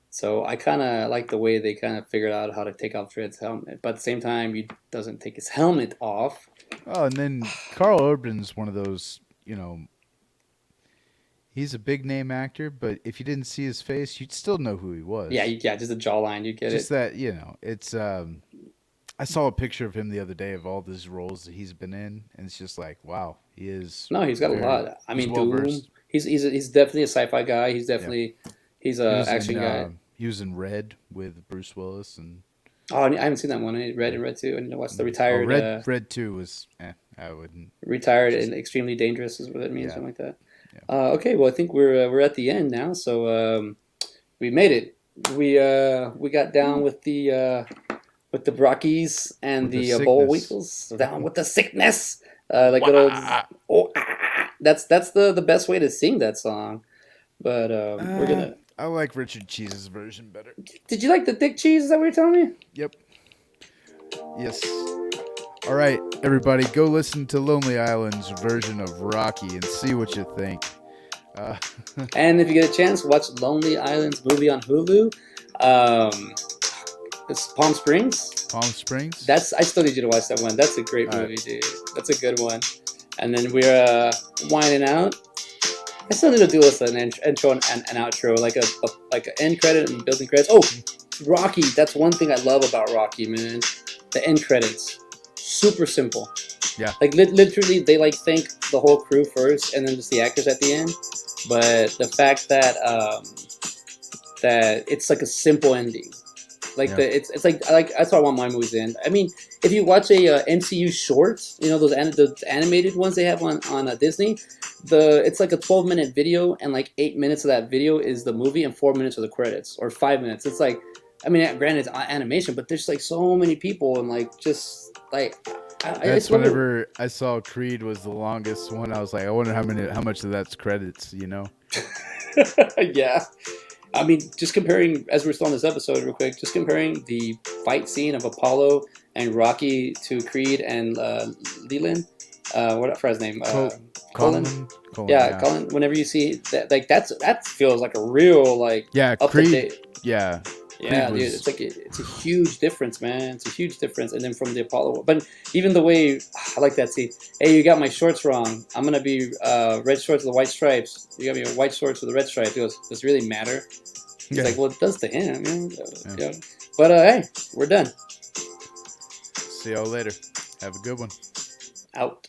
So I kind of like the way they kind of figured out how to take off Dredd's helmet, but at the same time, he doesn't take his helmet off. Oh, and then Carl Urban's one of those, he's a big name actor, but if you didn't see his face, you'd still know who he Yeah, was. yeah, just a jawline, you get Just it. that, it's I saw a picture of him the other day of all these roles that he's been in, and it's just like, wow, he is No, he's got a lot. I he's mean, well Doom. versed. He's definitely a sci-fi guy. Yeah. He's He a was action in guy. he was in Red with Bruce Willis and Oh, I haven't seen that one. I read and read too. I need to watch the retired, Red 2 was I wouldn't retired just and extremely dangerous is what it means, yeah. something like that. Yeah. Okay, well, I think we're at the end now. So we made it. We got down with the Brockies and With the the Boll sickness. Weekles, down with the sickness. Like good old. Oh, that's the best way to sing that song. But we're gonna. I like Richard Cheese's version better. Did you like the thick cheese? Is that what you're telling me? Yep. Yes. All right, everybody, go listen to Lonely Island's version of Rocky and see what you think. And if you get a chance, watch Lonely Island's movie on Hulu. It's Palm Springs. Palm Springs. I still need you to watch that one. That's a great movie, dude. That's a good one. And then we're winding out. I still need to do this an intro and an outro, like an end credit and building credits. Oh, Rocky. That's one thing I love about Rocky, man. The end credits, super simple. Yeah. Like literally, they like thank the whole crew first, and then just the actors at the end. But the fact that that it's like a simple ending. Like it's like that's how I want my movies to end. I mean, if you watch a MCU short, those the animated ones they have on Disney, it's like a 12-minute video, and like 8 minutes of that video is the movie, and 4 minutes of the credits, or 5 minutes. It's like, I mean, granted it's animation, but there's like so many people, and like just like That's whenever I saw Creed was the longest one. I was like, I wonder how much of that's credits. Yeah. I mean, just comparing, as we're still on this episode real quick, just comparing the fight scene of Apollo and Rocky to Creed and Leland, what for his name? Colin? Yeah, Colin. Whenever you see that, like that feels like a real up Creed. to date. Yeah. Yeah, dude, it's like it's a huge difference, man. It's a huge difference. And then from the Apollo, but even the way I like that scene. Hey, you got my shorts wrong. I'm gonna be red shorts with the white stripes. You got me white shorts with the red stripes. He goes, does it really matter? He's like, well, it does to him. Yeah. But hey, we're done. See y'all later. Have a good one. Out.